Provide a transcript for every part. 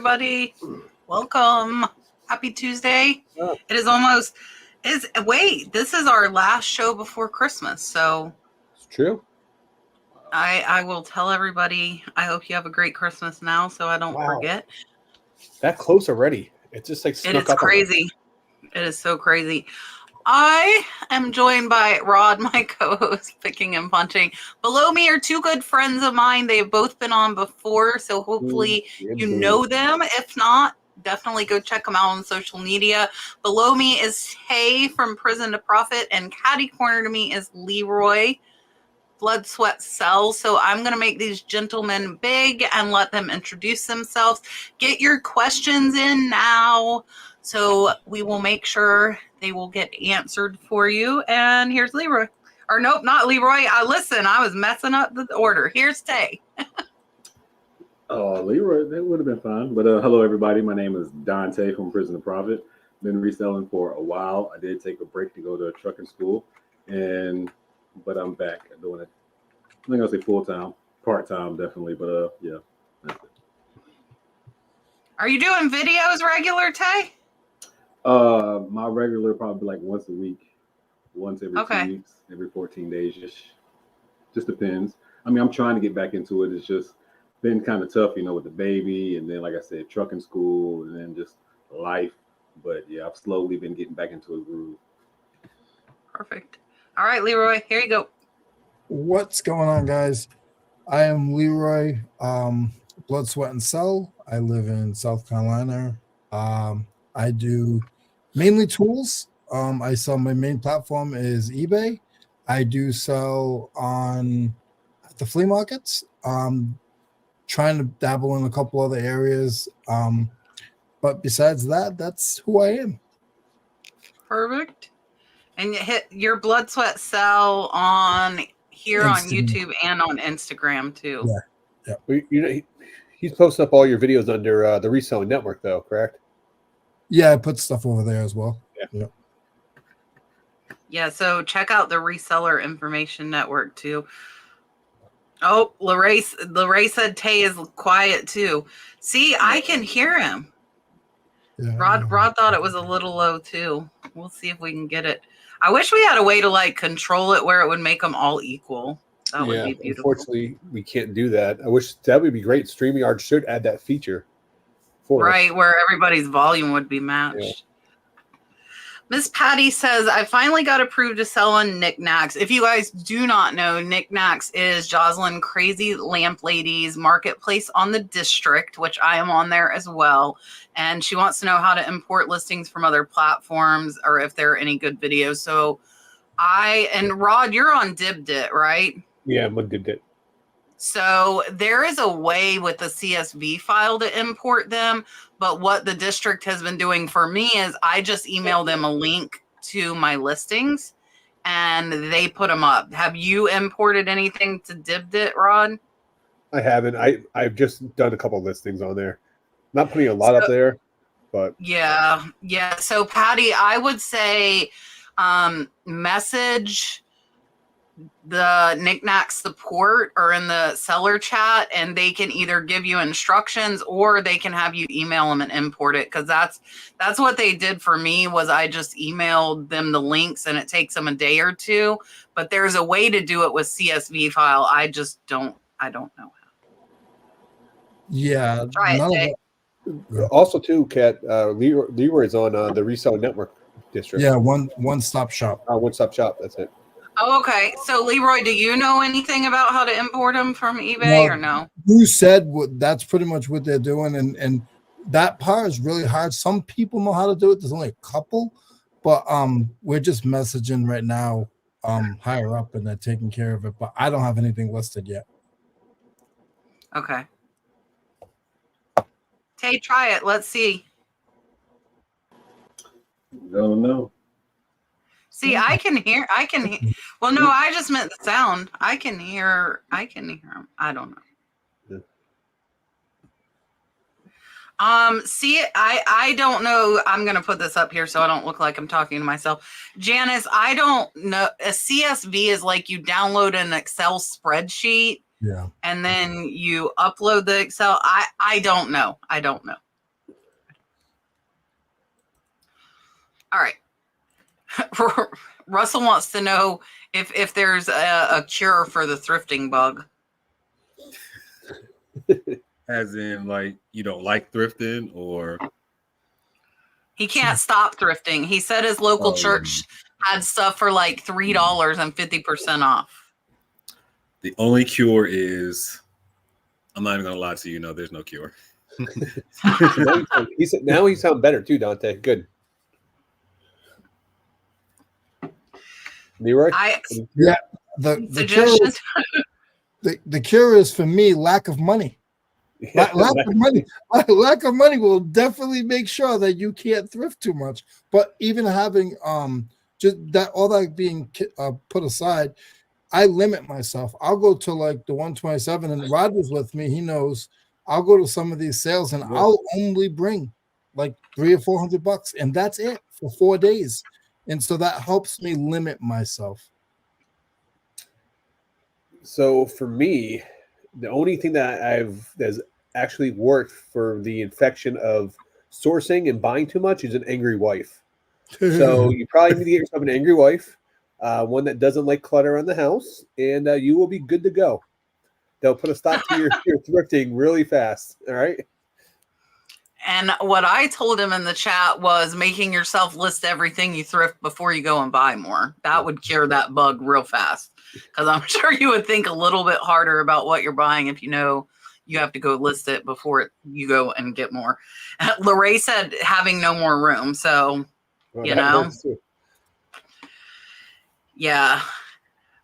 everybody. Welcome. Happy Tuesday. Oh. It is almost, this is our last show before Christmas. So It's true. I will tell everybody, I hope you have a great Christmas now so I don't forget. That close already. It's just like It snuck is up crazy. It is so crazy. I am joined by Rod, my co-host, Picking and Punching. Below me are two good friends of mine. They've both been on before, so hopefully you know them. If not, definitely go check them out on social media. Below me is Tae from Prison2Profit, and catty corner to me is Leroy, Blood, Sweat, Sell. So I'm going to make these gentlemen big and let them introduce themselves. Get your questions in now, so we will make sure they will get answered for you. And here's Leroy. Or nope, not Leroy. Listen, I was messing up the order. Here's Tae. Leroy, that would have been fun. But hello, everybody. My name is Dante from Prison2Profit. Been reselling for a while. I did take a break to go to trucking school, but I'm back doing it. I'm not gonna say full time, part time, definitely. But yeah, that's it. Are you doing videos regular, Tae? My regular probably like once a week, once every 2 weeks, every 14 days. Just depends. I mean, I'm trying to get back into it. It's just been kind of tough, with the baby, and then like I said, trucking school, and then just life. But yeah, I've slowly been getting back into a groove. Perfect. All right, Leroy, here you go. What's going on, guys? I am Leroy, Blood, Sweat, and Sell. I live in South Carolina. I do mainly tools. I sell, my main platform is eBay. I do sell on the flea markets. Trying to dabble in a couple other areas. But besides that, that's who I am. Perfect. And you hit your Blood, Sweat, Sell on here on YouTube and on Instagram too. Yeah. He's posting up all your videos under the Reselling Network, though, correct? Yeah, I put stuff over there as well. Yeah, so check out the Reseller Information Network too. Oh, Lorraine said Tae is quiet too. See, I can hear him. Yeah. Rod thought it was a little low too. We'll see if we can get it. I wish we had a way to control it where it would make them all equal. That would be beautiful. Unfortunately, we can't do that. I wish that would be great. StreamYard should add that feature for us. Where everybody's volume would be matched. Yeah. Miss Patty says, I finally got approved to sell on Nicknacks. If you guys do not know, Nicknacks is Jocelyn Crazy Lamp Lady's marketplace on the district, which I am on there as well. And she wants to know how to import listings from other platforms or if there are any good videos. So and Rod, you're on Dibdit, right? Yeah, I'm on Dibdit. So there is a way with the CSV file to import them. But what the district has been doing for me is I just email them a link to my listings and they put them up. Have you imported anything to Dibdit, Rod? I haven't. I've just done a couple listings on there. Not putting a lot up there, but yeah. So Patty, I would say message the Nicknack support or in the seller chat, and they can either give you instructions or they can have you email them and import it. Cause that's what they did for me was I just emailed them the links and it takes them a day or two, but there's a way to do it with CSV file. I don't know how. Yeah. Try it. Also too, Kat, Leroy is on the Reselling Network district. Yeah. One-stop shop. One-stop shop. That's it. Oh, okay. So, Leroy, do you know anything about how to import them from eBay or no? You said that's pretty much what they're doing, and that part is really hard. Some people know how to do it. There's only a couple, but we're just messaging right now higher up, and they're taking care of it. But I don't have anything listed yet. Okay. Tae, try it. Let's see. Don't know. See, I can hear. Well, no, I just meant the sound. I can hear him. I don't know. Yeah. See, I don't know. I'm going to put this up here so I don't look like I'm talking to myself. Janice, I don't know. A CSV is like you download an Excel spreadsheet. Yeah. And then you upload the Excel. I don't know. All right. Russell wants to know if there's a cure for the thrifting bug. As in, like, you don't like thrifting, or He can't stop thrifting. He said his local church had stuff for like $3 and 50% off. The only cure is, I'm not even gonna lie to you. No, there's no cure. Now he sounds better too, Dante. Good. Leroy? Yeah. The cure is for me lack of money. Lack of money. Lack of money will definitely make sure that you can't thrift too much. But even having just that, all that being put aside, I limit myself. I'll go to like the 127, and Rod was with me. He knows. I'll go to some of these sales, and I'll only bring like $300 or $400, and that's it for 4 days. And so that helps me limit myself. So for me, the only thing that that's actually worked for the infection of sourcing and buying too much is an angry wife. So you probably need to get yourself an angry wife, one that doesn't like clutter around the house, and you will be good to go. They'll put a stop to your thrifting really fast. All right. And what I told him in the chat was making yourself list everything you thrift before you go and buy more. That would cure that bug real fast. Because I'm sure you would think a little bit harder about what you're buying if you know you have to go list it before you go and get more. Lorraine said having no more room. So, you know. Yeah.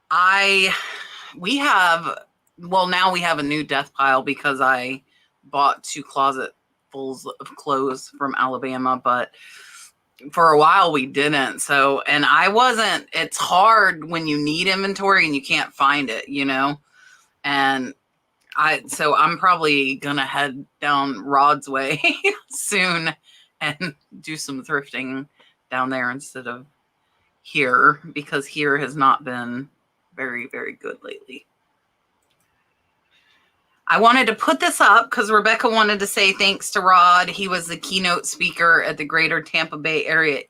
Now we have a new death pile because I bought 2 closets full of clothes from Alabama, but for a while we didn't. So, and it's hard when you need inventory and you can't find it, you know? And so I'm probably going to head down Rod's way soon and do some thrifting down there instead of here, because here has not been very, very good lately. I wanted to put this up because Rebecca wanted to say thanks to Rod. He was the keynote speaker at the Greater Tampa Bay Area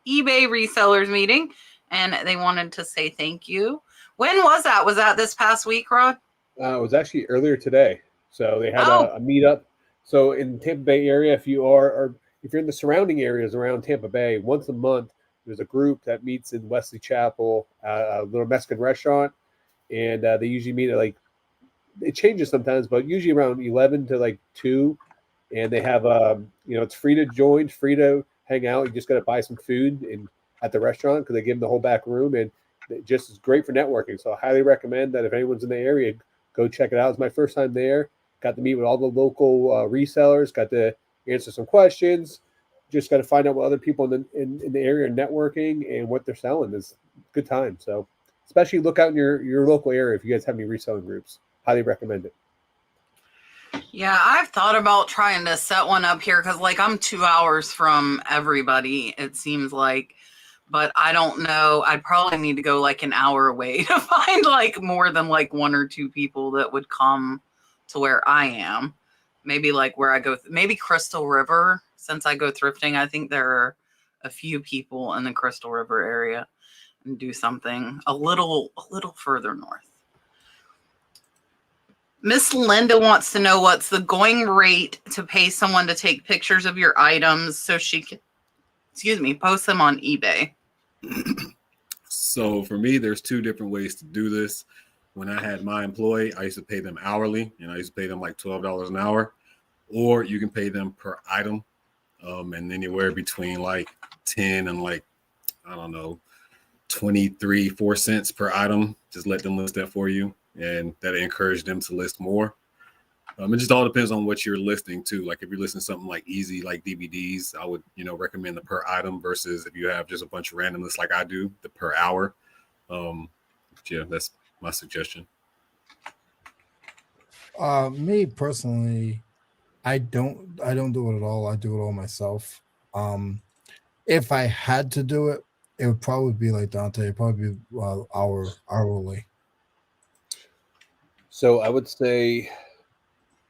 eBay resellers meeting, and they wanted to say thank you. When was that? Was that this past week, Rod? It was actually earlier today. So they had a meetup. So in Tampa Bay area, if you're in the surrounding areas around Tampa Bay, once a month, there's a group that meets in Wesley Chapel, a little Mexican restaurant, and they usually meet at it changes sometimes, but usually around 11 to 2, and they have it's free to join, free to hang out. You just got to buy some food at the restaurant because they give them the whole back room, and it just is great for networking. So I highly recommend that if anyone's in the area, go check it out. It's my first time there. Got to meet with all the local resellers. Got to answer some questions. Just got to find out what other people in the area are networking and what they're selling. Is a good time. So especially look out in your local area if you guys have any reselling groups. Highly recommend it. Yeah, I've thought about trying to set one up here because I'm 2 hours from everybody, it seems like. But I don't know. I'd probably need to go an hour away to find more than 1 or 2 people that would come to where I am. Maybe where I go, maybe Crystal River. Since I go thrifting, I think there are a few people in the Crystal River area, and do something a little further north. Miss Linda wants to know what's the going rate to pay someone to take pictures of your items so she can, post them on eBay. So for me, there's 2 different ways to do this. When I had my employee, I used to pay them hourly, and I used to pay them $12 an hour, or you can pay them per item, and anywhere between 10 and 23-4 cents per item. Just let them list that for you, and that encourage them to list more. It just all depends on what you're listing too. If you're listing something easy, like DVDs, I would, recommend the per item versus if you have just a bunch of random lists like I do, the per hour. Yeah, that's my suggestion. Me personally, I don't do it at all. I do it all myself. If I had to do it, it would probably be like Dante. It'd probably be hourly. So I would say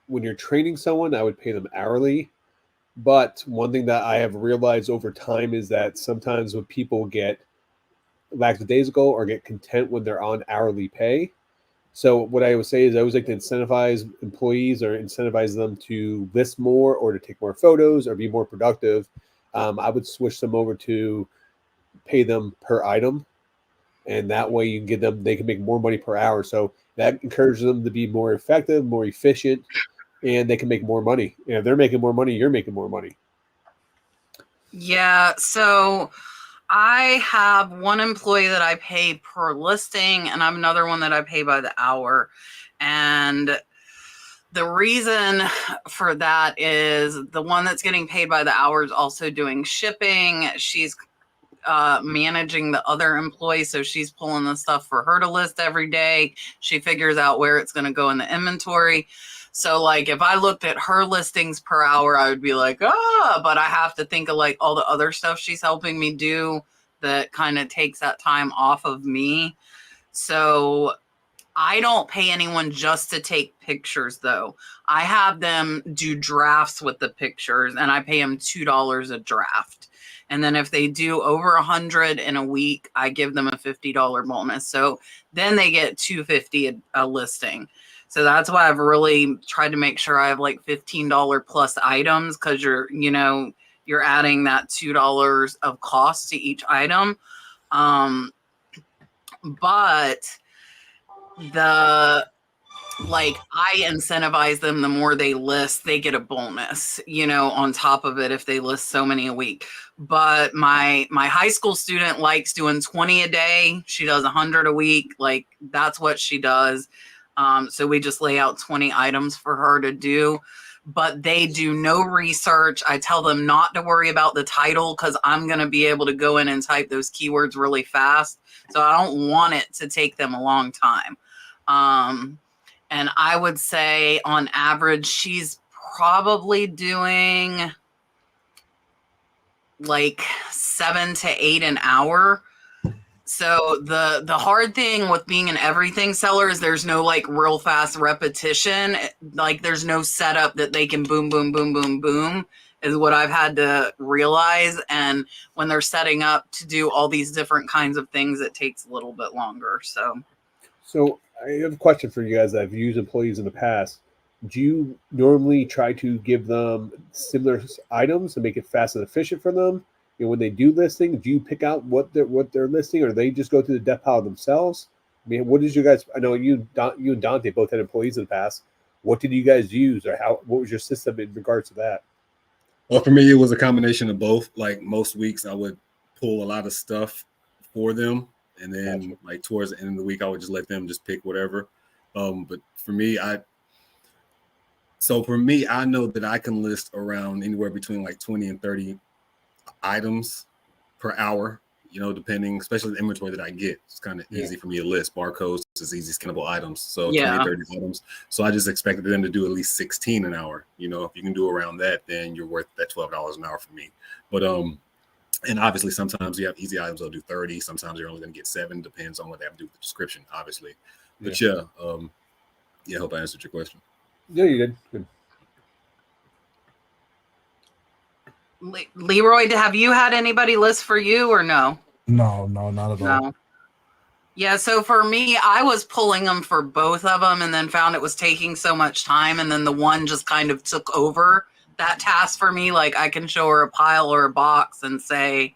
when you're training someone, I would pay them hourly. But one thing that I have realized over time is that sometimes when people get lackadaisical or get content when they're on hourly pay. So what I would say is I always like to incentivize employees or incentivize them to list more or to take more photos or be more productive. I would switch them over to pay them per item. And that way you can get them, they can make more money per hour. So that encourages them to be more effective, more efficient, and they can make more money. And if they're making more money, you're making more money. Yeah. So I have one employee that I pay per listing, and I have another one that I pay by the hour. And the reason for that is the one that's getting paid by the hour is also doing shipping. She's managing the other employee, so she's pulling the stuff for her to list every day. She figures out where it's going to go in the inventory. So like if I looked at her listings per hour, I would be like, but I have to think of like all the other stuff she's helping me do that kind of takes that time off of me. So I don't pay anyone just to take pictures though. I have them do drafts with the pictures and I pay them $2 a draft. And then if they do over 100 in a week, I give them a $50 bonus. So then they get $250 a listing. So that's why I've really tried to make sure I have like $15 plus items, because you're adding that $2 of cost to each item. But I incentivize them. The more they list, they get a bonus, on top of it if they list so many a week. But my high school student likes doing 20 a day. She does 100 a week. Like that's what she does. So we just lay out 20 items for her to do, but they do no research. I tell them not to worry about the title because I'm going to be able to go in and type those keywords really fast. So I don't want it to take them a long time. And I would say on average, she's probably doing like 7 to 8 an hour. So the hard thing with being an everything seller is there's no like real fast repetition. Like there's no setup that they can boom, boom, boom, boom, boom is what I've had to realize. And when they're setting up to do all these different kinds of things, it takes a little bit longer. So I have a question for you guys that have used employees in the past. Do you normally try to give them similar items to make it fast and efficient for them? And when they do listing, do you pick out what they're listing, or they just go to the death pile themselves? I mean, what is your guys? I know you and Dante both had employees in the past. What did you guys use, or what was your system in regards to that? Well, for me, it was a combination of both. Like most weeks, I would pull a lot of stuff for them, and then like towards the end of the week, I would just let them just pick whatever. But for me, I know that I can list around anywhere between like 20 and 30 items per hour, depending, especially the inventory that I get. It's kind of easy for me to list. Barcodes is easy scannable items. So 20, 30 items. So I just expected them to do at least 16 an hour. If you can do around that, then you're worth that $12 an hour for me. But and obviously sometimes you have easy items that'll do 30. Sometimes you're only going to get 7. Depends on what they have to do with the description, obviously. But I hope I answered your question. Yeah, you did. Good. Leroy, have you had anybody list for you or no? No, not at all. Yeah, so for me, I was pulling them for both of them and then found it was taking so much time. And then the one just kind of took over that task for me. Like I can show her a pile or a box and say,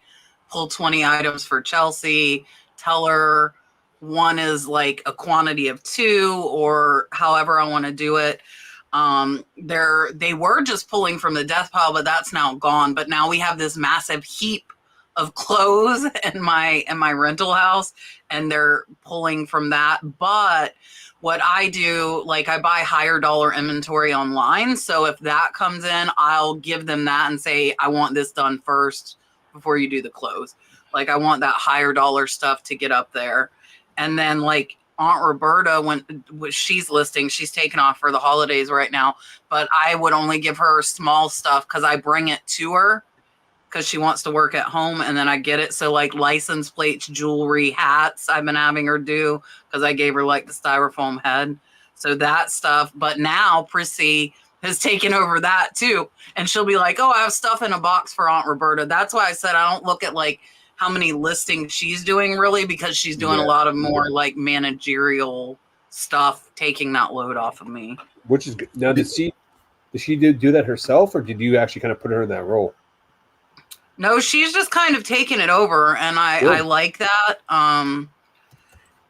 pull 20 items for Chelsea, tell her one is like a quantity of 2 or however I want to do it. They were just pulling from the death pile, but that's now gone. But now we have this massive heap of clothes in my rental house, and they're pulling from that. But what I do, like I buy higher dollar inventory online. So if that comes in, I'll give them that and say, I want this done first before you do the clothes. Like I want that higher dollar stuff to get up there. And then like Aunt Roberta, when she's listing, she's taken off for the holidays right now, but I would only give her small stuff because I bring it to her because she wants to work at home, and then I get it. So like license plates, jewelry, hats, I've been having her do because I gave her like the styrofoam head. So that stuff. But now Prissy has taken over that too. And she'll be like, oh, I have stuff in a box for Aunt Roberta. That's why I said I don't look at like how many listings she's doing really, because she's doing a lot of more like managerial stuff, taking that load off of me. Which is good. Now, did she do that herself, or did you actually kind of put her in that role? No, she's just kind of taken it over, and I like that.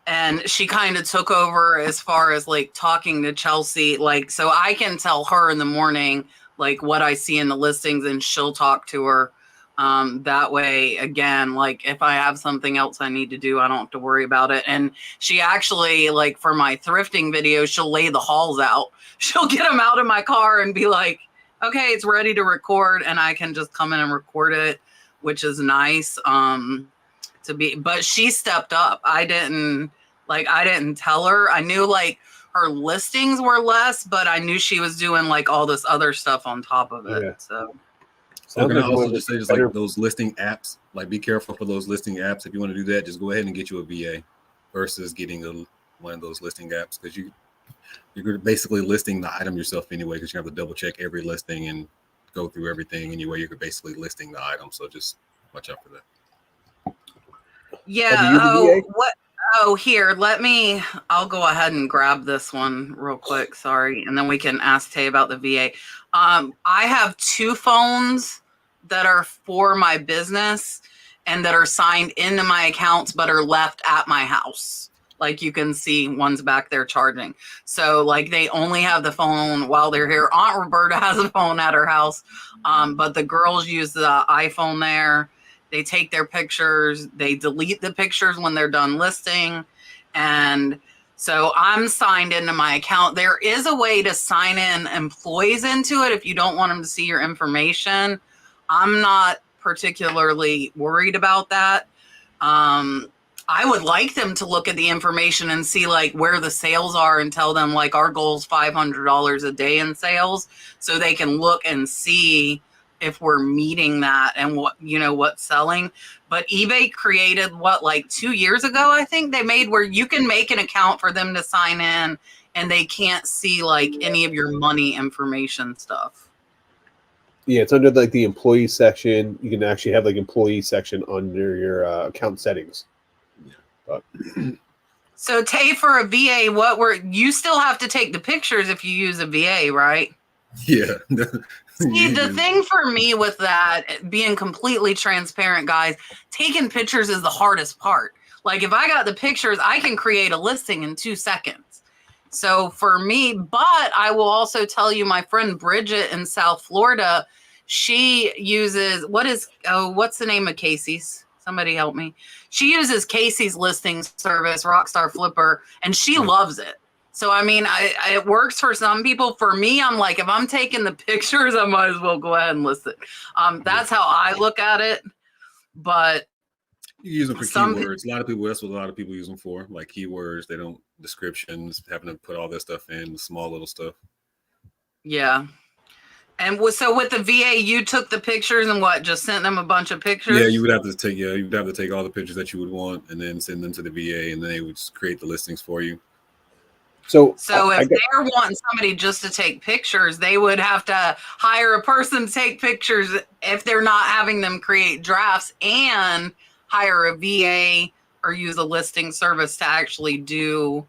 And she kind of took over as far as like talking to Chelsea, like, so I can tell her in the morning, like what I see in the listings, and she'll talk to her. That way, again, like if I have something else I need to do, I don't have to worry about it. And she actually, like for my thrifting video, she'll lay the hauls out. She'll get them out of my car and be like, okay, it's ready to record. And I can just come in and record it, which is nice. But she stepped up. I didn't tell her. I knew like her listings were less, but I knew she was doing like all this other stuff on top of it. Yeah. So can I also just say, just like those listing apps, like be careful for those listing apps. If you want to do that, just go ahead and get you a VA versus getting one of those listing apps, because you're basically listing the item yourself anyway, because you have to double check every listing and go through everything anyway. You're basically listing the item. So just watch out for that. Yeah. Here, I'll go ahead and grab this one real quick. Sorry. And then we can ask Tae about the VA. I have 2 phones that are for my business and that are signed into my accounts, but are left at my house. Like you can see, one's back there charging. So like they only have the phone while they're here. Aunt Roberta has a phone at her house. But the girls use the iPhone there. They take their pictures, they delete the pictures when they're done listing. And so I'm signed into my account. There is a way to sign in employees into it if you don't want them to see your information. I'm not particularly worried about that. I would like them to look at the information and see like where the sales are and tell them like our goal is $500 a day in sales, so they can look and see if we're meeting that and what's selling. But eBay created like 2 years ago, I think they made, where you can make an account for them to sign in and they can't see like any of your money information stuff. Yeah, it's under like the employee section. You can actually have like employee section under your account settings. But so Tae, for a VA, you still have to take the pictures if you use a VA, right? Yeah. See, the thing for me with that, being completely transparent, guys, taking pictures is the hardest part. Like if I got the pictures, I can create a listing in 2 seconds. So for me, but I will also tell you, my friend Bridget in South Florida, she uses, what's the name of Casey's? Somebody help me. She uses Casey's listing service, Rockstar Flipper, and she loves it. So, I mean, it works for some people. For me, I'm like, if I'm taking the pictures, I might as well go ahead and list it. That's how I look at it. But you use them for keywords. That's what a lot of people use them for, like keywords. They don't descriptions, having to put all this stuff in, the small little stuff. Yeah. And so with the VA, you took the pictures and just sent them a bunch of pictures? Yeah, you'd have to take all the pictures that you would want and then send them to the VA, and then they would just create the listings for you. So if they're wanting somebody just to take pictures, they would have to hire a person to take pictures if they're not having them create drafts, and hire a VA or use a listing service to actually do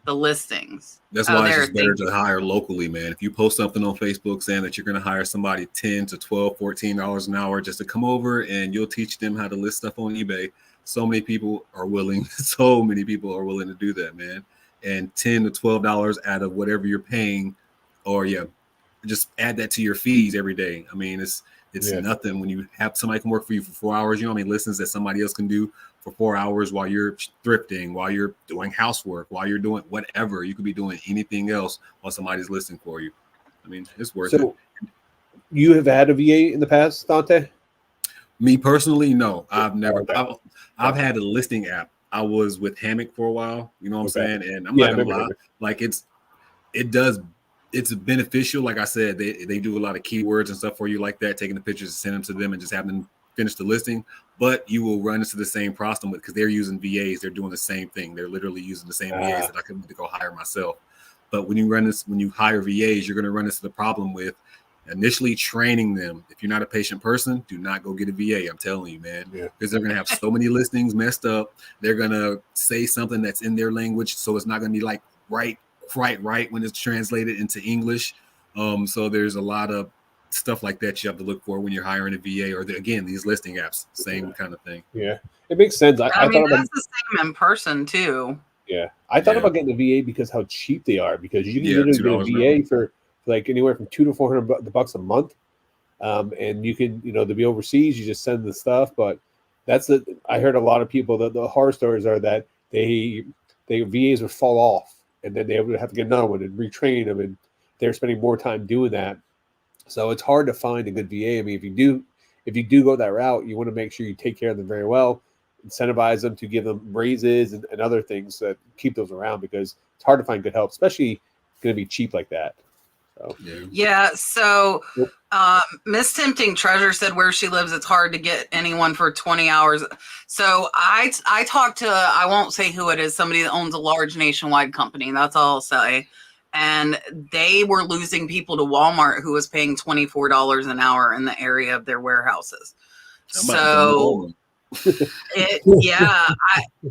the listings. That's why it's just better to hire locally, man. If you post something on Facebook saying that you're going to hire somebody $10 to $12, $14 an hour just to come over and you'll teach them how to list stuff on eBay, so many people are willing to do that, man. And $10 to $12 out of whatever you're paying, or just add that to your fees every day. I mean, it's nothing when you have somebody can work for you for 4 hours. You know how many listings that somebody else can do for 4 hours while you're thrifting, while you're doing housework, while you're doing whatever. You could be doing anything else while somebody's listing for you. I mean, it's worth it. You have had a VA in the past, Dante? Me personally, no. I've never. I've had a listing app. I was with Hammock for a while, you know what I'm saying? And I'm not gonna lie, like it's beneficial. Like I said, they do a lot of keywords and stuff for you like that, taking the pictures and send them to them and just having them finish the listing. But you will run into the same problem because they're using VAs. They're doing the same thing. They're literally using the same VAs that I could go hire myself. But when you hire VAs, you're going to run into the problem with initially training them. If you're not a patient person, do not go get a VA. I'm telling you, man, because they're going to have so many listings messed up. They're going to say something that's in their language, so it's not going to be like right when it's translated into English. So there's a lot of stuff like that you have to look for when you're hiring a VA, or again, these listing apps, same kind of thing. Yeah, it makes sense. I mean, that's the same in person too. Yeah, I thought about getting a VA because how cheap they are. Because you can literally get a VA for like anywhere from $200 to $400 a month, and you can, to be overseas, you just send the stuff. But I heard a lot of people that the horror stories are that they VAs would fall off, and then they would have to get another one and retrain them, and they're spending more time doing that. So it's hard to find a good VA. I mean, if you do go that route, you want to make sure you take care of them very well, incentivize them to give them raises and other things that keep those around, because it's hard to find good help, especially going to be cheap like that. So So Miss Tempting Treasure said where she lives, it's hard to get anyone for 20 hours. So I talked to, I won't say who it is, somebody that owns a large nationwide company. That's all I'll say. And they were losing people to Walmart, who was paying $24 an hour in the area of their warehouses. So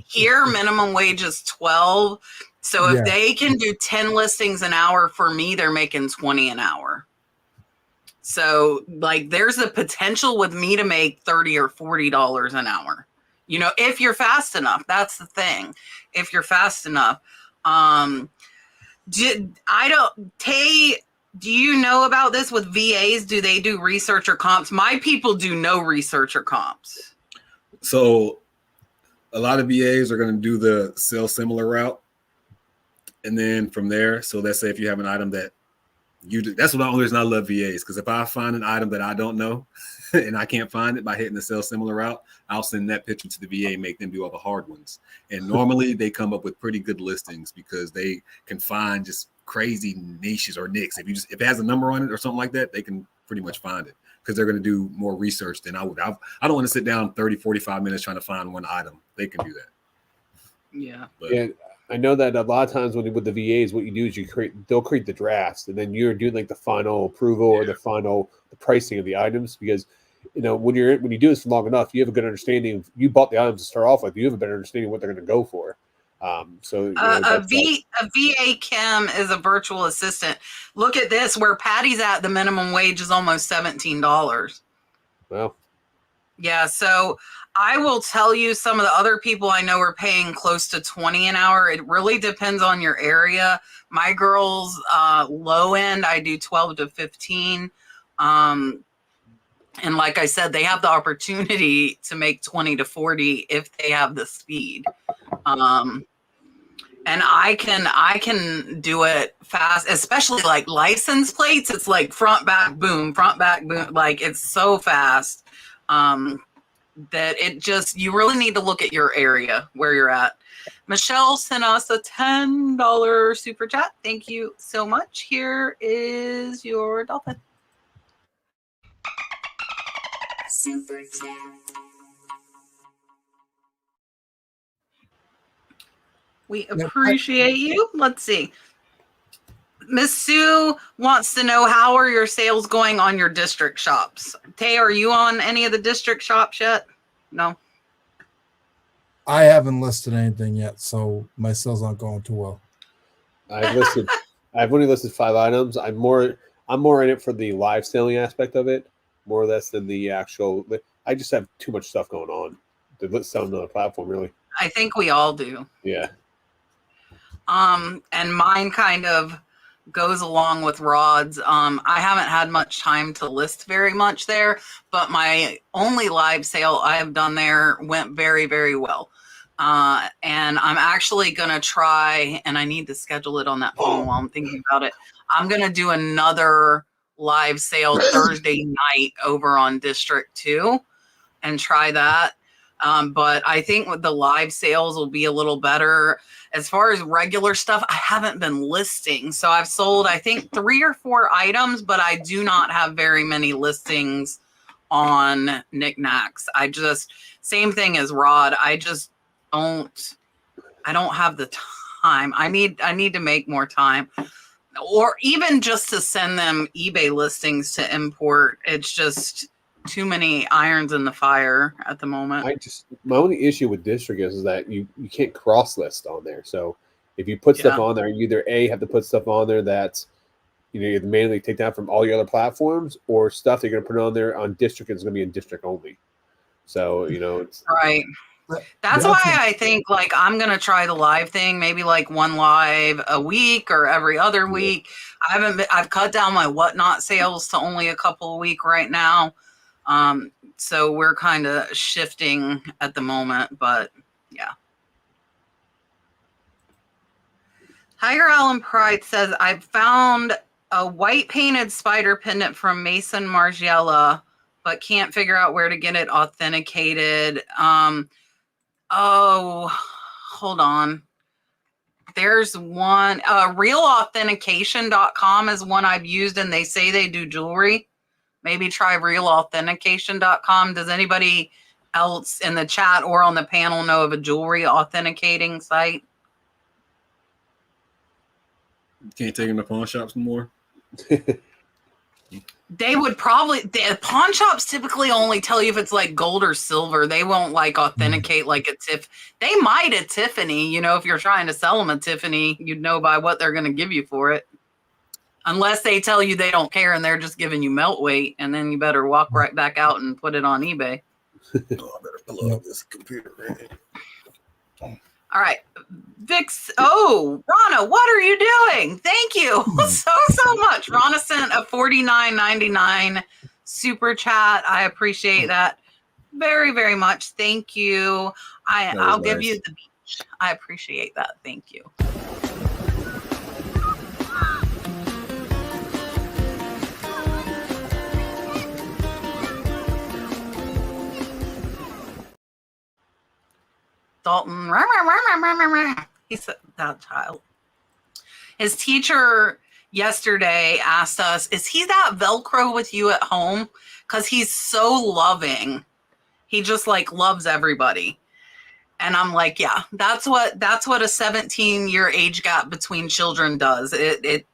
here minimum wage is 12. So if they can do 10 listings an hour for me, they're making 20 an hour. So like there's a potential with me to make $30 or $40 an hour. If you're fast enough. That's the thing. If you're fast enough. Tae, do you know about this with VAs? Do they do research or comps? My people do no research or comps. So a lot of VAs are going to do the sell similar route. And then from there, so let's say if you have an item that that's the only reason I love VAs, because if I find an item that I don't know and I can't find it by hitting the sell similar route, I'll send that picture to the VA and make them do all the hard ones. And normally they come up with pretty good listings because they can find just crazy niches or nicks. If it has a number on it or something like that, they can pretty much find it because they're going to do more research than I would. I don't want to sit down 30, 45 minutes trying to find one item. They can do that. Yeah. But I know that a lot of times with the VAs, what you do is they'll create the drafts, and then you're doing like the final approval or the pricing of the items, because when you do this for long enough, you have a good understanding. You bought the items to start off with, you have a better understanding of what they're going to go for. A VA Kim is a virtual assistant. Look at this, where Patty's at, the minimum wage is almost $17. Wow. Yeah, so I will tell you, some of the other people I know are paying close to 20 an hour. It really depends on your area. My girls, low end, I do 12 to 15. And like I said, they have the opportunity to make 20 to 40 if they have the speed. And I can do it fast, especially like license plates. It's like front, back, boom, like it's so fast. That you really need to look at your area where you're at. Michelle sent us a $10 super chat. Thank you so much. Here is your dolphin. Super chat. We appreciate you. Let's see. Miss Sue wants to know, how are your sales going on your district shops? Tae, are you on any of the district shops yet? No. I haven't listed anything yet, so my sales aren't going too well. I've only listed 5 items. I'm more in it for the live selling aspect of it, more or less than the actual. I just have too much stuff going on to sell on the platform, really. I think we all do. Yeah. And mine kind of goes along with Rod's. I haven't had much time to list very much there, but my only live sale I have done there went very, very well. And I'm actually going to try, and I need to schedule it on that phone while I'm thinking about it. I'm going to do another live sale Thursday night over on District 2 and try that. But I think with the live sales will be a little better. As far as regular stuff, I haven't been listing. So I've sold, I think, 3 or 4 items, but I do not have very many listings on Nicknacks. Same thing as Rod. I don't have the time. I need to make more time, or even just to send them eBay listings to import. It's just too many irons in the fire at the moment. My only issue with District is that you can't cross list on there. So if you put stuff on there, you either have to put stuff on there that's you have to manually take down from all your other platforms, or stuff that you're going to put on there on District is going to be in District only. So it's right. That's why I think like I'm gonna try the live thing, maybe like one live a week or every other week. I've cut down my whatnot sales to only a couple a week right now. So we're kind of shifting at the moment, but yeah. Tiger Allen Pride says, I found a white painted spider pendant from Mason Margiela, but can't figure out where to get it authenticated. Oh, hold on. There's one, realauthentication.com is one I've used, and they say they do jewelry. Maybe try realauthentication.com. Does anybody else in the chat or on the panel know of a jewelry authenticating site? Can't take them to pawn shops anymore. They would probably, the pawn shops typically only tell you if it's like gold or silver. They won't like authenticate like a They might at Tiffany, if you're trying to sell them a Tiffany, you'd know by what they're going to give you for it. Unless they tell you they don't care and they're just giving you melt weight, and then you better walk right back out and put it on eBay. I better pull up this computer. All right. Vix. Oh, Rana, what are you doing? Thank you so much. Rana sent a $49.99 super chat. I appreciate that very, very much. Thank you. I'll give you the beach. I appreciate that. Thank you. Dalton, he said that child. His teacher yesterday asked us, is he that Velcro with you at home? Because he's so loving. He just like loves everybody. And I'm like, yeah, that's what a 17-year age gap between children does. It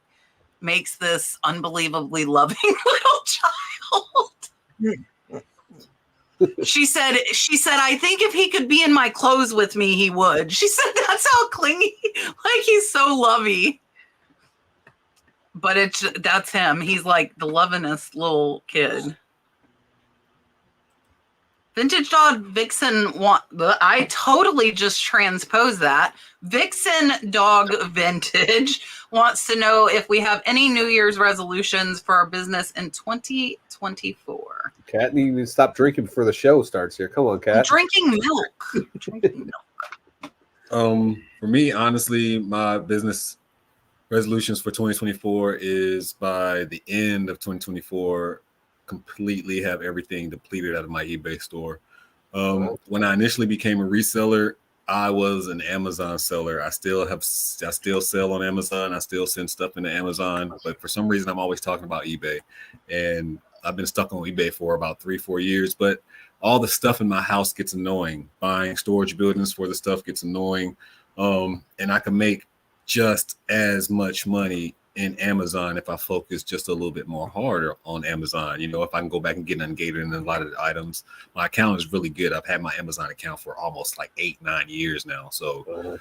makes this unbelievably loving little child. She said, I think if he could be in my clothes with me, he would. She said, that's how clingy, like he's so lovey. But that's him. He's like the lovingest little kid. Vintage Dog Vixen I totally just transposed that. Vixen Dog Vintage wants to know if we have any New Year's resolutions for our business in 2024. Kat, you need to stop drinking before the show starts here. Come on, Kat. I'm drinking milk. For me, honestly, my business resolutions for 2024 is by the end of 2024, completely have everything depleted out of my eBay store. When I initially became a reseller, I was an Amazon seller. I still sell on Amazon. I still send stuff into Amazon, but for some reason I'm always talking about eBay, and I've been stuck on eBay for about 3-4 years, but all the stuff in my house gets annoying. Buying storage buildings for the stuff gets annoying. And I can make just as much money in Amazon if I focus just a little bit more harder on Amazon. If I can go back and get ungated in a lot of the items, my account is really good. I've had my Amazon account for almost like 8-9 years now. So,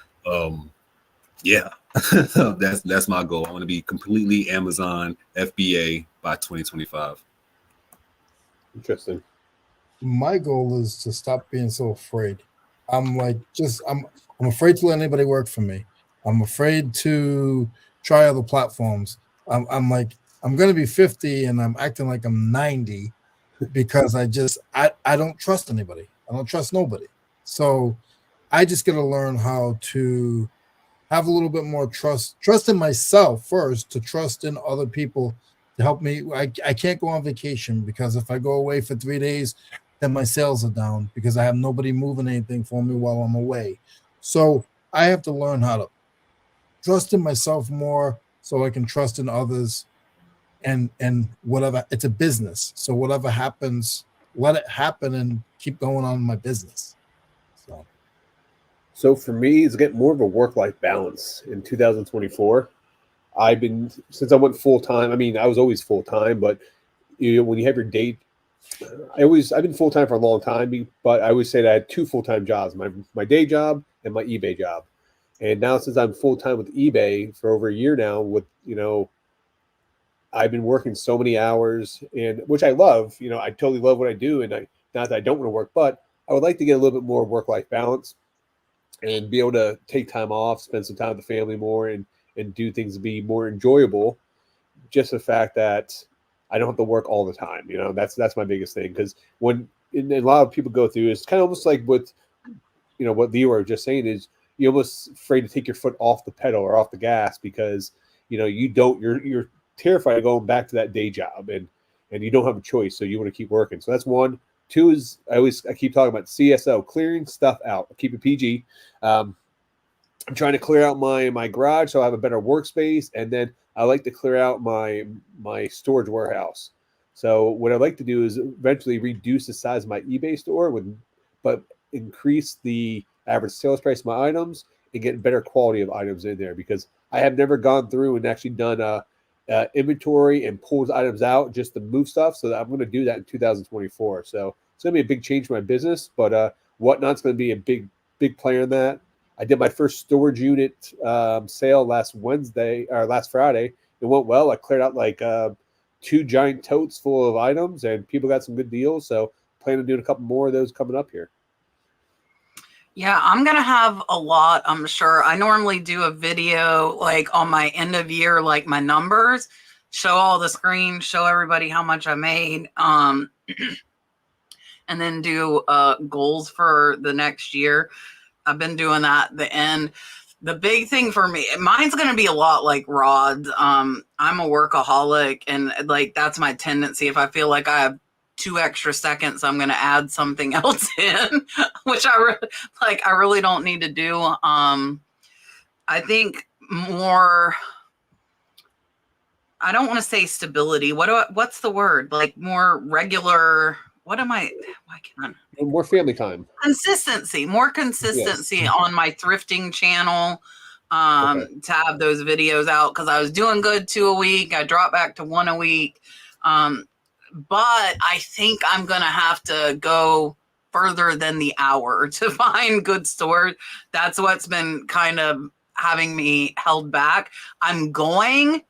yeah, that's my goal. I want to be completely Amazon FBA by 2025. Interesting. My goal is to stop being so afraid. I'm afraid to let anybody work for me. I'm afraid to try other platforms. I'm going to be 50 and I'm acting like I'm 90 because I don't trust anybody. I don't trust nobody. So I just got to learn how to have a little bit more trust in myself first, to trust in other people to help me. I can't go on vacation because if I go away for 3 days, then my sales are down because I have nobody moving anything for me while I'm away. So I have to learn how to trust in myself more so I can trust in others, and whatever. It's a business. So whatever happens, let it happen and keep going on my business. So So for me, it's getting more of a work-life balance in 2024. Since I went full-time, I mean, I was always full-time, but when you have your day, I've been full-time for a long time, but I always say that I had two full-time jobs, my day job and my eBay job. And now since I'm full-time with eBay for over a year now, I've been working so many hours, and which I love. I totally love what I do, and not that I don't want to work, but I would like to get a little bit more work-life balance and be able to take time off, spend some time with the family more, and do things to be more enjoyable. Just the fact that I don't have to work all the time. That's my biggest thing, because and a lot of people go through, it's kind of almost like what Leroy was just saying, is you're almost afraid to take your foot off the pedal or off the gas, because you're terrified of going back to that day job, and you don't have a choice, so you want to keep working. So that's one. Two is I keep talking about CSO, clearing stuff out. I keep it PG. I'm trying to clear out my garage so I have a better workspace, and then I like to clear out my storage warehouse. So what I'd like to do is eventually reduce the size of my eBay store, but increase the average sales price of my items and get better quality of items in there, because I have never gone through and actually done inventory and pulls items out just to move stuff. So I'm going to do that in 2024. So it's going to be a big change for my business, but Whatnot's going to be a big player in that. I did my first storage unit sale last Friday. It went well. I cleared out like 2 giant totes full of items, and people got some good deals. So plan on doing a couple more of those coming up here. Yeah, I'm going to have a lot, I'm sure. I normally do a video like on my end of year, like my numbers, show all the screens, show everybody how much I made, and then do goals for the next year. I've been doing that at the end. The big thing for me, mine's going to be a lot like Rod's. I'm a workaholic, and like that's my tendency. If I feel like I have 2 extra seconds, I'm going to add something else in, which I really don't need to do. I think more, I don't want to say stability. What's the word? Like more regular, why can't I? More family time. More consistency yes. On my thrifting channel, to have those videos out, because I was doing good 2 a week. I dropped back to 1 a week. But I think I'm going to have to go further than the hour to find good stores. That's what's been kind of having me held back. I'm going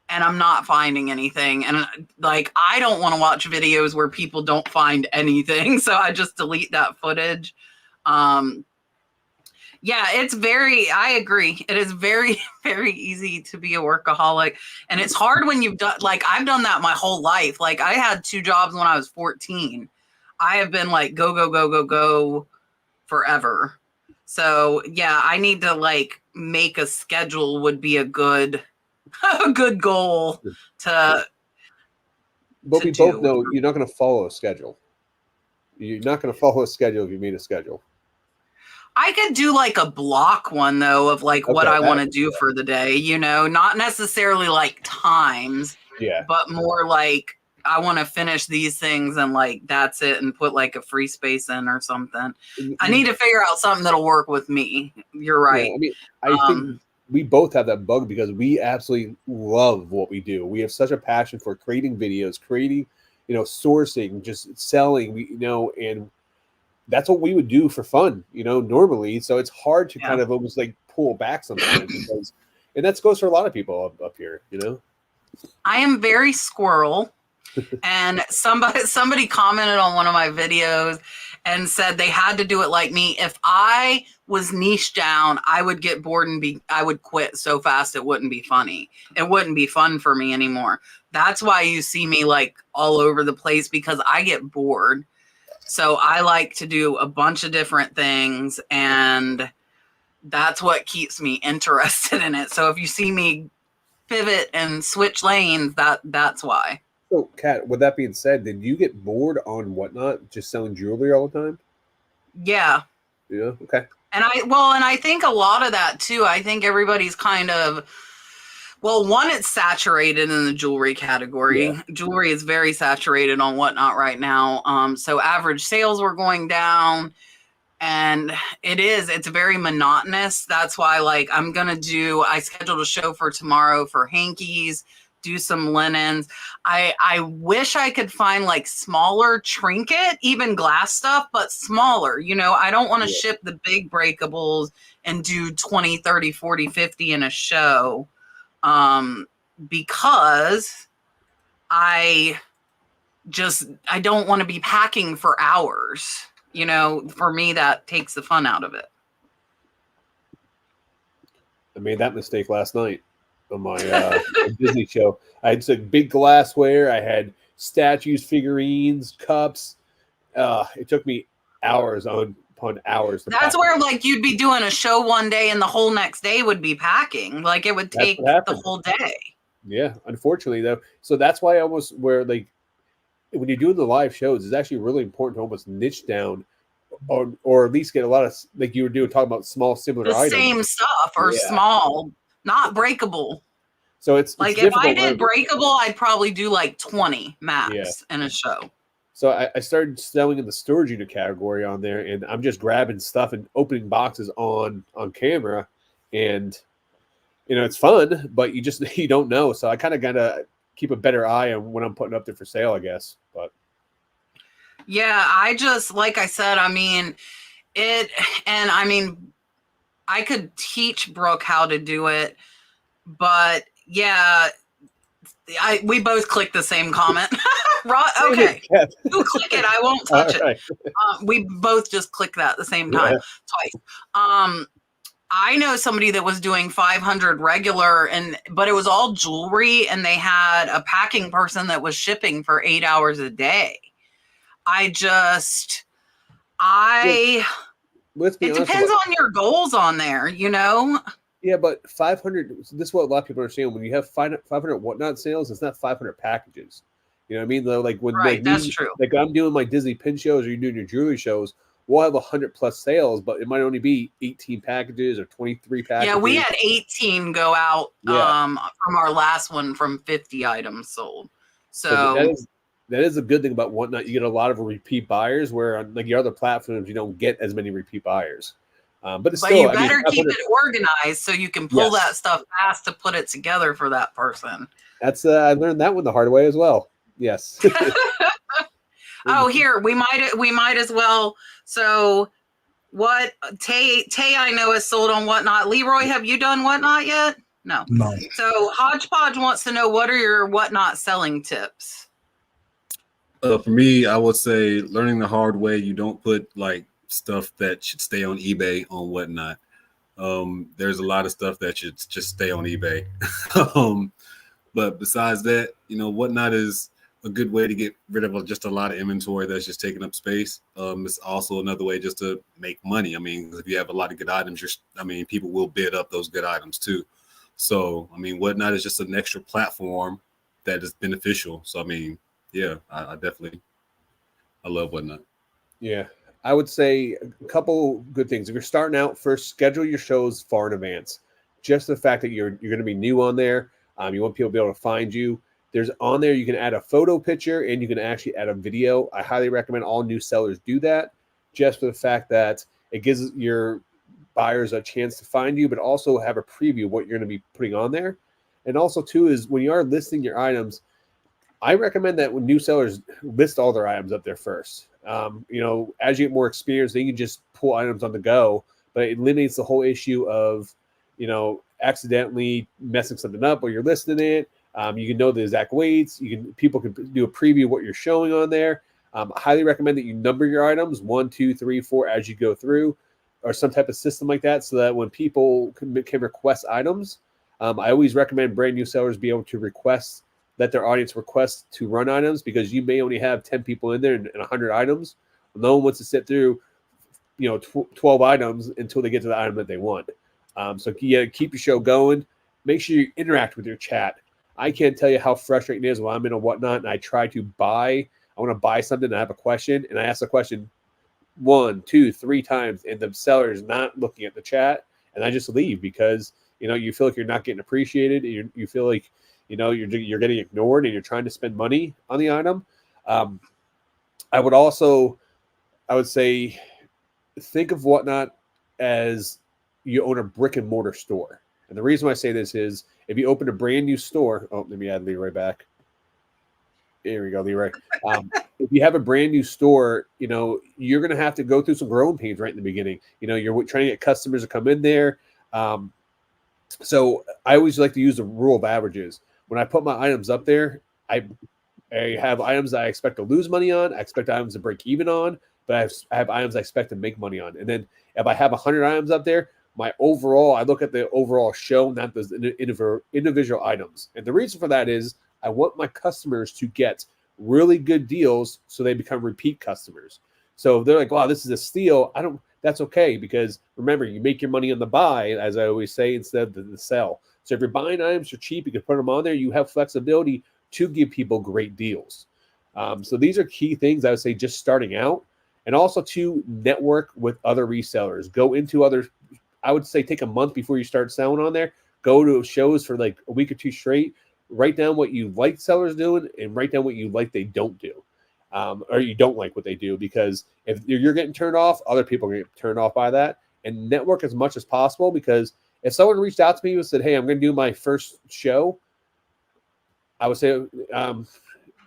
and I'm not finding anything. And like, I don't want to watch videos where people don't find anything. So I just delete that footage. Yeah, I agree. It is very, very easy to be a workaholic. And it's hard when you've done, like, I've done that my whole life. Like, I had 2 jobs when I was 14. I have been like, go, go, go, go, go forever. So yeah, I need to like make a schedule would be a good goal to. But we both know you're not going to follow a schedule. You're not going to follow a schedule if you made a schedule. I could do like a block one though of like what I want to do for the day, not necessarily like times, but more like I want to finish these things and like that's it, and put like a free space in or something. I need to figure out something that'll work with me. You're right. Yeah, I think we both have that bug because we absolutely love what we do. We have such a passion for creating videos, creating, sourcing, just selling, and that's what we would do for fun, normally. So it's hard to kind of almost like pull back sometimes and that goes for a lot of people up here, I am very squirrel. And somebody commented on one of my videos and said they had to do it like me. If I was niche down, I would get bored and I would quit so fast it wouldn't be funny. It wouldn't be fun for me anymore. That's why you see me like all over the place, because I get bored. So I like to do a bunch of different things, and that's what keeps me interested in it. So if you see me pivot and switch lanes, that's why. So, Kat, with that being said, did you get bored on Whatnot, just selling jewelry all the time? Yeah. Yeah. Okay. And I think a lot of that too. I think everybody's kind of, one, it's saturated in the jewelry category. Yeah. Jewelry is very saturated on Whatnot right now. So average sales were going down. And it's very monotonous. That's why, like, I scheduled a show for tomorrow for hankies, do some linens. I wish I could find like smaller trinket, even glass stuff, but smaller. I don't want to ship the big breakables and do 20, 30, 40, 50 in a show, because I don't want to be packing for hours. For me, that takes the fun out of it. I made that mistake last night on my Disney show. I had some big glassware. I had statues, figurines, cups. It took me hours upon hours. That's where, like, you'd be doing a show one day and the whole next day would be packing. Like, it would take the whole day. Yeah, unfortunately, though. So that's why like, when you're doing the live shows, it's actually really important to almost niche down, or at least get a lot of, like you were talking about small similar items. Same stuff, or small, not breakable. So it's like, if I did breakable, I'd probably do like 20 max in a show. So I started selling in the storage unit category on there, and I'm just grabbing stuff and opening boxes on camera, and it's fun, but you don't know. So I kind of gotta keep a better eye on when I'm putting up there for sale, I guess. But yeah, like I said, I could teach Brooke how to do it, but yeah, we both clicked the same comment. Okay, you click it, I won't touch it. Right. We both just clicked that at the same time, twice. I know somebody that was doing 500 regular, but it was all jewelry, and they had a packing person that was shipping for 8 hours a day. It depends on your goals on there, Yeah, but 500, this is what a lot of people understand. When you have 500 whatnot sales, it's not 500 packages. You know what I mean? Though, like when that's true. Like I'm doing my Disney pin shows, or you're doing your jewelry shows, we'll have 100 plus sales, but it might only be 18 packages or 23 packages. Yeah, we had 18 go out from our last one from 50 items sold. So that is a good thing about Whatnot. You get a lot of repeat buyers, where on like your other platforms, you don't get as many repeat buyers. But you better keep it organized so you can pull that stuff fast to put it together for that person. That's I learned that one the hard way as well. Yes. Oh, here we might as well. So, what Tae I know is sold on Whatnot. Leroy, have you done Whatnot yet? No. So Hodgepodge wants to know, what are your Whatnot selling tips? For me, I would say learning the hard way. You don't put like stuff that should stay on eBay on Whatnot. There's a lot of stuff that should just stay on eBay. But besides that, Whatnot is a good way to get rid of just a lot of inventory that's just taking up space. It's also another way just to make money. I mean, if you have a lot of good items, people will bid up those good items too. So, Whatnot is just an extra platform that is beneficial. So, I definitely, I love Whatnot. Yeah, I would say a couple good things. If you're starting out, first, schedule your shows far in advance. Just the fact that you're going to be new on there, you want people to be able to find you. There's on there, you can add a photo picture, and you can actually add a video. I highly recommend all new sellers do that, just for the fact that it gives your buyers a chance to find you, but also have a preview of what you're going to be putting on there. And also, too, is when you are listing your items, I recommend that when new sellers list all their items up there first. As you get more experience, then you can just pull items on the go, but it eliminates the whole issue of, accidentally messing something up while you're listing it. You can know the exact weights. People can do a preview of what you're showing on there. I highly recommend that you number your items 1, 2, 3, 4 as you go through, or some type of system like that, so that when people can request items, I always recommend brand new sellers be able to let their audience request to run items, because you may only have 10 people in there and 100 items. No one wants to sit through 12 items until they get to the item that they want. So keep your show going. Make sure you interact with your chat. I can't tell you how frustrating it is when I'm in a Whatnot and I try to I want to buy something and I have a question, and I ask the question 1, 2, 3 times, and the seller is not looking at the chat, and I just leave, because you feel like you're not getting appreciated. You feel like you're getting ignored, and you're trying to spend money on the item. I would say think of Whatnot as you own a brick and mortar store. And the reason why I say this is if you open a brand new store, let me add Leroy back. Here we go, Leroy. If you have a brand new store, you're going to have to go through some growing pains right in the beginning. You're trying to get customers to come in there. So I always like to use the rule of averages. When I put my items up there, I have items that I expect to lose money on. I expect items to break even on, but I have items I expect to make money on. And then if I have 100 items up there, I look at the overall show, not those individual items. And the reason for that is I want my customers to get really good deals so they become repeat customers. So if they're like, wow, this is a steal, that's okay, because remember, you make your money on the buy, as I always say, instead of the sell. So if you're buying items for cheap, you can put them on there. You have flexibility to give people great deals. So these are key things I would say just starting out, and also to network with other resellers. Go into other, I would say take a month before you start selling on there. Go to shows for like a week or two straight. Write down what you like sellers doing and write down what you like they don't do. Or you don't like what they do, because if you're getting turned off, other people are going to get turned off by that. And network as much as possible, because if someone reached out to me and said, hey, I'm going to do my first show, I would say,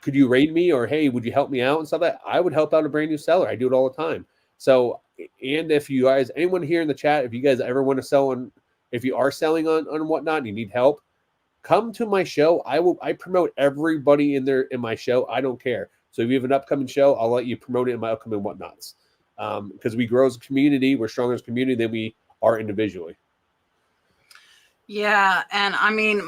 could you rate me, or hey, would you help me out and stuff like that? I would help out a brand new seller. I do it all the time. So, and if you guys, anyone here in the chat, if you guys ever want to sell on, if you are selling on Whatnot and you need help, come to my show. I promote everybody in my show. I don't care. So if you have an upcoming show, I'll let you promote it in my upcoming Whatnots. Because we grow as a community, we're stronger as a community than we are individually. Yeah, and I mean,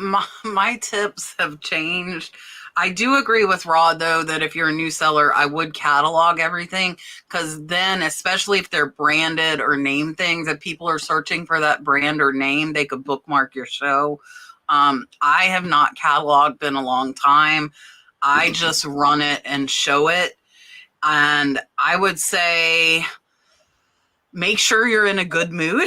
my tips have changed. I do agree with Rod, though, that if you're a new seller, I would catalog everything, because then, especially if they're branded or name things, if people are searching for that brand or name, they could bookmark your show. I have not cataloged in a long time. I just run it and show it. And I would say make sure you're in a good mood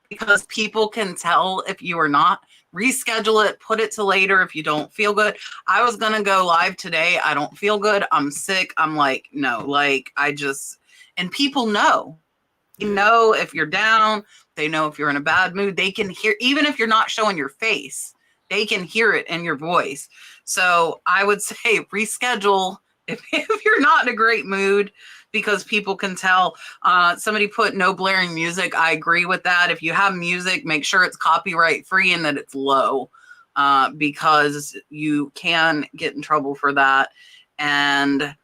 because people can tell if you are not. Reschedule it, put it to later if you don't feel good. I was going to go live today. I don't feel good. I'm sick. I'm like, no, and people know. They know if you're down. They know if you're in a bad mood. They can hear, even if you're not showing your face, they can hear it in your voice. So I would say reschedule if you're not in a great mood, because people can tell. Somebody put no blaring music. I agree with that. If you have music, make sure it's copyright free and that it's low, because you can get in trouble for that. And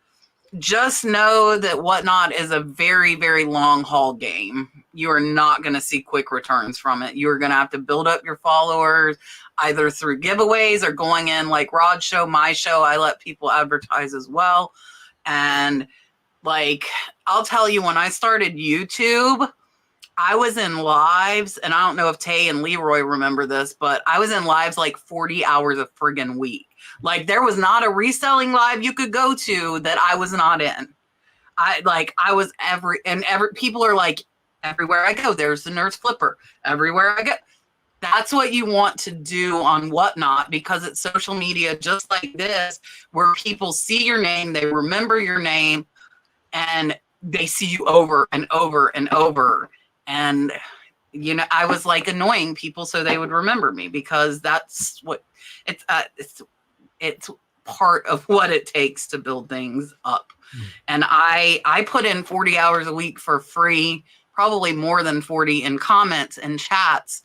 just know that Whatnot is a very, very long haul game. You are not going to see quick returns from it. You're going to have to build up your followers either through giveaways or going in like Rod's show, my show. I let people advertise as well. And I'll tell you, when I started YouTube, I was in lives, and I don't know if Tae and Leroy remember this, but I was in lives 40 hours a friggin' week. There was not a reselling live you could go to that I was not in. I was people are like, everywhere I go, there's the nurse flipper. Everywhere I go. That's what you want to do on Whatnot, because it's social media just like this, where people see your name, they remember your name, and they see you over and over and over. And, I was annoying people so they would remember me, because that's what it's part of what it takes to build things up. And I put in 40 hours a week for free, probably more than 40 in comments and chats.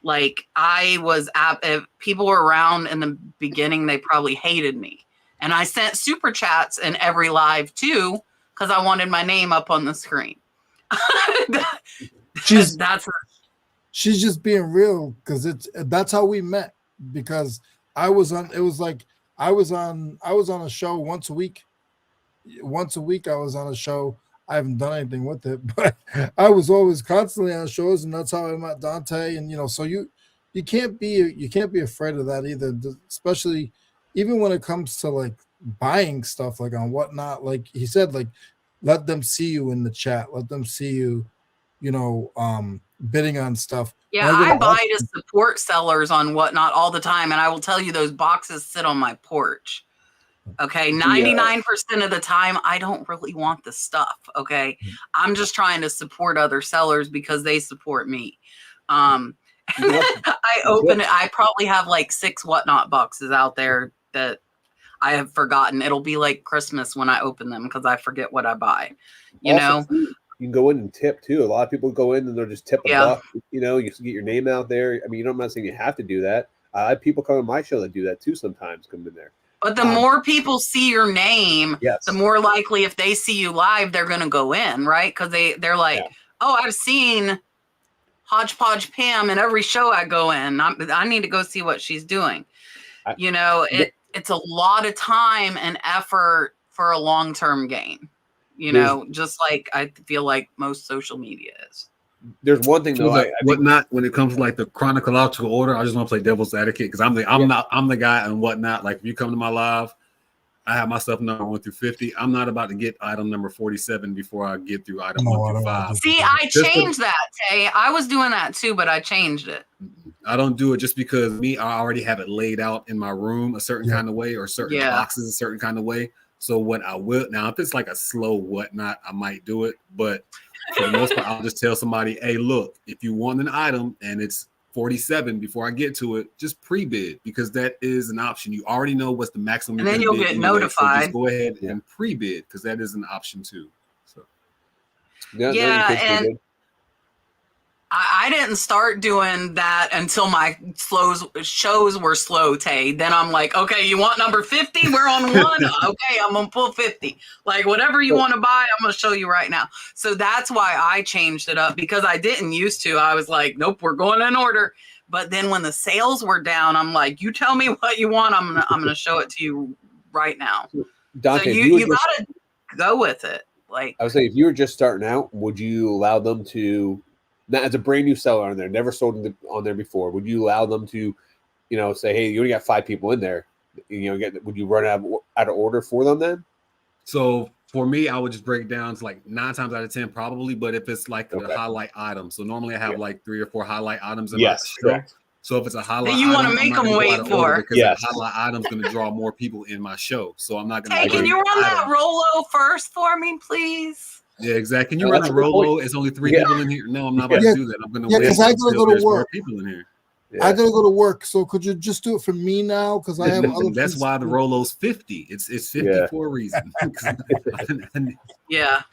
If people were around in the beginning, they probably hated me. And I sent super chats in every live too, because I wanted my name up on the screen. She's just being real, because that's how we met. Because I was on a show once a week. Once a week I was on a show. I haven't done anything with it, but I was always constantly on shows, and that's how I met Dante. And so you can't be afraid of that either, especially even when it comes to buying stuff on Whatnot. Like he said, let them see you in the chat, let them see you, bidding on stuff. Yeah, I buy to support sellers on Whatnot all the time, and I will tell you, those boxes sit on my porch. Okay, 99% of the time, I don't really want the stuff. Okay, I'm just trying to support other sellers because they support me. I open it. I probably have like 6 whatnot boxes out there that I have forgotten. It'll be like Christmas when I open them because I forget what I buy. You know, you can go in and tip too. A lot of people go in and they'll just tip a buck. You know, you get your name out there. I mean, I'm not saying you have to do that. I have people come on my show that do that too. Sometimes come in there. But the more people see your name, the more likely if they see you live, they're going to go in, right? Because they're like, oh, I've seen Hodgepodge Pam in every show I go in. I need to go see what she's doing. You know, it's a lot of time and effort for a long-term gain. You know, just like I feel like most social media is. There's one thing though, whatnot when it comes to like the chronological order. I just want to play devil's advocate because I'm the guy and whatnot. Like if you come to my live, I have my stuff number 1 through 50. I'm not about to get item number 47 before I get through item 1 through 5. See, I changed that, Tae. I was doing that too, but I changed it. I don't do it just because I already have it laid out in my room a certain kind of way or certain boxes a certain kind of way. So what I will now, if it's like a slow whatnot, I might do it, but for the most part, I'll just tell somebody, hey, look, if you want an item and it's 47 before I get to it, just pre-bid because that is an option. You already know what's the maximum. And then you'll get notified. So just go ahead and pre-bid because that is an option too. So and I didn't start doing that until my shows were slow, Tae. Then I'm like, okay, you want number 50? We're on 1. Okay, I'm gonna pull 50. Like whatever you want to buy, I'm gonna show you right now. So that's why I changed it up because I didn't used to. I was like, nope, we're going in order. But then when the sales were down, I'm like, you tell me what you want. I'm gonna show it to you right now. Dante, so you gotta go with it. Like I would say, if you were just starting out, would you allow them to? Not as a brand new seller on there, never sold on there before. Would you allow them to, you know, say, hey, you only got 5 people in there? You know, would you run out of order for them then? So for me, I would just break it down to like 9 times out of 10 probably. But if it's like a highlight item, so normally I have like 3 or 4 highlight items in my show. Correct. So if it's a highlight, you want to make them wait for because that highlight item is going to draw more people in my show. So I'm not going to. Hey, can you run that Rolo first for me, please? Yeah, exactly. Can you run a Rolo? It's only 3 people in here. No, I'm not about to do that. I'm going to wait because I gotta go to work. People in here. I gotta go to work. So could you just do it for me now? Because I have other. That's why the Rolo's 50. It's 50 for a reason. Yeah.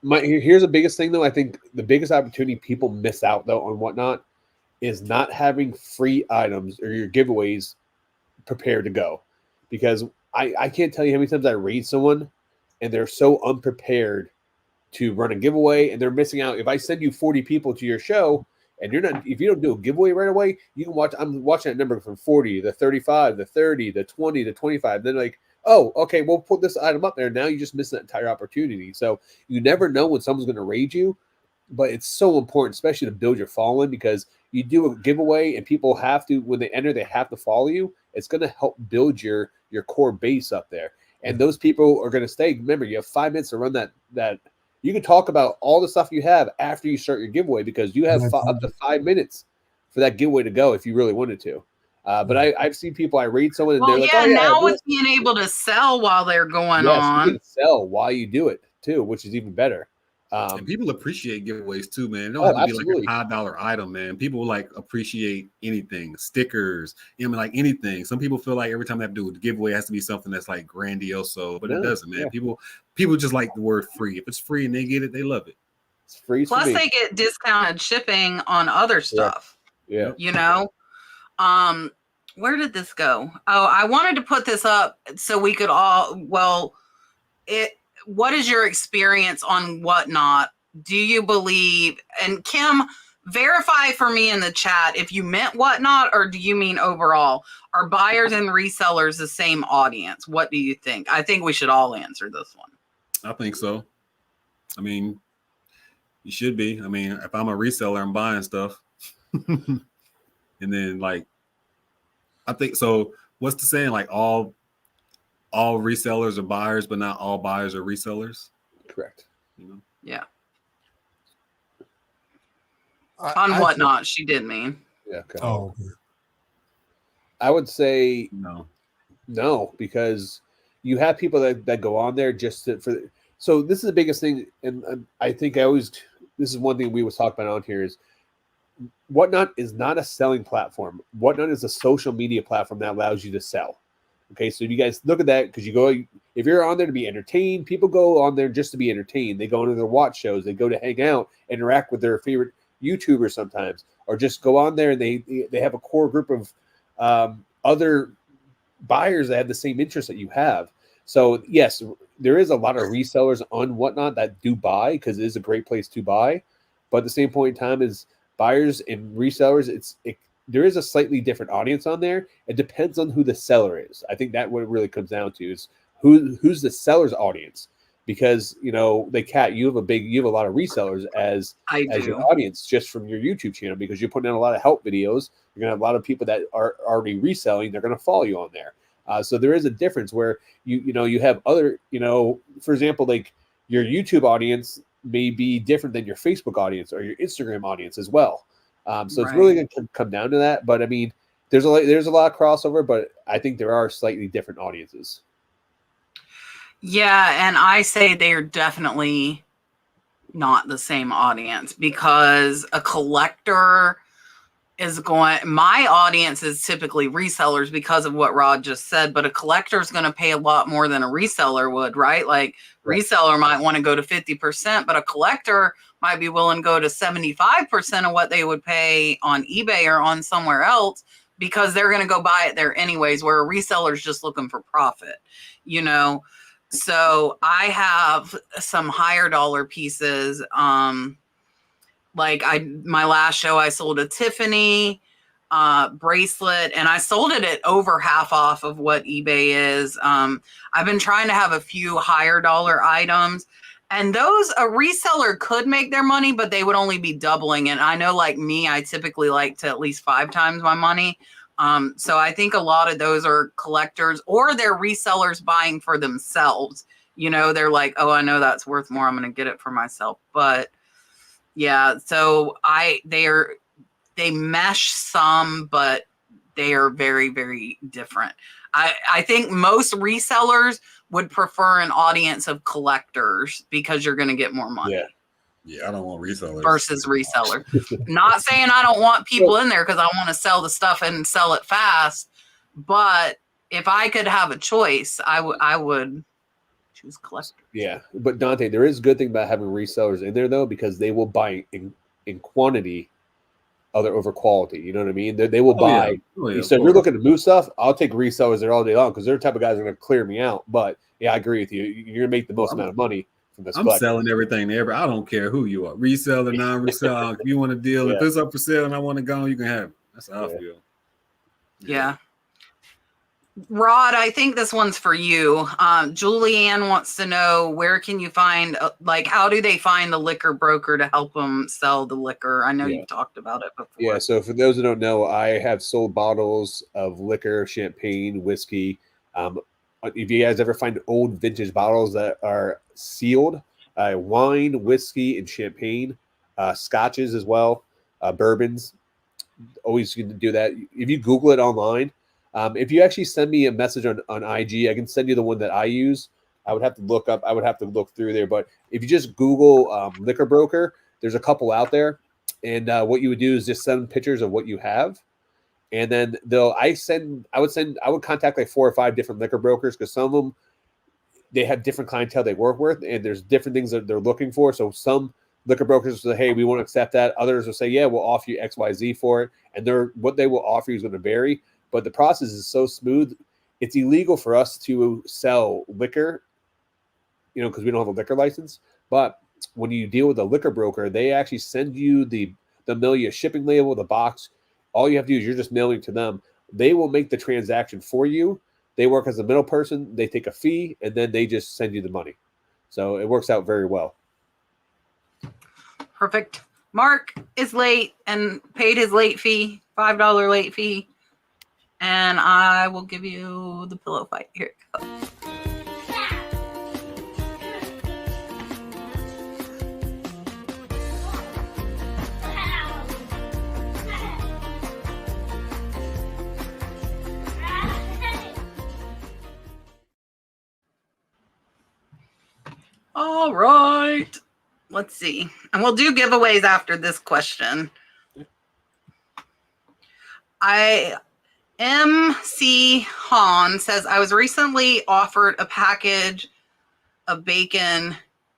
Here's the biggest thing though. I think the biggest opportunity people miss out though on whatnot is not having free items or your giveaways prepared to go, because I can't tell you how many times I raid someone and they're so unprepared to run a giveaway and they're missing out. If I send you 40 people to your show and if you don't do a giveaway right away, you can watch. I'm watching that number from 40 to 35, the 30, the 20 to 25. Then like, oh, okay, we'll put this item up there. Now you just missed that entire opportunity. So you never know when someone's going to raid you, but it's so important, especially to build your following, because you do a giveaway and people have to, when they enter, they have to follow you. It's going to help build your core base up there. And those people are going to stay. Remember, you have 5 minutes to run that. You can talk about all the stuff you have after you start your giveaway, because you have up to 5 minutes for that giveaway to go if you really wanted to. But I've seen people, I raid someone and they're like, now with being able to sell while they're going on. You can sell while you do it too, which is even better. And people appreciate giveaways too, man. It don't have to be like a $5 item, man. People like appreciate anything, stickers, like anything. Some people feel like every time they have to do a giveaway, it has to be something that's like grandiose, but it doesn't, man. People just like the word free. If it's free and they get it, they love it. It's free. Plus, they get discounted shipping on other stuff. Yeah. You know, where did this go? Oh, I wanted to put this up so we could all. What is your experience on Whatnot? Do you believe, and Kim, verify for me in the chat if you meant Whatnot or do you mean overall? Are buyers and resellers the same audience? What do you think? I think we should all answer this one. I think so. I mean, you should be. I mean, if I'm a reseller, I'm buying stuff. And then like, I think so. What's the saying? Like all resellers are buyers, but not all buyers are resellers. Correct. You know? Yeah. On Whatnot, she did mean. Yeah. Okay. Oh. I would say no, because you have people that go on there just so this is the biggest thing, and I think this is one thing we was talking about on here is Whatnot is not a selling platform. Whatnot is a social media platform that allows you to sell. Okay, so you guys look at that because if you're on there to be entertained, people go on there just to be entertained. They go into their watch shows, they go to hang out, interact with their favorite YouTubers sometimes, or just go on there and they have a core group of other buyers that have the same interest that you have. So yes, there is a lot of resellers on Whatnot that do buy because it is a great place to buy. But at the same point in time is buyers and resellers, there is a slightly different audience on there. It depends on who the seller is. I think that what it really comes down to is who's the seller's audience. Because you have a lot of resellers as your audience just from your YouTube channel because you're putting in a lot of help videos. You're gonna have a lot of people that are already reselling. They're gonna follow you on there. So there is a difference where you have other for example, like your YouTube audience may be different than your Facebook audience or your Instagram audience as well. So it's really going to come down to that. But I mean, there's a lot of crossover, but I think there are slightly different audiences. Yeah, and I say they are definitely not the same audience because a collector my audience is typically resellers because of what Rod just said, but a collector is going to pay a lot more than a reseller would, right? Like reseller might want to go to 50%, but a collector might be willing to go to 75% of what they would pay on eBay or on somewhere else because they're going to go buy it there anyways, where a reseller is just looking for profit, So I have some higher dollar pieces. Like my last show, I sold a Tiffany bracelet, and I sold it at over half off of what eBay is. I've been trying to have a few higher dollar items, and those a reseller could make their money, but they would only be doubling. And I know, like me, I typically like to at least 5 times my money. So I think a lot of those are collectors or they're resellers buying for themselves. They're like, oh, I know that's worth more. I'm going to get it for myself. But yeah, so they mesh some, but they are very, very different. I think most resellers would prefer an audience of collectors because you're going to get more money. Yeah, I don't want resellers versus reseller. Not saying I don't want people in there because I want to sell the stuff and sell it fast, but if I could have a choice, I would choose collectors. Yeah, but Dante, there is a good thing about having resellers in there though, because they will buy in quantity over quality. You know what I mean? They will buy. Yeah. So if you're looking to move stuff, I'll take resellers there all day long because they're the type of guys that are going to clear me out. But yeah, I agree with you. You're going to make the most amount of money from this. I'm selling everything to I don't care who you are, reseller, non-reseller. If you want to deal, if it's up for sale and I want to go, you can have it. That's how I feel. Yeah. Rod, I think this one's for you. Julianne wants to know, where can you find, how do they find the liquor broker to help them sell the liquor? I know you've talked about it before. Yeah, so for those who don't know, I have sold bottles of liquor, champagne, whiskey. If you guys ever find old vintage bottles that are sealed, wine, whiskey, and champagne, scotches as well, bourbons, always good to do that. If you Google it online, if you actually send me a message on IG, I can send you the one that I use. I would have to look through there. But if you just Google liquor broker, there's a couple out there. And what you would do is just send pictures of what you have. And then I would contact like 4 or 5 different liquor brokers because some of them, they have different clientele they work with and there's different things that they're looking for. So some liquor brokers will say, hey, we want to accept that. Others will say, yeah, we'll offer you XYZ for it. And what they will offer you is going to vary. But the process is so smooth. It's illegal for us to sell liquor, because we don't have a liquor license. But when you deal with a liquor broker, they actually send you they'll mail you a shipping label, the box. All you have to do is you're just mailing to them. They will make the transaction for you. They work as a middle person. They take a fee, and then they just send you the money. So it works out very well. Perfect. Mark is late and paid his late fee, $5 late fee. And I will give you the pillow fight. Here it goes. All right. Let's see. And we'll do giveaways after this question. MC Han says, I was recently offered a package of bacon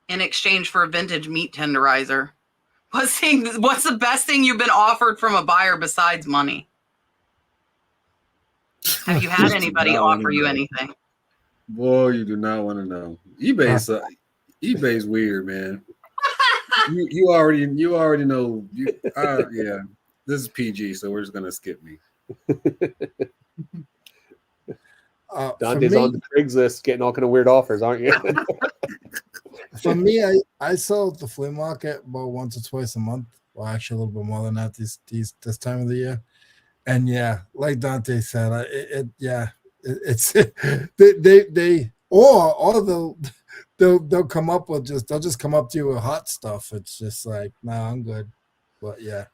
in exchange for a vintage meat tenderizer. What's the best thing you've been offered from a buyer besides money? Have you had anybody offer you anything? Boy, you do not want to know. eBay's weird, man. you already know. Yeah, this is PG, so we're just gonna skip me. Dante's on the Craigslist getting all kind of weird offers, aren't you? For me, I sell at the flea market about once or twice a month. Well, actually a little bit more than that this time of the year. And yeah, like Dante said, it's they they'll come up with they'll just come up to you with hot stuff. It's just like, nah, I'm good. But yeah.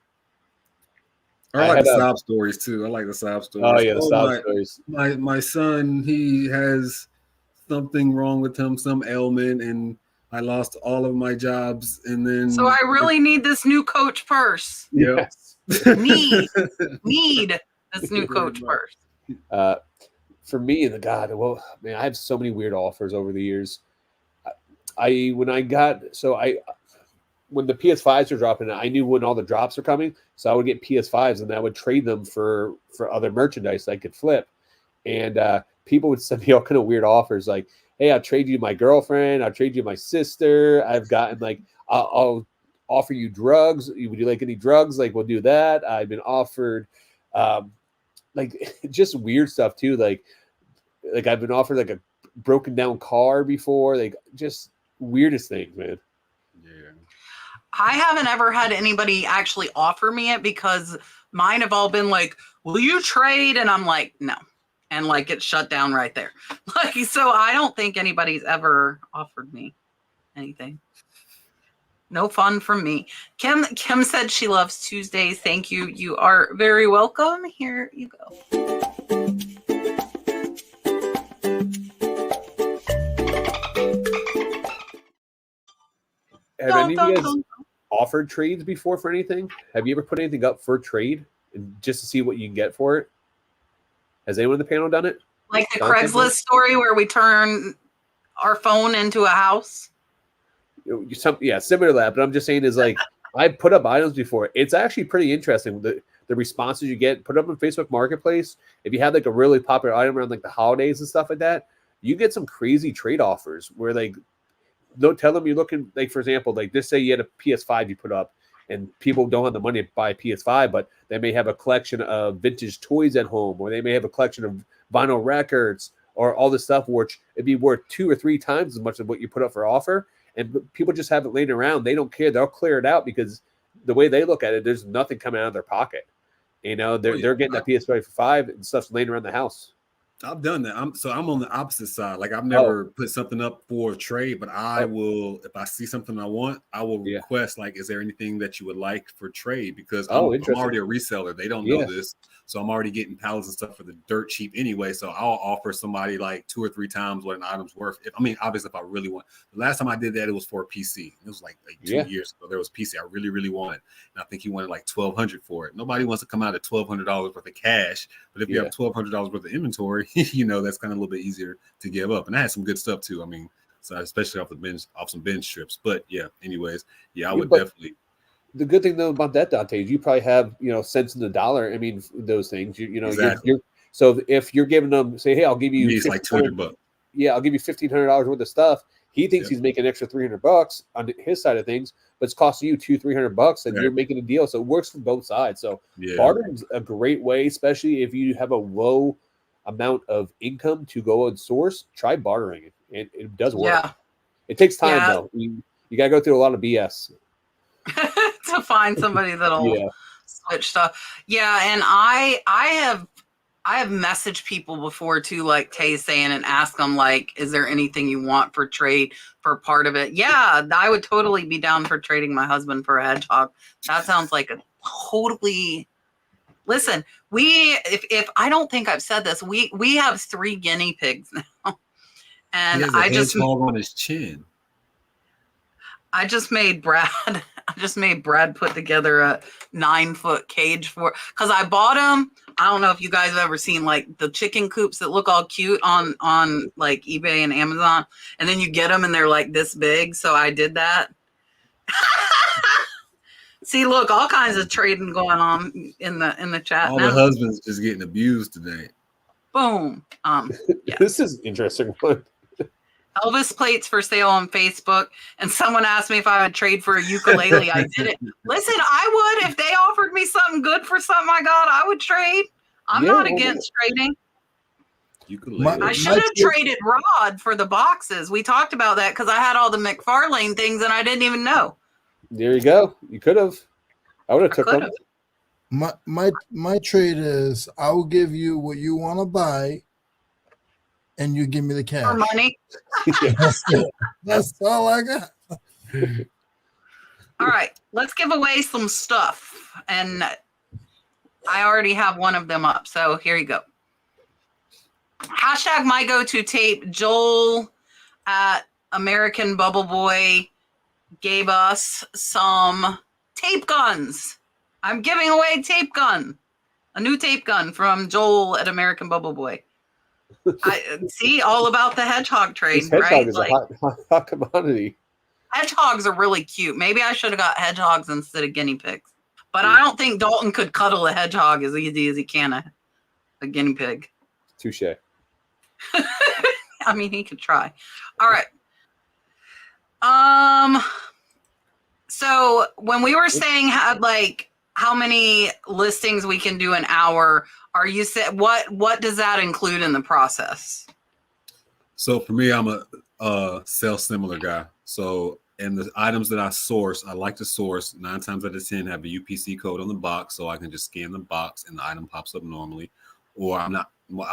I like the sob stories too. I like the sob stories. Oh yeah, the sob stories. My son, he has something wrong with him, some ailment, and I lost all of my jobs. And then so I really need this new Coach purse. Yes. need this new Coach purse. For me, well, man, I have so many weird offers over the years. When the PS5s are dropping, I knew when all the drops are coming, so I would get PS5s and I would trade them for other merchandise I could flip. And people would send me all kind of weird offers, like, "Hey, I'll trade you my girlfriend. I'll trade you my sister. I've gotten like, I'll offer you drugs. Would you like any drugs? Like, we'll do that." I've been offered, like, just weird stuff too. Like I've been offered like a broken down car before. Like, just weirdest things, man. I haven't ever had anybody actually offer me it because mine have all been like, "Will you trade?" And I'm like, "No." And like it's shut down right there. Like, so I don't think anybody's ever offered me anything. No fun from me. Kim said she loves Tuesdays. Thank you. You are very welcome. Here you go. Have any of you guys offered trades before for anything? Have you ever put anything up for trade and just to see what you can get for it? Has anyone on the panel done it? Like the Craigslist story where we turn our phone into a house? Yeah, similar to that. But I'm just saying is like, I've put up items before. It's actually pretty interesting. The responses you get, put up on Facebook Marketplace. If you have like a really popular item around like the holidays and stuff like that, you get some crazy trade offers where like, don't tell them you're looking, like, for example, like just say you had a PS5 you put up and people don't have the money to buy a PS5, but they may have a collection of vintage toys at home, or they may have a collection of vinyl records or all this stuff, which it'd be worth 2 or 3 times as much as what you put up for offer. And people just have it laying around. They don't care. They'll clear it out because the way they look at it, there's nothing coming out of their pocket. You know, they're getting that PS5 for 5 and stuff's laying around the house. I've done that. I'm on the opposite side. Like, I've never put something up for a trade, but I will, if I see something I want, I will request, like, is there anything that you would like for trade? Because I'm already a reseller. They don't know this. So I'm already getting pallets and stuff for the dirt cheap anyway. So I'll offer somebody like 2 or 3 times what an item's worth. Obviously, if I really want. The last time I did that, it was for a PC. It was like 2 years ago. There was a PC I really, really wanted. And I think he wanted like $1,200 for it. Nobody wants to come out at $1,200 worth of cash. But if you have $1,200 worth of inventory, you know, that's kind of a little bit easier to give up. And I had some good stuff too. I mean, so especially off some binge strips. But yeah, anyways, I would definitely. The good thing though about that, Dante, is you probably have, you know, cents in the dollar. I mean, those things, you know, exactly. So if you're giving them, say, hey, I'll give you, it's like $200. Yeah, I'll give you $1,500 worth of stuff. He thinks he's making an extra $300 on his side of things, but it's costing you $200-$300, and you're making a deal. So it works for both sides. So bartering's a great way, especially if you have a low amount of income to go and source. Try bartering, and it does work. Yeah. It takes time though. You gotta go through a lot of BS to find somebody that'll switch stuff. Yeah, and I have messaged people before too, like Tae saying, and ask them like, is there anything you want for trade for part of it? Yeah, I would totally be down for trading my husband for a hedgehog. That sounds like a totally. Listen, if I don't think I've said this, we have 3 guinea pigs now, and he has a hedgehog on his chin. I just made Brad put together a 9-foot cage because I bought him. I don't know if you guys have ever seen like the chicken coops that look all cute on like eBay and Amazon, and then you get them and they're like this big. So I did that. See, look, all kinds of trading going on in the chat. All now. the husbands just getting abused today. Boom. Yeah. This is an interesting one. Elvis plates for sale on Facebook, and someone asked me if I would trade for a ukulele. I did it. Listen, I would if they offered me something good for something I got. I would trade. I'm not against trading. Ukulele. I should have traded Rod for the boxes. We talked about that because I had all the McFarlane things and I didn't even know. There you go. You could have. I would have took them. My trade is I will give you what you want to buy, and you give me the cash. For money. That's all I got. All right, let's give away some stuff. And I already have one of them up. So here you go. Hashtag my go-to tape. Joel at American Bubble Boy gave us some tape guns. I'm giving away tape gun. A new tape gun from Joel at American Bubble Boy. I see all about the hedgehog trade, This hedgehog right? is Like, a hot commodity. hedgehogs are really cute. Maybe I should have got hedgehogs instead of guinea pigs. But I don't think Dalton could cuddle a hedgehog as easy as he can a guinea pig. Touche. I mean, he could try. All right. So when we were saying how many listings we can do an hour, are you said what does that include in the process? So for me, I'm a sell similar guy. So and the items that I source, I like to source 9 times out of 10 have a UPC code on the box, so I can just scan the box and the item pops up normally. Or I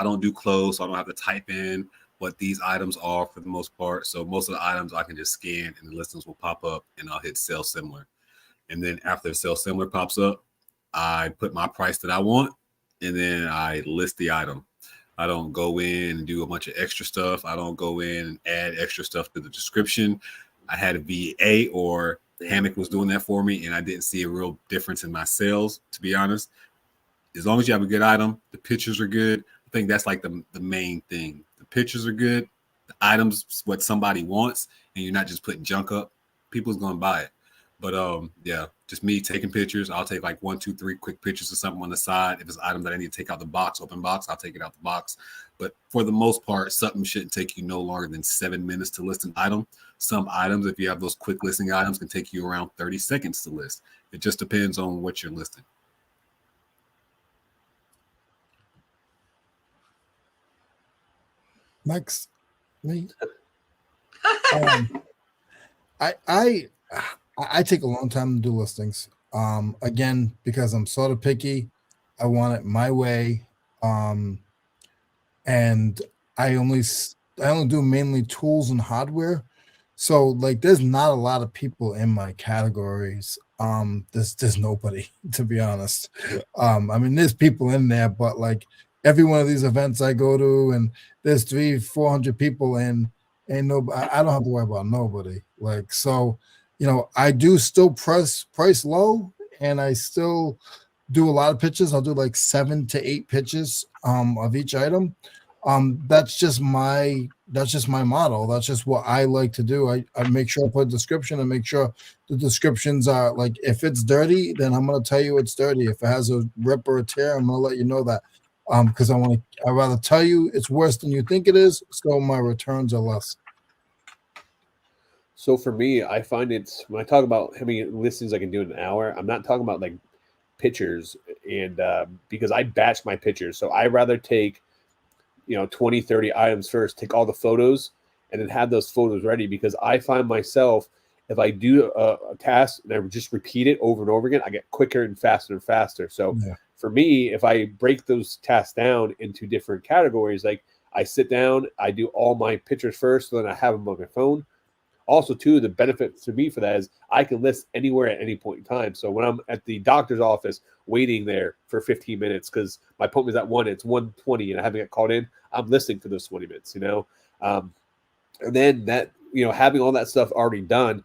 don't do clothes, so I don't have to type in what these items are for the most part. So most of the items I can just scan and the listings will pop up and I'll hit sell similar. And then after the sell similar pops up, I put my price that I want and then I list the item. I don't go in and do a bunch of extra stuff. I don't go in and add extra stuff to the description. I had a VA or Hammock was doing that for me, and I didn't see a real difference in my sales, to be honest. As long as you have a good item, the pictures are good. I think that's like the main thing. The pictures are good. The items, what somebody wants, and you're not just putting junk up. People's going to buy it. But yeah, just me taking pictures. I'll take like 1, 2, 3 quick pictures of something on the side. If it's an item that I need to take out the box, open box, I'll take it out the box. But for the most part, something shouldn't take you no longer than 7 minutes to list an item. Some items, if you have those quick listing items, can take you around 30 seconds to list. It just depends on what you're listing. Next, me. I take a long time to do listings. Again, because I'm sort of picky, I want it my way. And I only do mainly tools and hardware. So like, there's not a lot of people in my categories. There's nobody, to be honest. I mean, there's people in there, but like every one of these events I go to, and there's 300-400 people in, and I don't have to worry about nobody. Like, so, you know, I do still price low, and I still do a lot of pitches. I'll do like 7 to 8 pitches of each item. That's just my model. That's just what I like to do. I make sure I put a description and make sure the descriptions are like, if it's dirty, then I'm going to tell you it's dirty. If it has a rip or a tear, I'm going to let you know that. Because I'd rather tell you it's worse than you think it is, so my returns are less. So for me, I find it's when I talk about how many listings I can do in an hour, I'm not talking about like pictures, and because I batch my pictures. So I rather take 20, 30 items first, take all the photos, and then have those photos ready, because I find myself, if I do a task and I just repeat it over and over again, I get quicker and faster and faster. So for me, if I break those tasks down into different categories, like I sit down, I do all my pictures first, so then I have them on my phone. Also, too, the benefit to me for that is I can list anywhere at any point in time. So when I'm at the doctor's office waiting there for 15 minutes because my appointment's at 1, it's 1:20 and I haven't got called in, I'm listening for those 20 minutes, And then that, having all that stuff already done,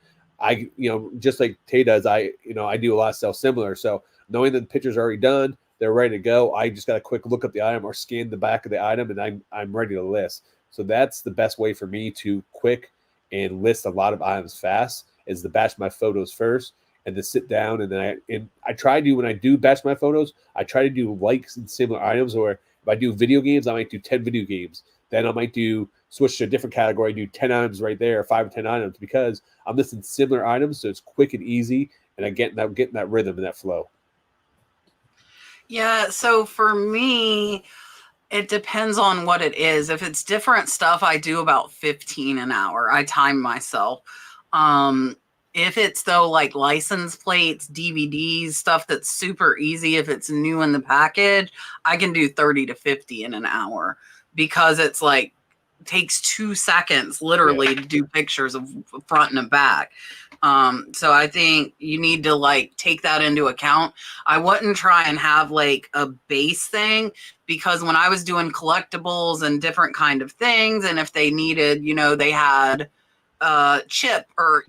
just like Tae does, I do a lot of stuff similar. So knowing that the pictures are already done, they're ready to go. I just got a quick look at the item or scan the back of the item, and I'm ready to list. So that's the best way for me to quick and list a lot of items fast, is to batch my photos first and to sit down. And then I try to, when I do batch my photos, I try to do likes and similar items. Or if I do video games, I might do 10 video games. Then I might switch to a different category, do 10 items right there, 5 or 10 items, because I'm listing similar items. So it's quick and easy. And I'm getting that rhythm and that flow. Yeah. So for me, it depends on what it is. If it's different stuff, I do about 15 an hour. I time myself. If it's though like license plates, DVDs, stuff that's super easy, if it's new in the package, I can do 30 to 50 in an hour, because it's like takes 2 seconds literally to do pictures of front and back. So I think you need to like take that into account. I wouldn't try and have like a base thing, because when I was doing collectibles and different kind of things, and if they needed, they had chip or,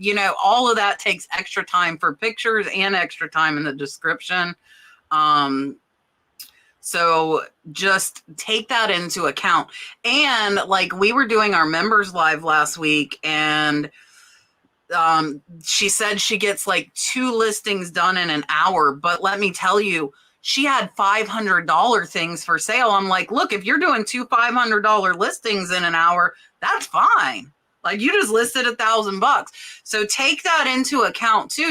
all of that takes extra time for pictures and extra time in the description. So just take that into account. And like we were doing our members live last week, and she said she gets like 2 listings done in an hour. But let me tell you, she had $500 things for sale. I'm like, look, if you're doing 2 $500 listings in an hour, that's fine. Like you just listed $1,000. So take that into account too,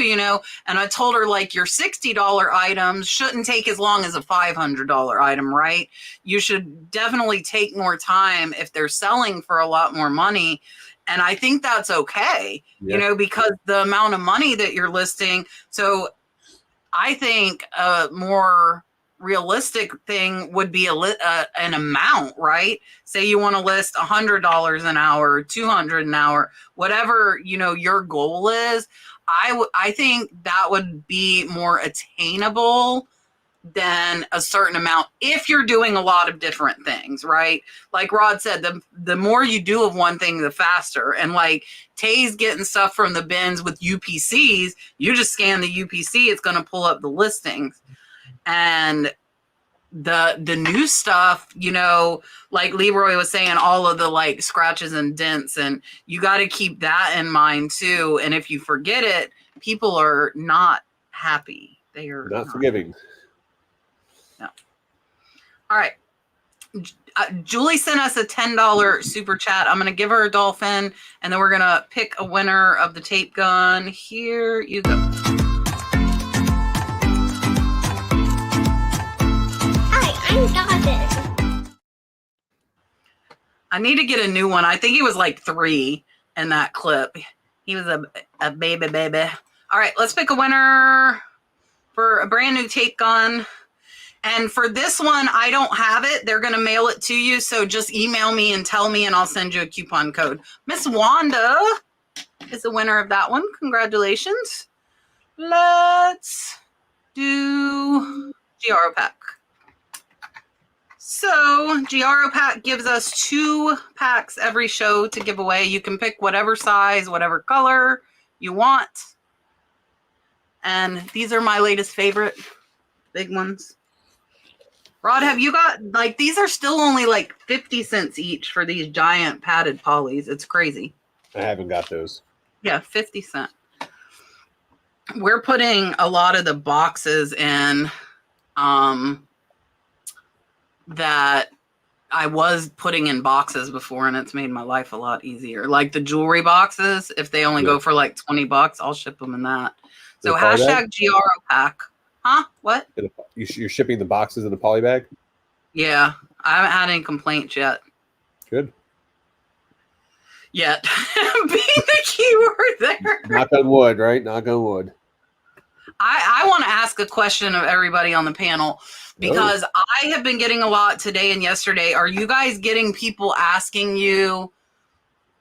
and I told her like your $60 items shouldn't take as long as a $500 item, right? You should definitely take more time if they're selling for a lot more money. And I think that's okay, because the amount of money that you're listing. So I think a more realistic thing would be an amount, right? Say you want to list $100 an hour, $200 an hour, whatever, your goal is. I think that would be more attainable than a certain amount if you're doing a lot of different things, right? Like Rod said, the more you do of one thing, the faster. And like Tae's getting stuff from the bins with UPCs, you just scan the UPC, it's going to pull up the listings. And the new stuff, like Leroy was saying, all of the like scratches and dents, and you got to keep that in mind too. And if you forget it, people are not happy. They are not forgiving. No. All right. Julie sent us a $10 super chat. I'm going to give her a dolphin, and then we're going to pick a winner of the tape gun. Here you go. I need to get a new one. I think he was like 3 in that clip. He was a baby. All right, let's pick a winner for a brand new tape gun. And for this one, I don't have it. They're going to mail it to you. So just email me and tell me, and I'll send you a coupon code. Miss Wanda is the winner of that one. Congratulations. Let's do Giaro Pack. So Giaro Pack gives us 2 packs every show to give away. You can pick whatever size, whatever color you want. And these are my latest favorite big ones. Rod, have you got, like, these are still only like 50 cents each for these giant padded polys. It's crazy. I haven't got those. Yeah, 50 cents. We're putting a lot of the boxes in that I was putting in boxes before, and it's made my life a lot easier. Like the jewelry boxes, if they only go for like $20, I'll ship them in that. So hashtag Giaro Pack. Huh? What? You're shipping the boxes in the poly bag? Yeah. I haven't had any complaints yet. Good. Yet. Being the key word there. Knock on wood, right? Knock on wood. I want to ask a question of everybody on the panel, because I have been getting a lot today and yesterday. Are you guys getting people asking you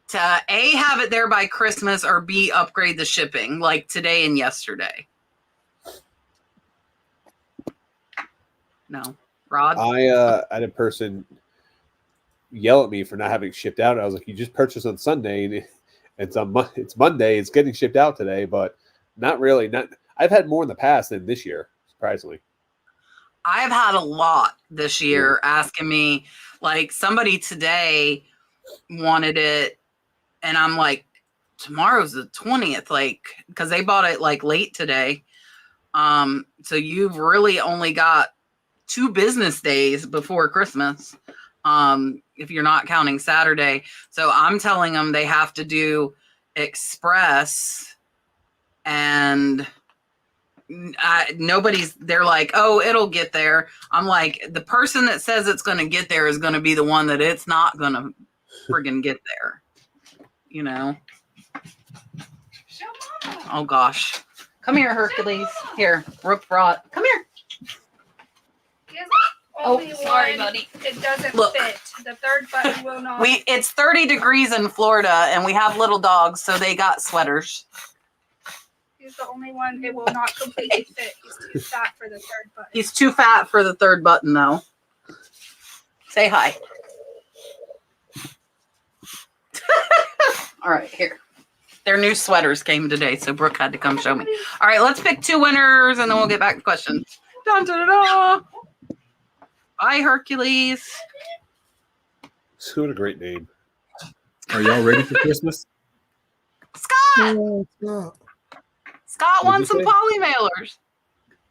to A, have it there by Christmas, or B, upgrade the shipping, like today and yesterday? No. Rod? I had a person yell at me for not having it shipped out. I was like, you just purchased on Sunday. It's Monday. It's getting shipped out today, but not really. I've had more in the past than this year, surprisingly. I've had a lot this year asking me, like somebody today wanted it, and I'm like, tomorrow's the 20th, like, because they bought it like late today. So you've really only got 2 business days before Christmas, if you're not counting Saturday. So I'm telling them they have to do express, and they're like, oh, it'll get there. I'm like, the person that says it's going to get there is going to be the one that it's not going to friggin' get there, you know? Oh gosh, come here, Hercules. Here, Rook brought. Come here. Oh, sorry, buddy. It doesn't Look. fit. The third button will not. It's 30 degrees in Florida, and we have little dogs, so they got sweaters. He's the only one it will not completely fit. He's too fat for the third button. He's too fat for the third button, though. Say hi. All right, here. Their new sweaters came today, so Brooke had to come show me. All right, let's pick 2 winners, and then we'll get back to questions. Dun, dun, dun, dun. Bye, Hercules. What a great name. Are y'all ready for Christmas? Scott! No. Scott What'd won you some say? poly mailers.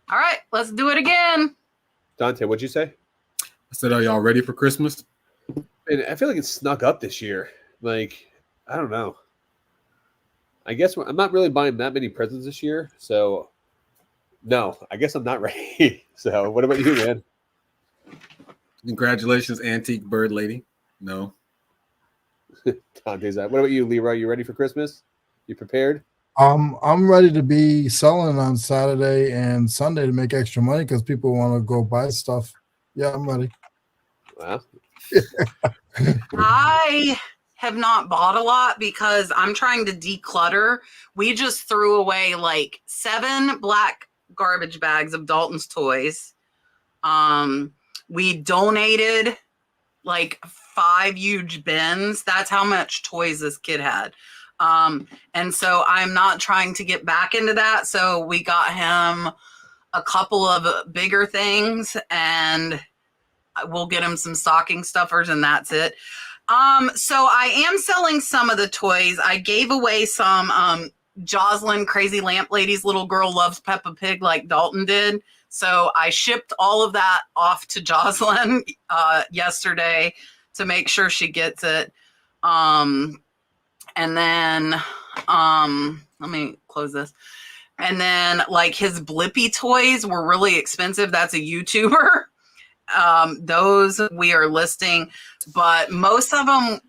All right, let's do it again. Dante, what'd you say? I said, are y'all ready for Christmas? And I feel like it's snuck up this year. Like, I don't know. I guess I'm not really buying that many presents this year, so no, I guess I'm not ready. So, what about you, man? Congratulations, antique bird lady. No. Dante's out. What about you, Leroy? You ready for Christmas? You prepared? I'm ready to be selling on Saturday and Sunday to make extra money because people want to go buy stuff. Yeah, I'm ready. Wow. I have not bought a lot because I'm trying to declutter. We just threw away like 7 black garbage bags of Dalton's toys. We donated like 5 huge bins. That's how much toys this kid had. And so I'm not trying to get back into that. So we got him a couple of bigger things, and we'll get him some stocking stuffers, and that's it. So I am selling some of the toys. I gave away some Jocelyn, Crazy Lamp Lady's little girl loves Peppa Pig like Dalton did. So I shipped all of that off to Jocelyn yesterday to make sure she gets it. And then let me close this. And then like his Blippi toys were really expensive. That's a YouTuber. Those we are listing, but most of them,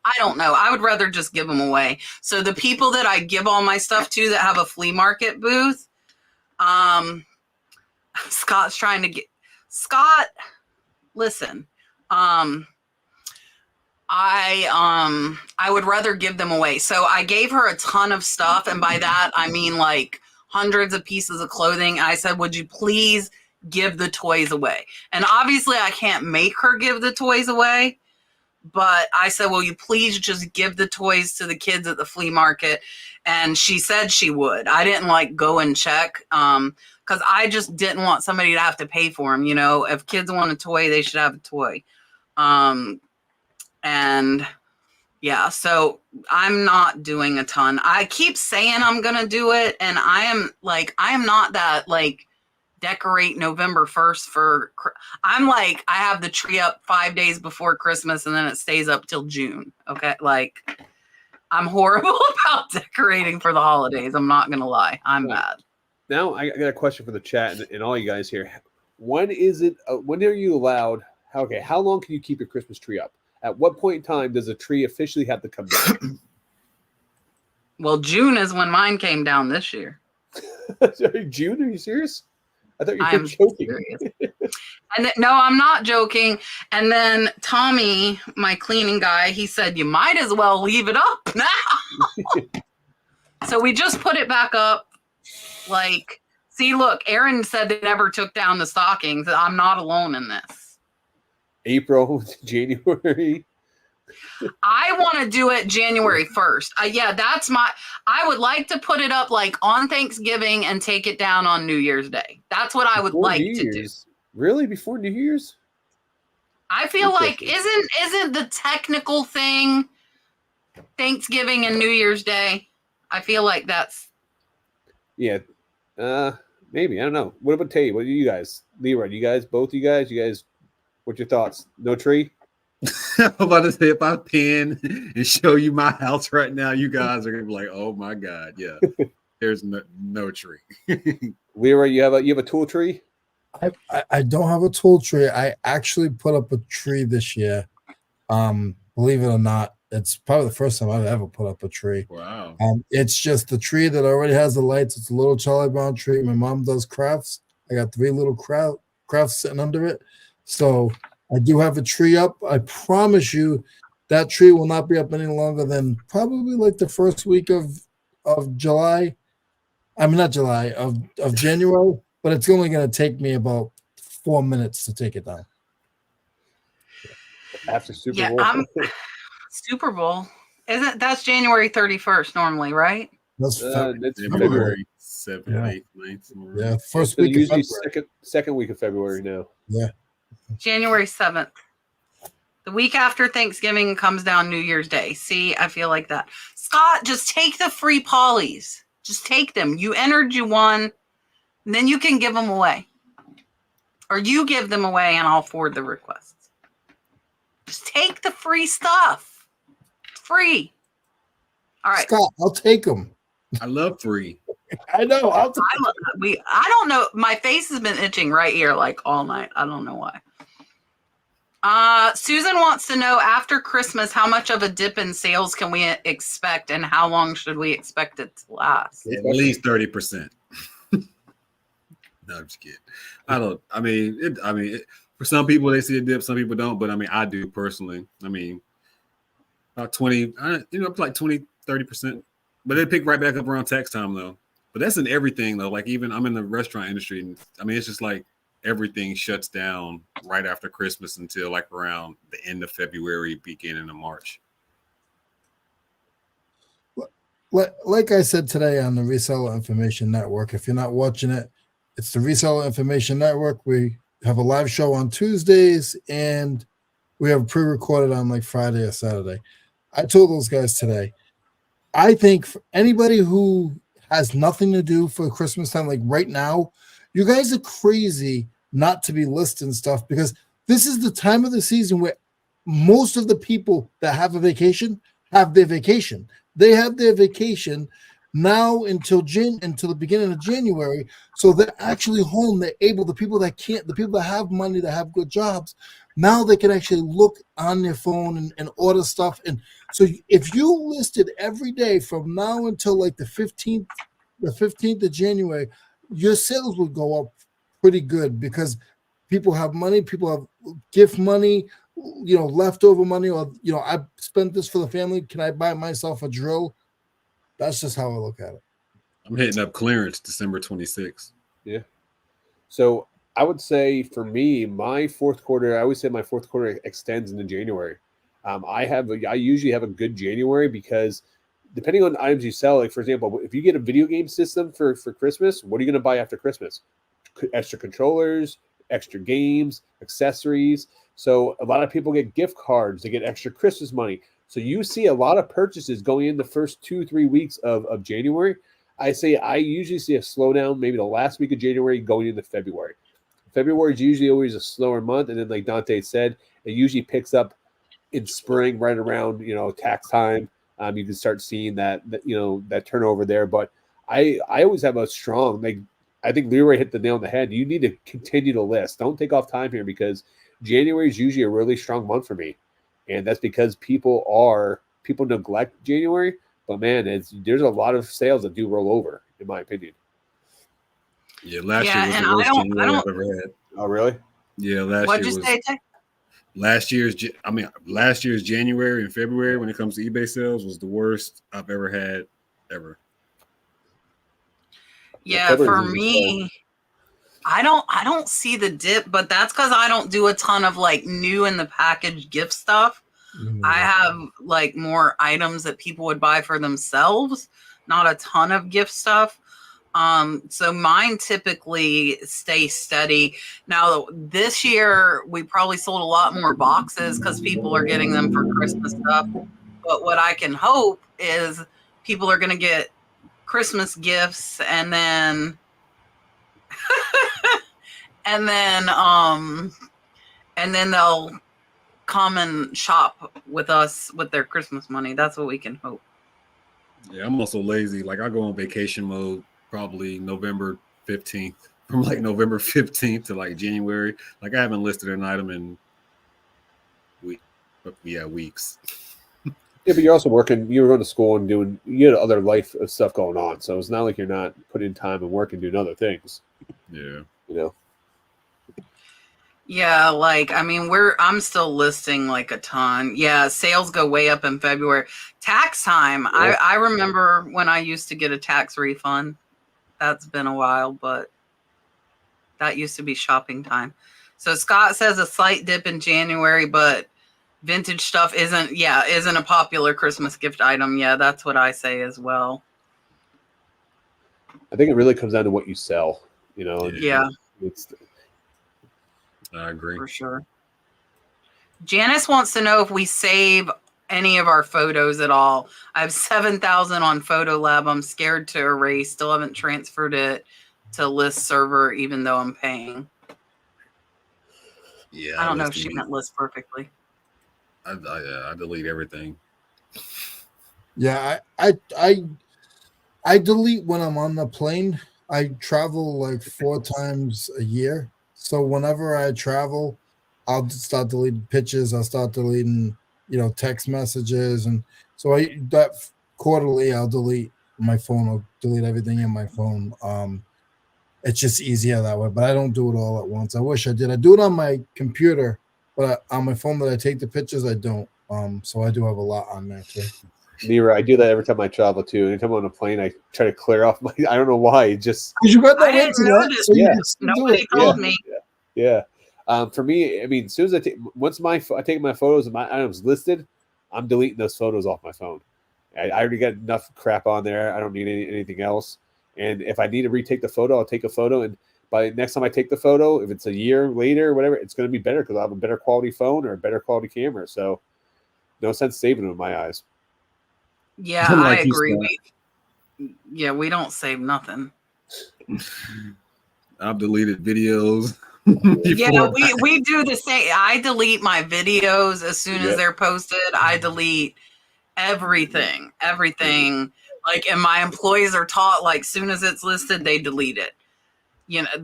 I don't know. I would rather just give them away. So the people that I give all my stuff to that have a flea market booth, Scott's trying to get Scott. Listen, I would rather give them away. So I gave her a ton of stuff, and by that I mean like hundreds of pieces of clothing. I said, would you please give the toys away? And obviously I can't make her give the toys away, but I said, will you please just give the toys to the kids at the flea market? And she said she would. I didn't like go and check because I just didn't want somebody to have to pay for them. You know, if kids want a toy, they should have a toy. And yeah, so I'm not doing a ton. I keep saying I'm going to do it. And I am not that like decorate November 1st for, I'm like, I have the tree up 5 days before Christmas and then it stays up till June. Okay. Like I'm horrible about decorating for the holidays. I'm not going to lie. I'm bad. Now I got a question for the chat and all you guys here. When is it, when are you allowed? How long can you keep your Christmas tree up? At what point in time does a tree officially have to come down? Well, June is when mine came down this year. Sorry, June? Are you serious? I thought you I were am joking. serious. And no, I'm not joking. And then Tommy, my cleaning guy, he said, you might as well leave it up now. So we just put it back up. Like, see, look, Aaron said they never took down the stockings. I'm not alone in this. April, January. I want to do it January 1st. Yeah, I would like to put it up like on Thanksgiving and take it down on New Year's Day. That's what I would Before like New to do. Year's? Really? Before New Year's? I feel like isn't the technical thing Thanksgiving and New Year's Day? I feel like that's Yeah. Maybe. I don't know. What about Tae? What do you guys? Leroy, both you guys, what's your thoughts? No tree? I'm about to say, if I pin and show you my house right now, you guys are gonna be like, "Oh my god, yeah, there's no tree." Leroy, you have a tool tree? I don't have a tool tree. I actually put up a tree this year. Believe it or not, it's probably the first time I've ever put up a tree. Wow. It's just the tree that already has the lights. It's a little Charlie Brown tree. My mom does crafts. I got 3 little crafts sitting under it. So I do have a tree up. I promise you that tree will not be up any longer than probably like the first week of July. I mean, not July, of January, but it's only going to take me about 4 minutes to take it down. After Super Bowl? Super Bowl. That's January 31st normally, right? That's February 7th, 8th, 9th. Yeah, first week of usually February. second week of February now. Yeah. January 7th. The week after Thanksgiving comes down New Year's Day. See, I feel like that. Scott, just take the free polys. Just take them. You entered, you won. And then you can give them away. Or you give them away and I'll forward the requests. Just take the free stuff. It's free. All right. Scott, I'll take them. I love free. I know. I don't know. My face has been itching right here like all night. I don't know why. Susan wants to know, after Christmas, how much of a dip in sales can we expect and how long should we expect it to last? At least 30%. No, I'm just kidding. For some people, they see a dip, some people don't, but I do personally. About 20, up to like 20, 30%. But they pick right back up around tax time, though. But that's in everything, though. Like, even I'm in the restaurant industry, and it's just like everything shuts down right after Christmas until like around the end of February, beginning of March. Like I said today on the Reseller Information Network, if you're not watching it, it's the Reseller Information Network. We have a live show on Tuesdays, and we have pre-recorded on like Friday or Saturday. I told those guys today, I think for anybody who has nothing to do for Christmas time, like right now, you guys are crazy not to be listing stuff, because this is the time of the season where most of the people that have a vacation have their vacation. They have their vacation now until the beginning of January. So they're actually home. They're able, the people that have money, that have good jobs, now they can actually look on their phone and order stuff. And so if you listed every day from now until like the 15th of January, your sales would go up pretty good, because people have money, people have gift money, leftover money, or, I spent this for the family. Can I buy myself a drill? That's just how I look at it. I'm hitting up clearance December 26th. Yeah. So I would say for me, my fourth quarter, I always say my fourth quarter extends into January. I usually have a good January, because depending on the items you sell, like for example, if you get a video game system for Christmas, what are you going to buy after Christmas? Extra controllers, extra games, accessories. So a lot of people get gift cards, they get extra Christmas money. So you see a lot of purchases going in the first 2-3 weeks of January. I usually see a slowdown maybe the last week of January going into February. February is usually always a slower month. And then like Dante said, it usually picks up in spring right around, tax time. You can start seeing that turnover there. But I always have a strong, I think Leroy hit the nail on the head. You need to continue to list. Don't take off time here, because January is usually a really strong month for me. And that's because people neglect January. But man, there's a lot of sales that do roll over, in my opinion. Yeah, last year was the worst January I've ever had. Oh, really? Yeah, What'd you say, Tay? Last year's January and February, when it comes to eBay sales, was the worst I've ever had, ever. Yeah, for me, I don't see the dip, but that's because I don't do a ton of like new in the package gift stuff. I have like more items that people would buy for themselves, not a ton of gift stuff. So mine typically stay steady. Now this year we probably sold a lot more boxes because people are getting them for Christmas stuff. But what I can hope is people are going to get Christmas gifts and then and then they'll come and shop with us with their Christmas money. That's what we can hope. Yeah, I'm also lazy. Like I go on vacation mode probably November 15th, from like November 15th to like January. Like I haven't listed an item in weeks. Yeah, but you're also working. You were going to school and you had other life stuff going on. So it's not like you're not putting time and work and doing other things. Yeah. You know. Yeah, like I mean, I'm still listing like a ton. Yeah, sales go way up in February. Tax time. Yeah. I remember when I used to get a tax refund. That's been a while, but that used to be shopping time. So Scott says a slight dip in January, but vintage stuff isn't a popular Christmas gift item. Yeah, that's what I say as well. I think it really comes down to what you sell. You know. Yeah. I agree. For sure. Janice wants to know if we save any of our photos at all. I have 7,000 on Photo Lab. I'm scared to erase. Still haven't transferred it to list server, even though I'm paying. Yeah. I don't know if she meant list perfectly. I delete everything. Yeah, I delete when I'm on the plane. I travel like 4 times a year. So whenever I travel, I'll start deleting pictures. I'll start deleting, text messages. And so that quarterly, I'll delete my phone. I'll delete everything in my phone. It's just easier that way, but I don't do it all at once. I wish I did. I do it on my computer, but on my phone that I take the pictures, I don't. So I do have a lot on there too. Nira, I do that every time I travel too. Anytime I'm on a plane, I try to clear off my. I don't know why. It just because you got that I didn't notice. So yeah. Nobody told me. Yeah. For me, I mean, as soon as I take my photos and my items listed, I'm deleting those photos off my phone. I already got enough crap on there. I don't need anything else. And if I need to retake the photo, I'll take a photo. And by next time I take the photo, if it's a year later or whatever, it's going to be better because I'll have a better quality phone or a better quality camera. So no sense saving them in my eyes. Yeah, Like I agree. We don't save nothing. I've deleted videos. Yeah, we do the same. I delete my videos as soon as they're posted. I delete everything. Like, and my employees are taught, like, soon as it's listed, they delete it.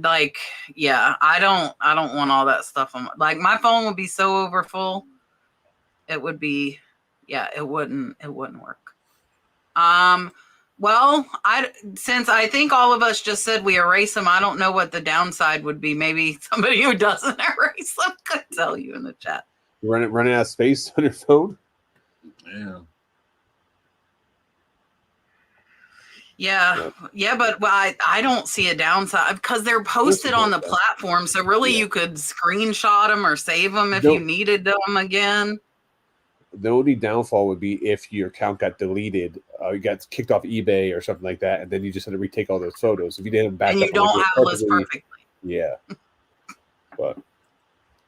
Like, yeah, I don't want all that stuff on. Like, my phone would be so overfull. It would be, it wouldn't work. Well, since I think all of us just said we erase them, I don't know what the downside would be. Maybe somebody who doesn't erase them could tell you in the chat. Running out of space on your phone? Yeah, but I don't see a downside because they're posted on the platform. So really, you could screenshot them or save them if you needed them again. The only downfall would be if your account got deleted, you got kicked off eBay or something like that, and then you just had to retake all those photos. If you didn't back and up, you don't have list perfectly. Yeah, but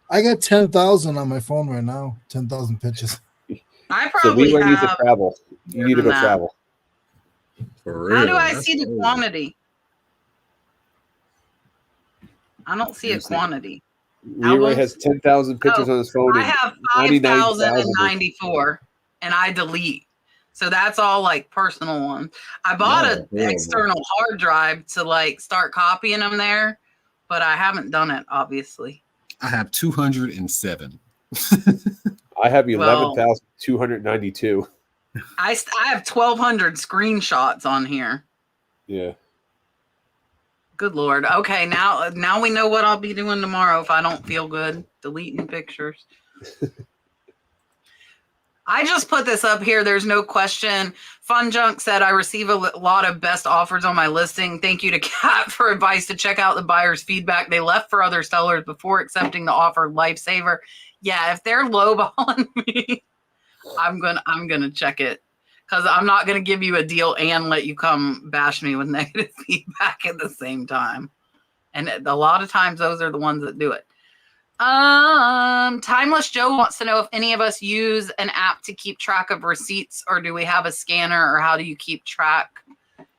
I got 10,000 on my phone right now. 10,000 pictures. I probably so need to travel. You need to go travel. For real. How do I see the quantity? I don't see a quantity. Leroy has 10,000 pictures on his phone. I have 5,094, and I delete. So that's all like personal ones. I bought an external hard drive to like start copying them there, but I haven't done it, obviously. I have 207. I have 11,292. I have 1,200 screenshots on here. Yeah. Good Lord. Okay, now we know what I'll be doing tomorrow if I don't feel good. Deleting pictures. I just put this up here. There's no question. Fun Junk said, I receive a lot of best offers on my listing. Thank you to Kat for advice to check out the buyer's feedback they left for other sellers before accepting the offer. Lifesaver. Yeah, if they're lowballing me, I'm gonna check it because I'm not gonna give you a deal and let you come bash me with negative feedback at the same time. And a lot of times those are the ones that do it. Timeless Joe wants to know if any of us use an app to keep track of receipts, or do we have a scanner, or how do you keep track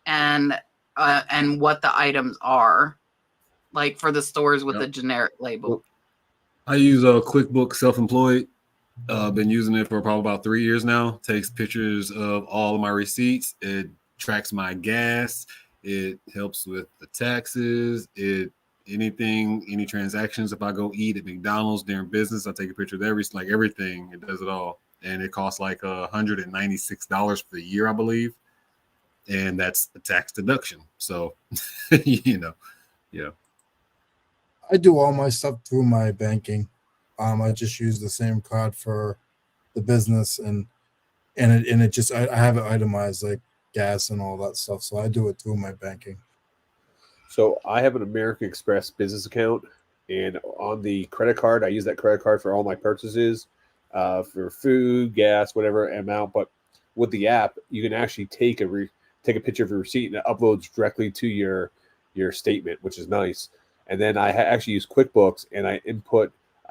and what the items are, like for the stores with the generic label. I use a QuickBooks Self-Employed. Been using it for probably about 3 years now. Takes pictures of all of my receipts. It tracks my gas. It helps with the taxes. Any transactions. If I go eat at McDonald's during business, I take a picture of everything. It does it all, and it costs like $196 for the year, I believe, and that's a tax deduction. So, yeah. I do all my stuff through my banking. I just use the same card for the business, and it just I have it itemized like gas and all that stuff. So I do it through my banking. So I have an American Express business account, and on the credit card, I use that credit card for all my purchases, for food, gas, whatever amount. But with the app, you can actually take a picture of your receipt, and it uploads directly to your statement, which is nice. And then I actually use QuickBooks, and I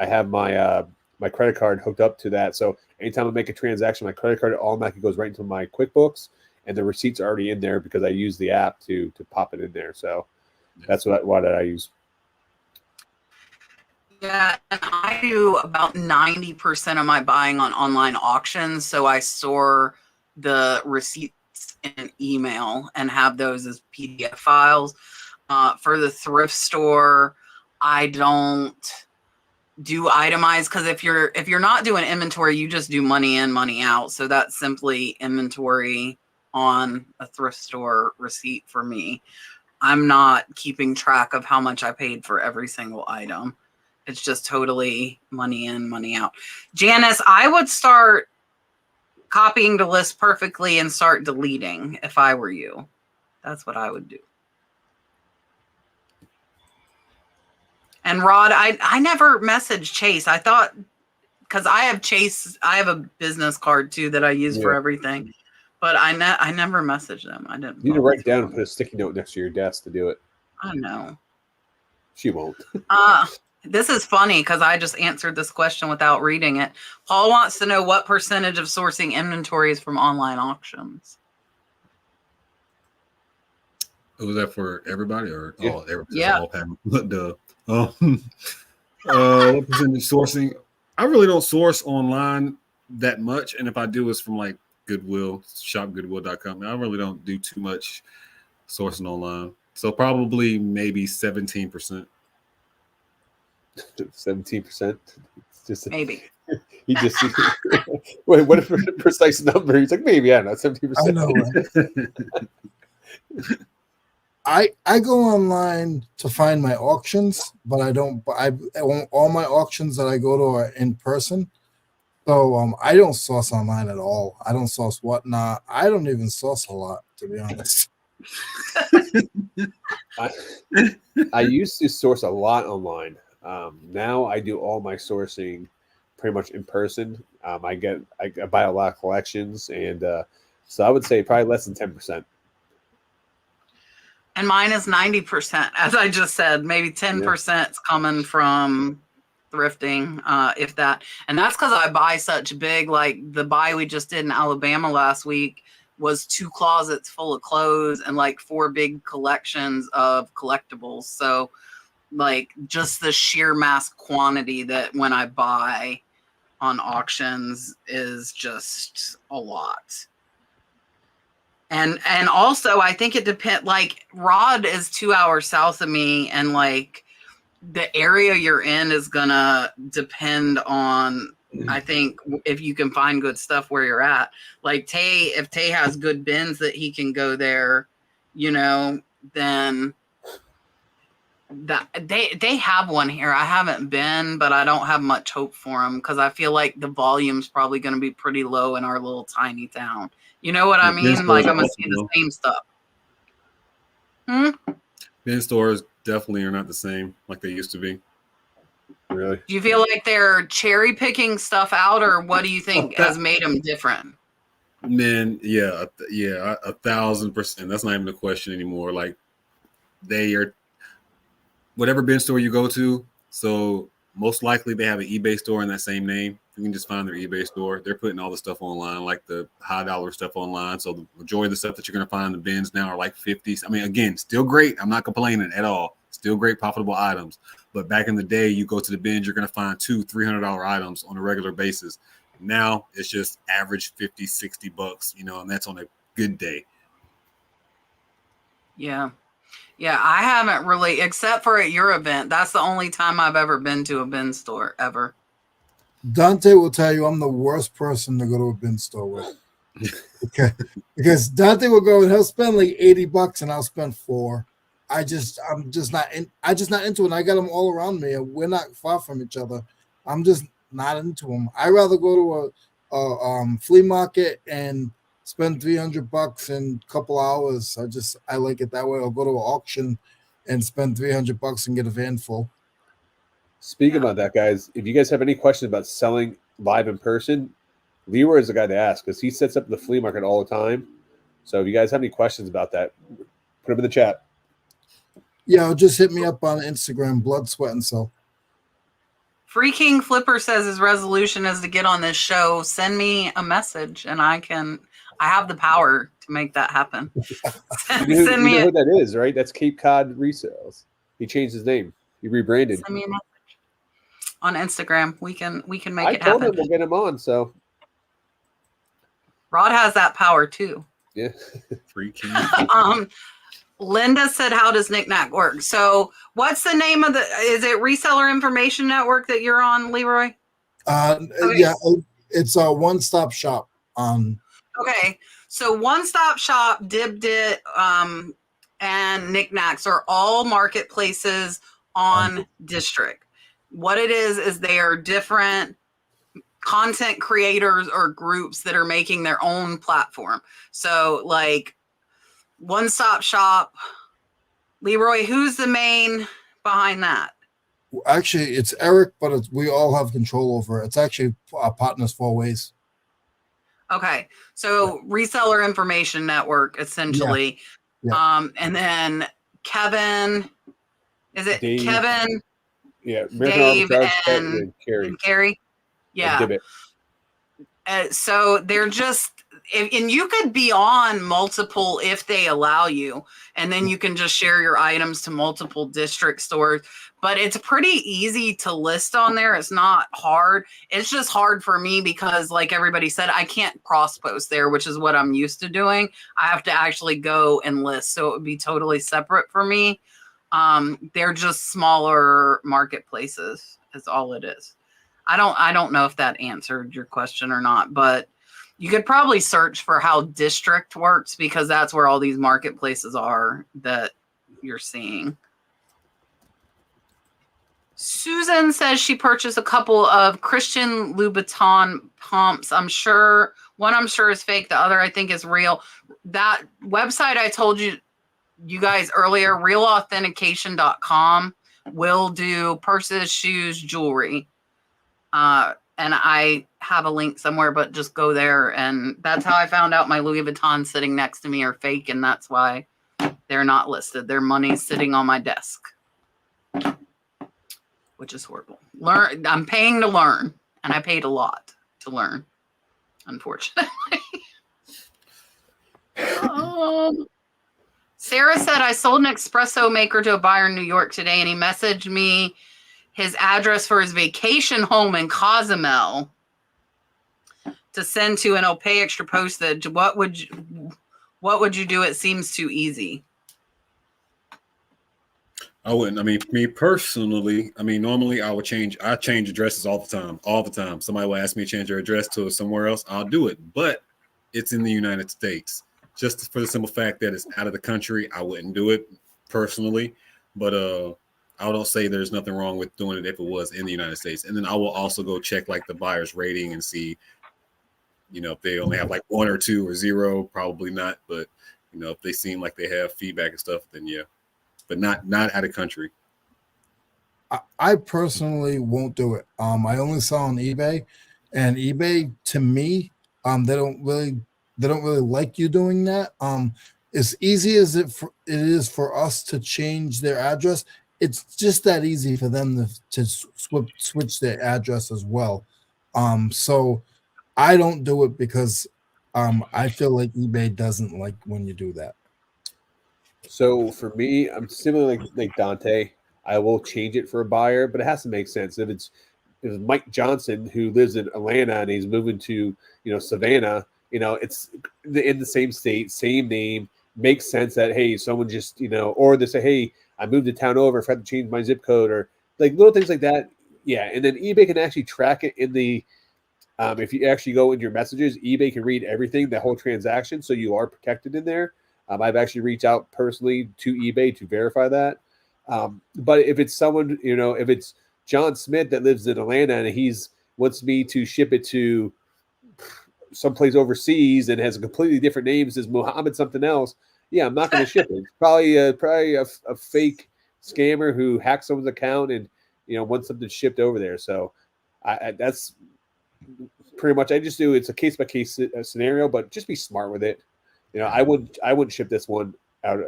have my my credit card hooked up to that. So anytime I make a transaction, my credit card automatically goes right into my QuickBooks, and the receipts are already in there because I use the app to pop it in there. So that's what I use. Yeah, and I do about 90% of my buying on online auctions. So I store the receipts in an email and have those as PDF files. For the thrift store, I don't do itemized, because if you're not doing inventory, you just do money in, money out. So that's simply inventory on a thrift store receipt for me. I'm not keeping track of how much I paid for every single item. It's just totally money in, money out. Janice, I would start copying the list perfectly and start deleting if I were you. That's what I would do. And Rod, I never messaged Chase. I thought, because I have Chase, I have a business card too that I use for everything. But I never messaged them. I didn't. You need to write down and put a sticky note next to your desk to do it. I know. She won't. This is funny because I just answered this question without reading it. Paul wants to know what percentage of sourcing inventory is from online auctions. Was that for everybody or all? Yeah. All what percentage sourcing? I really don't source online that much, and if I do, it's from like Goodwill, shopgoodwill.com. I really don't do too much sourcing online. So probably maybe 17%. 17%. Just maybe. He just wait. What a precise number? He's like, maybe I don't know, 17%. I know. Right? I go online to find my auctions, but I don't. All my auctions that I go to are in person. So I don't source online at all. I don't source whatnot. I don't even source a lot, to be honest. I used to source a lot online. Now I do all my sourcing pretty much in person. I buy a lot of collections, and so I would say probably less than 10%. And mine is 90%, as I just said. Maybe 10% is coming from thrifting, if that. And that's because I buy such big, like the buy we just did in Alabama last week was 2 closets full of clothes and like 4 big collections of collectibles. So like just the sheer mass quantity that when I buy on auctions is just a lot. And also I think it depends, like Rod is 2 hours south of me, and like the area you're in is gonna depend on, I think, if you can find good stuff where you're at. Like if Tae has good bins that he can go there, then that they have one here. I haven't been, but I don't have much hope for them because I feel like the volume's probably going to be pretty low in our little tiny town. You know what I mean? Like I'm gonna see the same stuff. Bin stores definitely are not the same like they used to be. Yeah. Really? Do you feel like they're cherry picking stuff out, or what do you think has made them different? Man, yeah, 1,000%. That's not even a question anymore. Like, they are, whatever bin store you go to. So most likely they have an eBay store in that same name. You can just find their eBay store. They're putting all the stuff online, like the high dollar stuff online. So the majority of the stuff that you're going to find in the bins now are like 50s. I mean, again, still great. I'm not complaining at all. Still great profitable items. But back in the day, you go to the bins, you're going to find $200-$300 items on a regular basis. Now it's just average $50-$60, and that's on a good day. Yeah. Yeah, I haven't really, except for at your event. That's the only time I've ever been to a bin store ever. Dante will tell you I'm the worst person to go to a bin store with. Okay. Because Dante will go and he'll spend like $80 and I'll spend $4. I'm just not into it. And I got them all around me and we're not far from each other. I'm just not into them. I'd rather go to a flea market and spend $300 in a couple hours. I like it that way. I'll go to an auction and spend $300 and get a van full. Speaking about that, guys, if you guys have any questions about selling live in person, Leroy is the guy to ask because he sets up the flea market all the time. So if you guys have any questions about that, put them in the chat. Yeah, just hit me up on Instagram, Blood, Sweat, and Soul. Free King Flipper says his resolution is to get on this show. Send me a message and I have the power to make that happen. You know who that is, right? That's Cape Cod Resales. He changed his name. He rebranded. Send me a message on Instagram. We can make it happen. I told him we'll get him on, so Rod has that power too. Yeah. Free King. Linda said, how does Nicknack work? So what's the name of is it Reseller Information Network that you're on, Leroy? Okay. Yeah, it's a one-stop shop. Okay. So One Stop Shop, Dibdit, and Nicknacks are all marketplaces on District. What it is they are different content creators or groups that are making their own platform. So like One Stop Shop, Leroy, who's the main behind that? Actually, it's Eric, but we all have control over it. It's actually Partners 4 Ways. Okay, so Reseller Information Network, essentially. Yeah. And then Kevin, is it Dave. Kevin? Yeah, Dave and Carrie. Yeah. So they're just, and you could be on multiple if they allow you, and then you can just share your items to multiple District stores. But it's pretty easy to list on there. It's not hard. It's just hard for me because, like everybody said, I can't cross post there, which is what I'm used to doing. I have to actually go and list. So it would be totally separate for me. They're just smaller marketplaces is all it is. I don't know if that answered your question or not, but you could probably search for how District works because that's where all these marketplaces are that you're seeing. Susan says she purchased a couple of Christian Louboutin pumps. I'm sure is fake. The other I think is real. That website I told you guys earlier, realauthentication.com, will do purses, shoes, jewelry. And I have a link somewhere, but just go there. And that's how I found out my Louis Vuitton sitting next to me are fake. And that's why they're not listed. Their money's sitting on my desk, which is horrible. I'm paying to learn, and I paid a lot to learn, unfortunately. Sarah said, I sold an espresso maker to a buyer in New York today, and he messaged me his address for his vacation home in Cozumel to send to, and I'll pay extra postage. What would you do? It seems too easy. I wouldn't. I mean, me personally, normally I change addresses all the time. Somebody will ask me to change their address to somewhere else. I'll do it, but it's in the United States. Just for the simple fact that it's out of the country, I wouldn't do it personally. But I don't say there's nothing wrong with doing it if it was in the United States. And then I will also go check like the buyer's rating and see, if they only have like 1 or 2 or 0, probably not. But if they seem like they have feedback and stuff, then yeah. But not out of country. I personally won't do it. I only sell on eBay, and eBay to me, they don't really like you doing that. As easy as it is for us to change their address, it's just that easy for them to switch their address as well. So I don't do it because I feel like eBay doesn't like when you do that. So for me, I'm similar like Dante. I will change it for a buyer, but it has to make sense. If it's Mike Johnson who lives in Atlanta and he's moving to Savannah, it's in the same state, same name, makes sense that hey, someone just or they say hey, I moved to town over, if I have to change my zip code or like little things like that. Yeah, and then eBay can actually track it in the if you actually go in your messages, eBay can read everything, the whole transaction, so you are protected in there. I've actually reached out personally to eBay to verify that. But if it's someone, if it's John Smith that lives in Atlanta and he's wants me to ship it to someplace overseas and has a completely different name, says Muhammad something else, yeah, I'm not going to ship it. Probably a fake scammer who hacks someone's account and wants something shipped over there. So that's pretty much I just do. It's a case by case scenario, but just be smart with it. I wouldn't ship this one out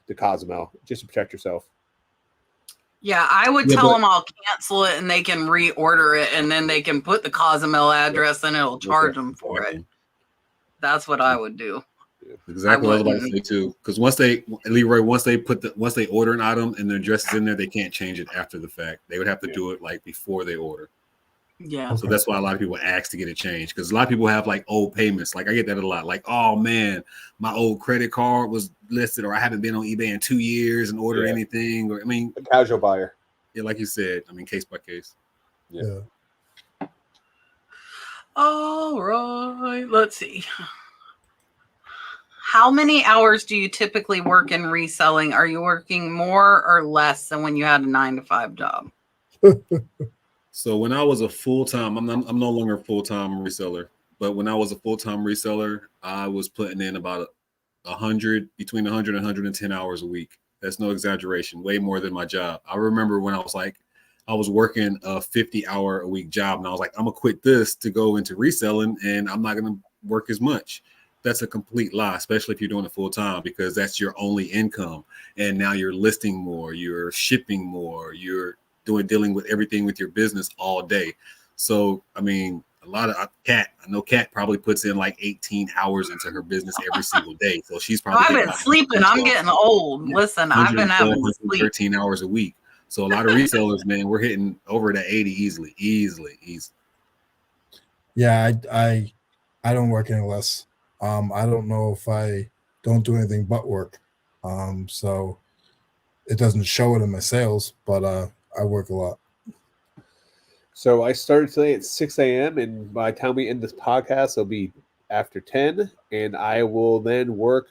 to Cozumel just to protect yourself. Yeah, I would tell them I'll cancel it and they can reorder it, and then they can put the Cozumel address and it'll charge them for it. That's what I would do. Exactly what I was about to say too. Because once they order an item and the address is in there, they can't change it after the fact. They would have to do it like before they order. Yeah. So that's why a lot of people ask to get it changed, because a lot of people have like old payments. Like I get that a lot. Like, oh man, my old credit card was listed, or I haven't been on eBay in 2 years and ordered anything. Or a casual buyer. Yeah, like you said, case by case. Yeah. All right. Let's see. How many hours do you typically work in reselling? Are you working more or less than when you had a 9-to-5 job? So when I was a full-time, I'm no longer a full-time reseller, but when I was a full-time reseller, I was putting in about between 100 and 110 hours a week. That's no exaggeration, way more than my job. I remember when I was working a 50-hour-a-week job, and I was like, I'm gonna quit this to go into reselling, and I'm not gonna work as much. That's a complete lie, especially if you're doing it full-time, because that's your only income. And now you're listing more, you're shipping more, you're dealing with everything with your business all day. So, a lot of I know Kat probably puts in like 18 hours into her business every single day. So she's probably I've been sleeping. I'm getting old. Listen, I've been having 13 hours a week. So a lot of resellers, man, we're hitting over to 80 easily. Yeah, I don't work any less. I don't know if I don't do anything but work. So it doesn't show it in my sales, but I work a lot. So I started today at 6 a.m. and by the time we end this podcast, it'll be after 10, and I will then work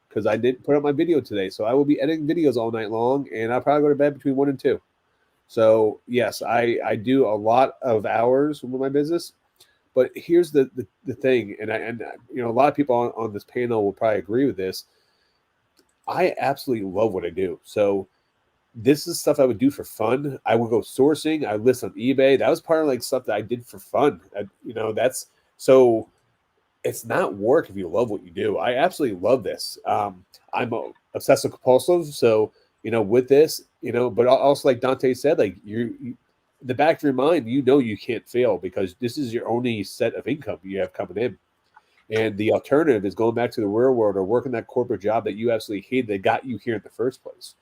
because I didn't put up my video today. So I will be editing videos all night long, and I'll probably go to bed between 1 and 2. So yes, I do a lot of hours with my business, but here's the thing, and a lot of people on this panel will probably agree with this. I absolutely love what I do. So this is stuff I would do for fun. I would go sourcing. I list on eBay. That was part of like stuff that I did for fun. That's so it's not work if you love what you do. I absolutely love this. I'm obsessive compulsive. So, with this, but also like Dante said, like you the back of your mind, you can't fail because this is your only set of income you have coming in. And the alternative is going back to the real world or working that corporate job that you absolutely hate that got you here in the first place.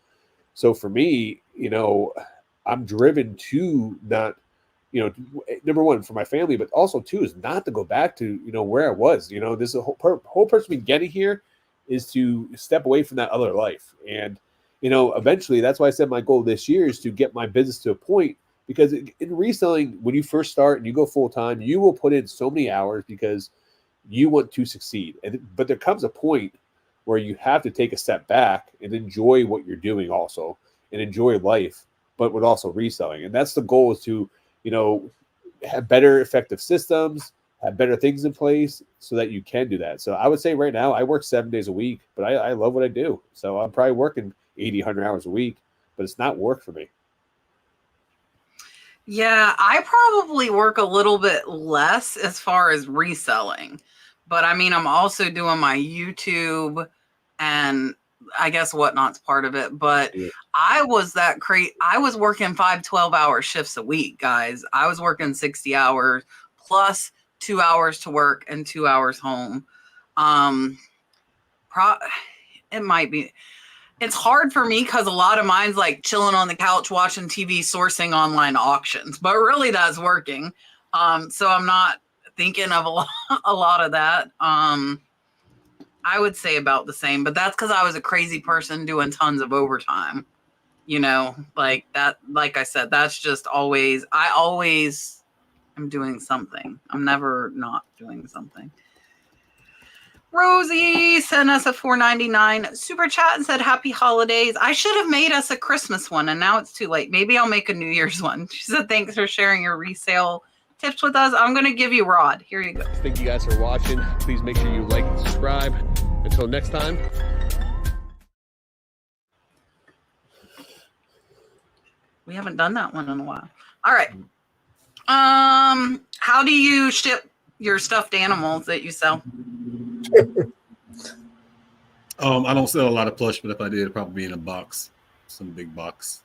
So for me, I'm driven to not, number one for my family, but also too is not to go back to, where I was. This is a whole person me getting here is to step away from that other life. And, eventually that's why I said my goal this year is to get my business to a point, because in reselling, when you first start and you go full time, you will put in so many hours because you want to succeed. But there comes a point where you have to take a step back and enjoy what you're doing also and enjoy life, but with also reselling. And that's the goal, is to, have better effective systems, have better things in place so that you can do that. So I would say right now I work 7 days a week, but I love what I do. So I'm probably working 80, 100 hours a week, but it's not work for me. Yeah, I probably work a little bit less as far as reselling, but I mean, I'm also doing my YouTube and I guess Whatnot's part of it. But Yeah. I was that crazy. I was working 5 12-hour shifts a week, guys. I was working 60 hours plus 2 hours to work and 2 hours home. It might be. It's hard for me because a lot of mine's like chilling on the couch, watching TV, sourcing online auctions, but really that's working. So I'm not thinking of a lot of that. I would say about the same, but that's because I was a crazy person doing tons of overtime. Like that, like I said, that's just I always am doing something. I'm never not doing something. Rosie sent us a $4.99 super chat and said, happy holidays. I should have made us a Christmas one, and now it's too late. Maybe I'll make a New Year's one. She said, thanks for sharing your resale tips with us. I'm going to give you Rod. Here you go. Thank you guys for watching. Please make sure you like and subscribe. Until next time. We haven't done that one in a while. All right. How do you ship your stuffed animals that you sell? I don't sell a lot of plush, but if I did, it'd probably be in a box, some big box.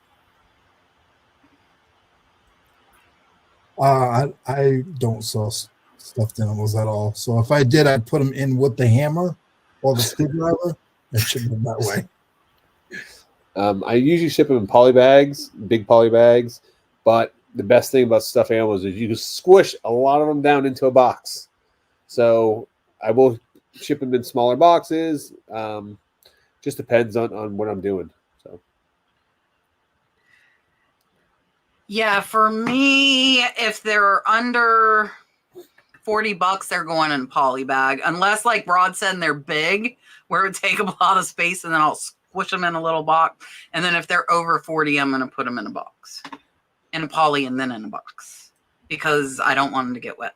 I don't sell stuffed animals at all. So if I did, I'd put them in with the hammer or the screwdriver and ship them that way. I usually ship them in poly bags, big poly bags. But the best thing about stuffed animals is you can squish a lot of them down into a box. So I will ship them in smaller boxes. Just depends on what I'm doing. So yeah, for me, if they're under $40, they're going in a poly bag. Unless, like Rod said, they're big, where it would take up a lot of space, and then I'll squish them in a little box. And then if they're over 40, I'm going to put them in a box, in a poly, and then in a box, because I don't want them to get wet.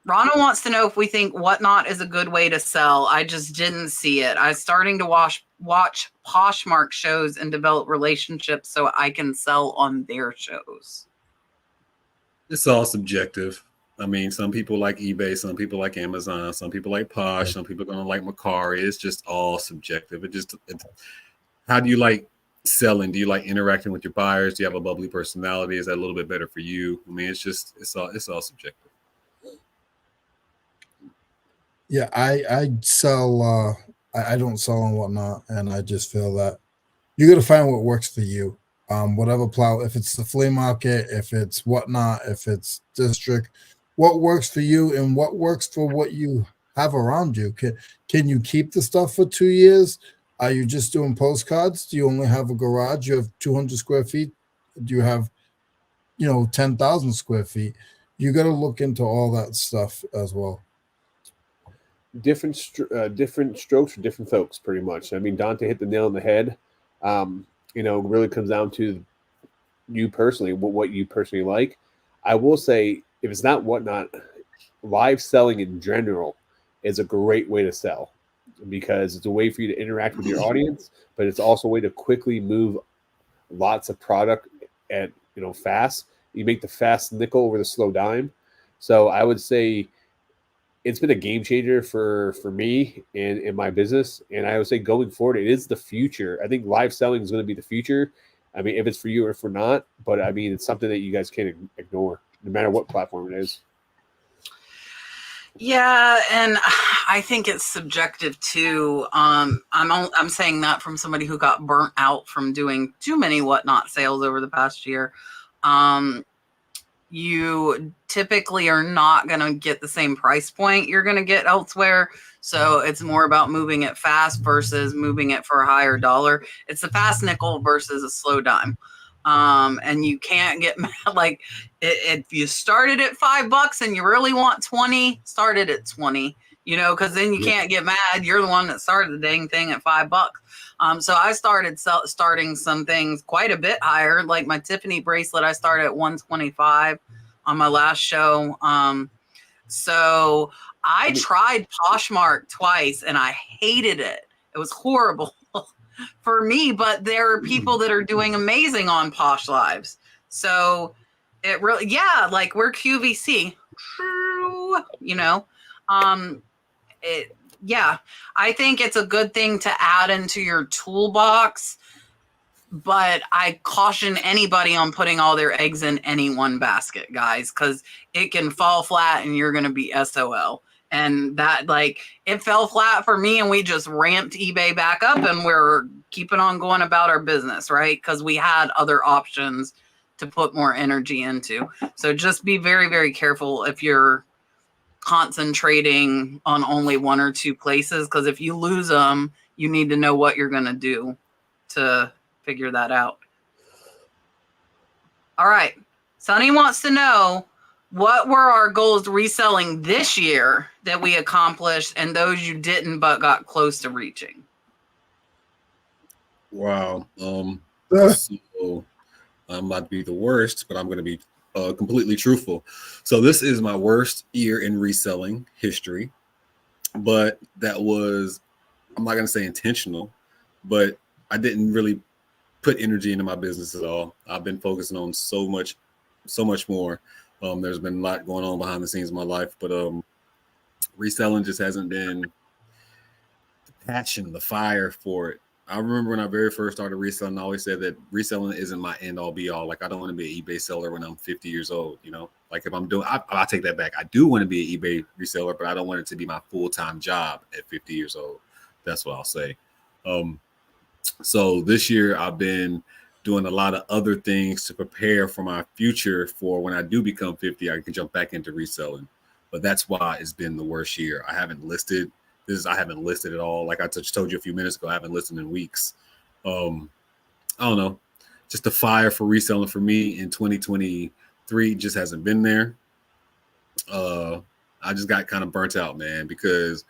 Rana wants to know if we think Whatnot is a good way to sell. I just didn't see it. I'm starting to watch Poshmark shows and develop relationships so I can sell on their shows. It's all subjective. I mean, some people like eBay, some people like Amazon, some people like Posh, some people are going to like Macari. It's just all subjective. How do you like selling? Do you like interacting with your buyers? Do you have a bubbly personality? Is that a little bit better for you? I mean, it's all subjective. Yeah, I sell. I don't sell on Whatnot, and I just feel that you got to find what works for you. Whatever plow, if it's the flea market, if it's Whatnot, if it's district, what works for you and what works for what you have around you. Can you keep the stuff for 2 years? Are you just doing postcards? Do you only have a garage? You have 200 square feet? Do you have, 10,000 square feet? You got to look into all that stuff as well. Different strokes for different folks, pretty much. I mean, Dante hit the nail on the head. It really comes down to you personally, what you personally like. I will say, if it's not Whatnot, live selling in general is a great way to sell, because it's a way for you to interact with your audience, but it's also a way to quickly move lots of product at fast. You make the fast nickel over the slow dime. So I would say it's been a game changer for me and in my business. And I would say going forward, it is the future. I think live selling is going to be the future. I mean, if it's for you or if we're not, but I mean, it's something that you guys can't ignore, no matter what platform it is. Yeah, and I think it's subjective too. I'm saying that from somebody who got burnt out from doing too many Whatnot sales over the past year. You typically are not going to get the same price point you're going to get elsewhere. So it's more about moving it fast versus moving it for a higher dollar. It's the fast nickel versus a slow dime. And you can't get mad. Like if you started at $5 and you really want 20, start it at 20, because then you can't get mad. You're the one that started the dang thing at $5. So I started starting some things quite a bit higher, like my Tiffany bracelet. I started at $125 on my last show. So I tried Poshmark twice and I hated it. It was horrible for me, but there are people that are doing amazing on Posh Lives. So It really, yeah, like we're QVC, you know. It, yeah, I think it's a good thing to add into your toolbox, but I caution anybody on putting all their eggs in any one basket, guys, because it can fall flat and you're going to be SOL. And that, like, it fell flat for me, and we just ramped eBay back up, and we're keeping on going about our business, right? Because we had other options to put more energy into. So just be very, very careful if you're concentrating on only one or two places, because if you lose them, you need to know what you're going to do to figure that out. All right. Sonny wants to know, what were our goals reselling this year that we accomplished and those you didn't but got close to reaching? Wow. So I'm about to be the worst, but I'm going to be completely truthful. So this is my worst year in reselling history, but that was, I'm not going to say intentional, but I didn't really put energy into my business at all. I've been focusing on so much more. There's been a lot going on behind the scenes of my life, but reselling just hasn't been the passion, the fire for it. I remember when I very first started reselling, I always said that reselling isn't my end all be all. Like, I don't want to be an eBay seller when I'm 50 years old, you know? Like, if I'm doing, I'll take that back. I do want to be an eBay reseller, but I don't want it to be my full-time job at 50 years old. That's what I'll say. So this year I've been doing a lot of other things to prepare for my future, for when I do become 50, I can jump back into reselling. But that's why it's been the worst year. I haven't listed at all. Like I just told you a few minutes ago, I haven't listed in weeks. I don't know. Just the fire for reselling for me in 2023 just hasn't been there. I just got kind of burnt out, man, because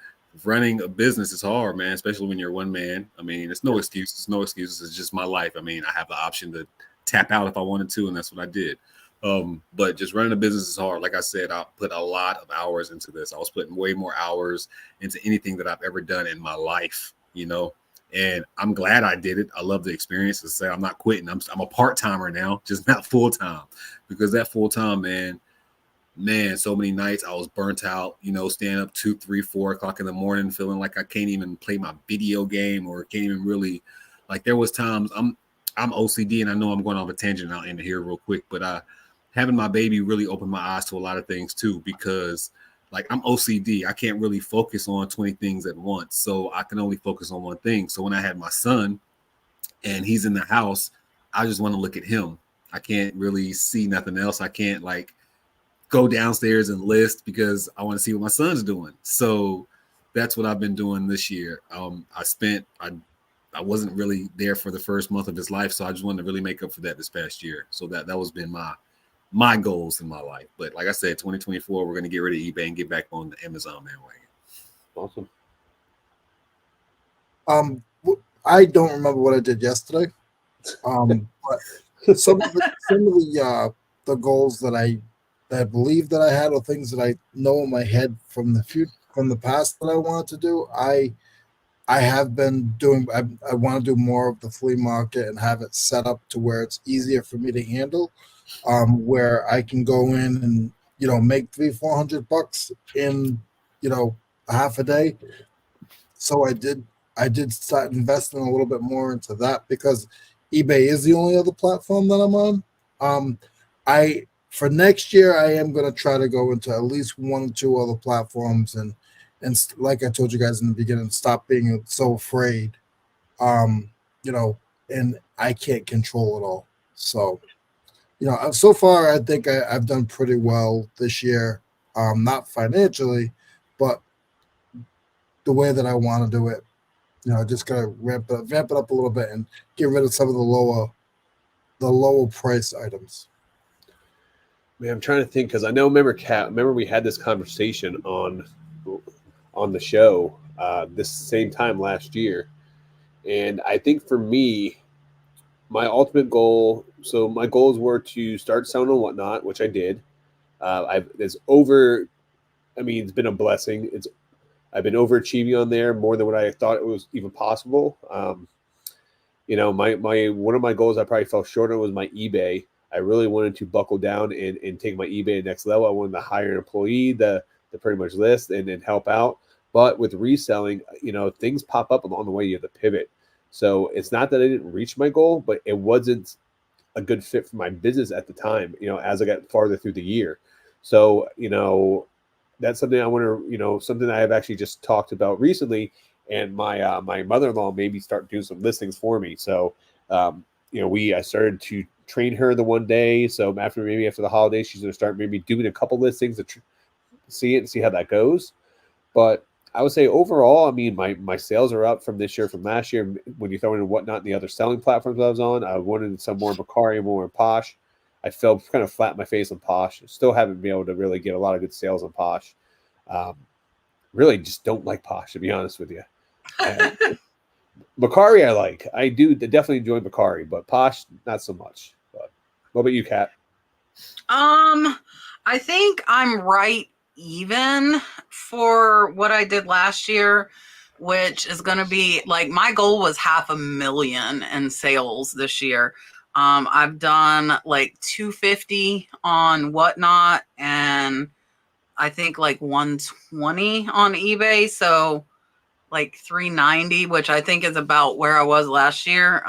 running a business is hard, man, especially when you're one man. I mean, it's no excuses. It's no excuses. It's just my life. I mean, I have the option to tap out if I wanted to, and that's what I did. But just running a business is hard. Like I said, I put a lot of hours into this. I was putting way more hours into anything that I've ever done in my life, you know, and I'm glad I did it. I love the experience. To say I'm not quitting. I'm a part-timer now, just not full-time, because that full-time, man, so many nights I was burnt out, you know, staying up 2, 3, 4 o'clock in the morning, feeling like I can't even play my video game, or can't even really, like, there was times I'm OCD, and I know I'm going off a tangent. I'll end it here real quick, but having my baby really opened my eyes to a lot of things too, because like I'm OCD. I can't really focus on 20 things at once. So I can only focus on one thing. So when I had my son and he's in the house, I just want to look at him. I can't really see nothing else. I can't like go downstairs and list because I want to see what my son's doing. So that's what I've been doing this year. I wasn't really there for the first month of his life. So I just wanted to really make up for that this past year. So that was been my goals in my life. But like I said, 2024, we're going to get rid of eBay and get back on the Amazon bandwagon. Awesome. I don't remember what I did yesterday. But some of the goals that I believe that I had, or things that I know in my head from the past that I wanted to do, I have been doing. I want to do more of the flea market and have it set up to where it's easier for me to handle. Where I can go in and, you know, make $300-400 in, you know, a half a day. So I did start investing a little bit more into that, because eBay is the only other platform that I'm on. For next year, I am going to try to go into at least 1 or 2 other platforms, and like I told you guys in the beginning, stop being so afraid. You know, and I can't control it all. So, you know, so far I think I've done pretty well this year. Not financially, but the way that I want to do it. You know, just gotta vamp it up a little bit and get rid of some of the lower price items. Man, I'm trying to think, because I know, remember we had this conversation on the show this same time last year, and I think for me, my ultimate goal. So my goals were to start selling on Whatnot, which I did. It's been a blessing. I've been overachieving on there more than what I thought it was even possible. You know, my one of my goals I probably fell short on was my eBay. I really wanted to buckle down and take my eBay to the next level. I wanted to hire an employee to pretty much list and help out. But with reselling, things pop up along the way. You have to pivot. So it's not that I didn't reach my goal, but it wasn't a good fit for my business at the time, as I got farther through the year. So, that's something I want to, something I have actually just talked about recently. And my my mother-in-law made me start doing some listings for me. So, I started to train her the one day. So after the holidays, she's going to start maybe doing a couple listings to see it and see how that goes. But I would say overall, I mean, my sales are up from this year, from last year. When you throw in Whatnot and the other selling platforms I was on, I wanted some more Bakari, more Posh. I fell kind of flat in my face on Posh. Still haven't been able to really get a lot of good sales on Posh. Really just don't like Posh, to be honest with you. Bakari I like. I do definitely enjoy Bakari, but Posh, not so much. But what about you, Kat? I think I'm right even for what I did last year, which is going to be like, my goal was $500,000 in sales this year. I've done like 250 on Whatnot and I think like 120 on eBay. So like 390, which I think is about where I was last year.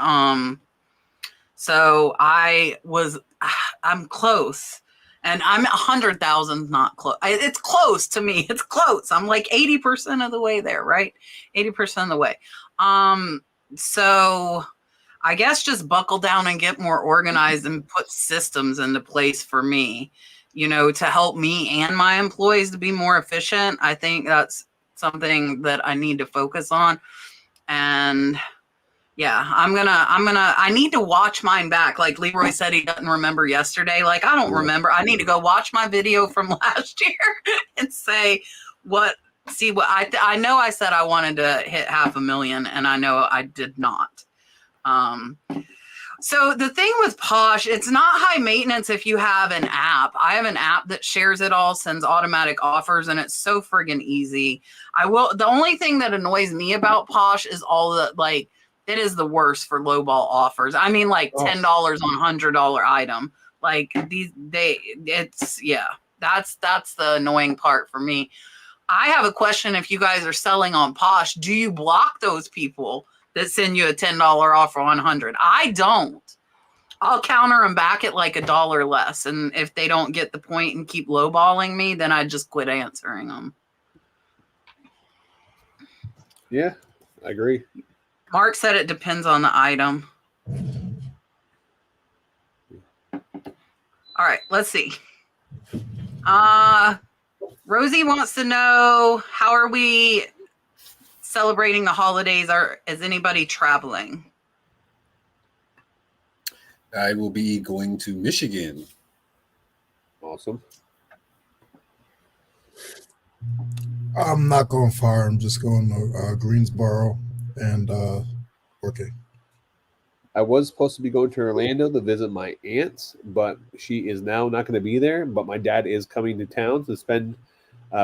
So I'm close. And I'm 100,000 not close. It's close to me. It's close. I'm like 80% of the way there, right? 80% of the way. So I guess just buckle down and get more organized and put systems into place for me, to help me and my employees to be more efficient. I think that's something that I need to focus on. And yeah, I need to watch mine back. Like Leroy said, he doesn't remember yesterday. Like, I don't remember. I need to go watch my video from last year and see what I know. I said I wanted to hit $500,000 and I know I did not. So the thing with Posh, it's not high maintenance if you have an app. I have an app that shares it all, sends automatic offers, and it's so friggin' easy. The only thing that annoys me about Posh is it is the worst for lowball offers. I mean, like $10 on $100 item. Like that's the annoying part for me. I have a question. If you guys are selling on Posh, do you block those people that send you a $10 offer on 100? I don't. I'll counter them back at like $1 less. And if they don't get the point and keep lowballing me, then I just quit answering them. Yeah, I agree. Mark said it depends on the item. All right, let's see. Rosie wants to know, how are we celebrating the holidays? Is anybody traveling? I will be going to Michigan. Awesome. I'm not going far. I'm just going to Greensboro and working. I was supposed to be going to Orlando to visit my aunt, but she is now not going to be there. But my dad is coming to town to spend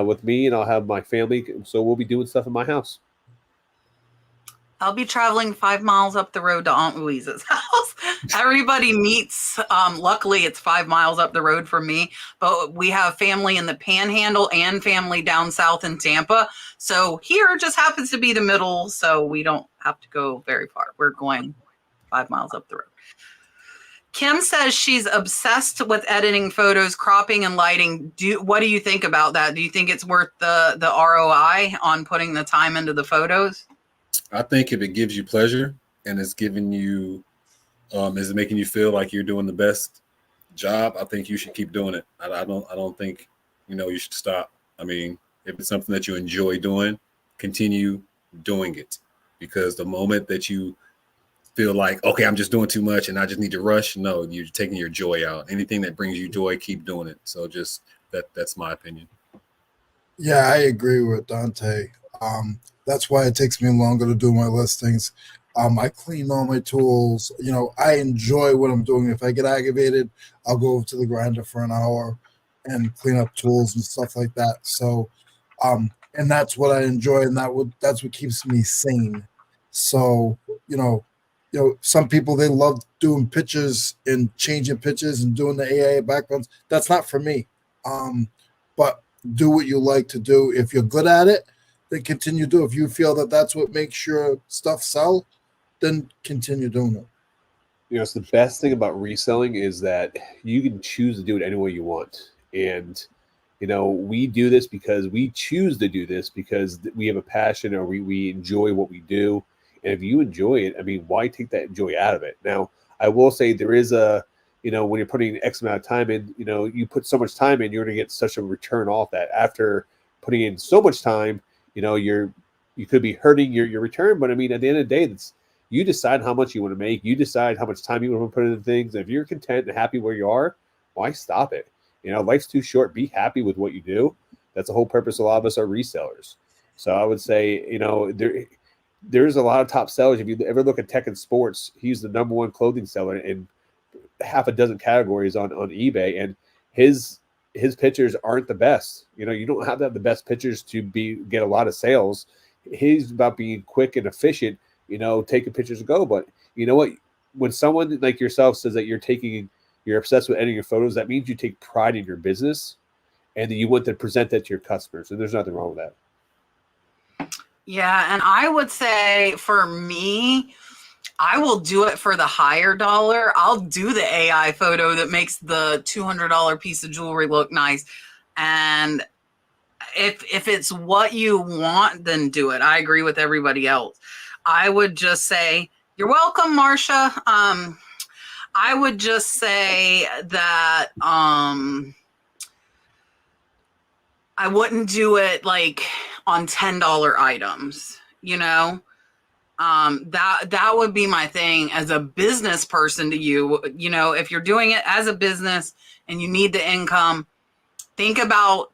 with me, and I'll have my family. So we'll be doing stuff in my house. I'll be traveling 5 miles up the road to Aunt Louise's house. Everybody meets. Luckily, it's 5 miles up the road from me, but we have family in the Panhandle and family down south in Tampa. So here just happens to be the middle, so we don't have to go very far. We're going 5 miles up the road. Kim says she's obsessed with editing photos, cropping, and lighting. What do you think about that? Do you think it's worth the ROI on putting the time into the photos? I think if it gives you pleasure and it's giving you, is making you feel like you're doing the best job, I think you should keep doing it. I don't think, you should stop. I mean, if it's something that you enjoy doing, continue doing it, because the moment that you feel like, okay, I'm just doing too much and I just need to rush, no, you're taking your joy out. Anything that brings you joy, keep doing it. So just that's my opinion. Yeah, I agree with Dante. That's why it takes me longer to do my listings. I clean all my tools. I enjoy what I'm doing. If I get aggravated, I'll go over to the grinder for an hour and clean up tools and stuff like that. So, and that's what I enjoy, and that's what keeps me sane. So, some people, they love doing pictures and changing pictures and doing the AI backgrounds. That's not for me. But do what you like to do. If you're good at it, then continue to do. If you feel that that's what makes your stuff sell, then continue doing it. It's the best thing about reselling is that you can choose to do it any way you want. And, we do this because we choose to do this because we have a passion or we enjoy what we do. And if you enjoy it, I mean, why take that joy out of it? Now, I will say there is when you're putting X amount of time in, you put so much time in, you're going to get such a return off that. After putting in so much time, you could be hurting your return. But I mean, at the end of the day, you decide how much you want to make. You decide how much time you want to put into things. If you're content and happy where you are, why stop it? Life's too short. Be happy with what you do. That's the whole purpose. A lot of us are resellers. So I would say, there's a lot of top sellers. If you ever look at tech and sports, he's the number one clothing seller in half a dozen categories on eBay. And his pictures aren't the best. You don't have to have the best pictures to get a lot of sales. He's about being quick and efficient, taking pictures and go. But you know what? When someone like yourself says that you're obsessed with editing your photos, that means you take pride in your business and that you want to present that to your customers. And there's nothing wrong with that. Yeah. And I would say for me, I will do it for the higher dollar. I'll do the AI photo that makes the $200 piece of jewelry look nice. And if it's what you want, then do it. I agree with everybody else. I would just say, you're welcome, Marcia. I would just say that I wouldn't do it like on $10 items, that would be my thing as a business person to you. If you're doing it as a business and you need the income, think about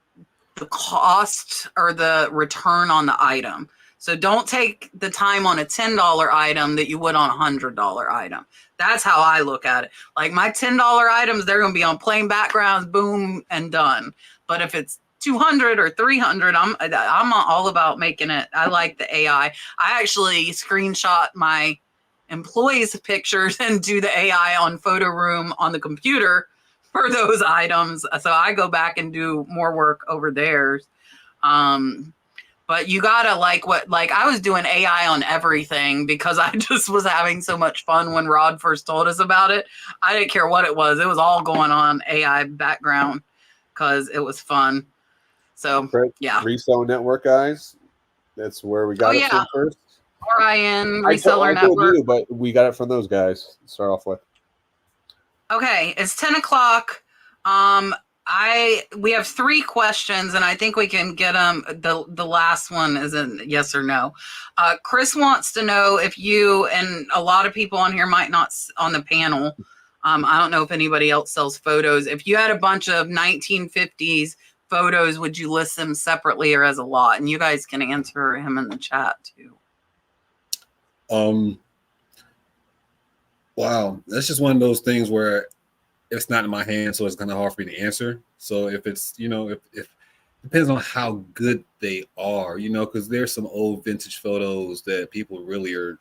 the cost or the return on the item. So don't take the time on a $10 item that you would on a $100 item. That's how I look at it. Like my $10 items, they're going to be on plain backgrounds, boom, and done. But if it's 200 or 300, I'm all about making it. I like the AI. I actually screenshot my employees' pictures and do the AI on Photo Room on the computer for those items. So I go back and do more work over there. But you gotta I was doing AI on everything because I just was having so much fun when Rod first told us about it. I didn't care what it was. It was all going on AI background because it was fun. So yeah. Reseller Network, guys. That's where we got it from first. RIN, Reseller Network. I told you, but we got it from those guys to start off with. Okay, it's 10 o'clock. We have 3 questions, and I think we can get them. The last one is a yes or no. Chris wants to know if you, and a lot of people on here might not on the panel. I don't know if anybody else sells photos. If you had a bunch of 1950s photos, would you list them separately or as a lot? And you guys can answer him in the chat too. Wow, that's just one of those things where it's not in my hands, so it's kind of hard for me to answer. So if it's, if depends on how good they are, because there's some old vintage photos that people really are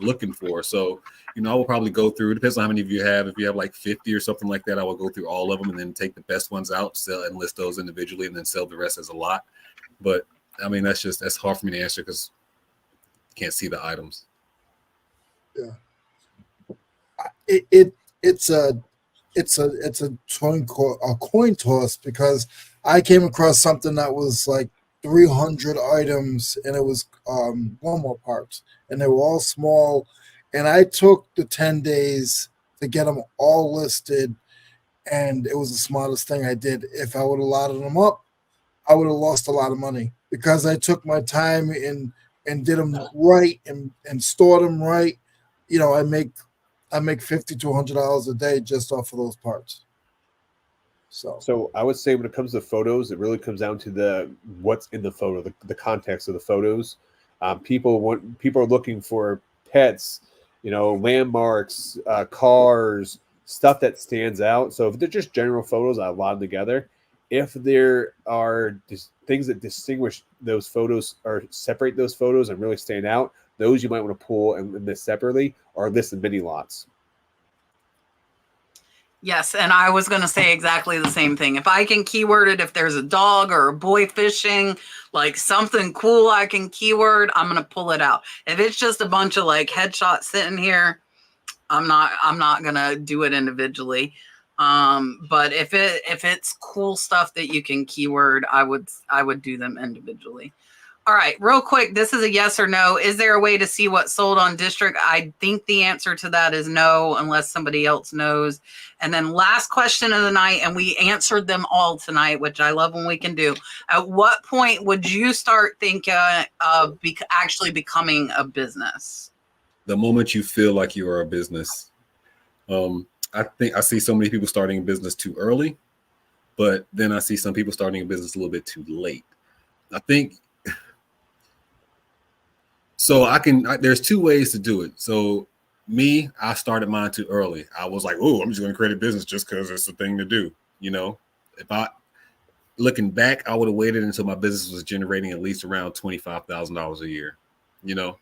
looking for. So, I will probably go through. It depends on how many of you have. If you have like 50 or something like that, I will go through all of them and then take the best ones out, sell and list those individually, and then sell the rest as a lot. But I mean, that's hard for me to answer because I can't see the items. Yeah. It's a coin toss because I came across something that was like 300 items and it was Walmart parts and they were all small, and I took the 10 days to get them all listed, and it was the smartest thing I did. If I would have lotted them up, I would have lost a lot of money because I took my time and did them right and stored them right. I make $50 to $100 a day just off of those parts. So I would say when it comes to photos, it really comes down to what's in the photo, the context of the photos. People are looking for pets, landmarks, cars, stuff that stands out. So if they're just general photos, I lot them together. If there are things that distinguish those photos or separate those photos and really stand out, those you might want to pull and list separately or list in mini lots. Yes, and I was going to say exactly the same thing. If I can keyword it, if there's a dog or a boy fishing, like something cool I can keyword, I'm going to pull it out. If it's just a bunch of like headshots sitting here, I'm not going to do it individually. But if it's cool stuff that you can keyword, I would do them individually. All right, real quick, this is a yes or no. Is there a way to see what's sold on District? I think the answer to that is no, unless somebody else knows. And then last question of the night, and we answered them all tonight, which I love when we can do. At what point would you start thinking of actually becoming a business? The moment you feel like you are a business. I think I see so many people starting a business too early, but then I see some people starting a business a little bit too late. I think so. There's two ways to do it. So me, I started mine too early. I was like, oh, I'm just going to create a business just because it's a thing to do. You know, looking back, I would have waited until my business was generating at least around $25,000 a year, you know,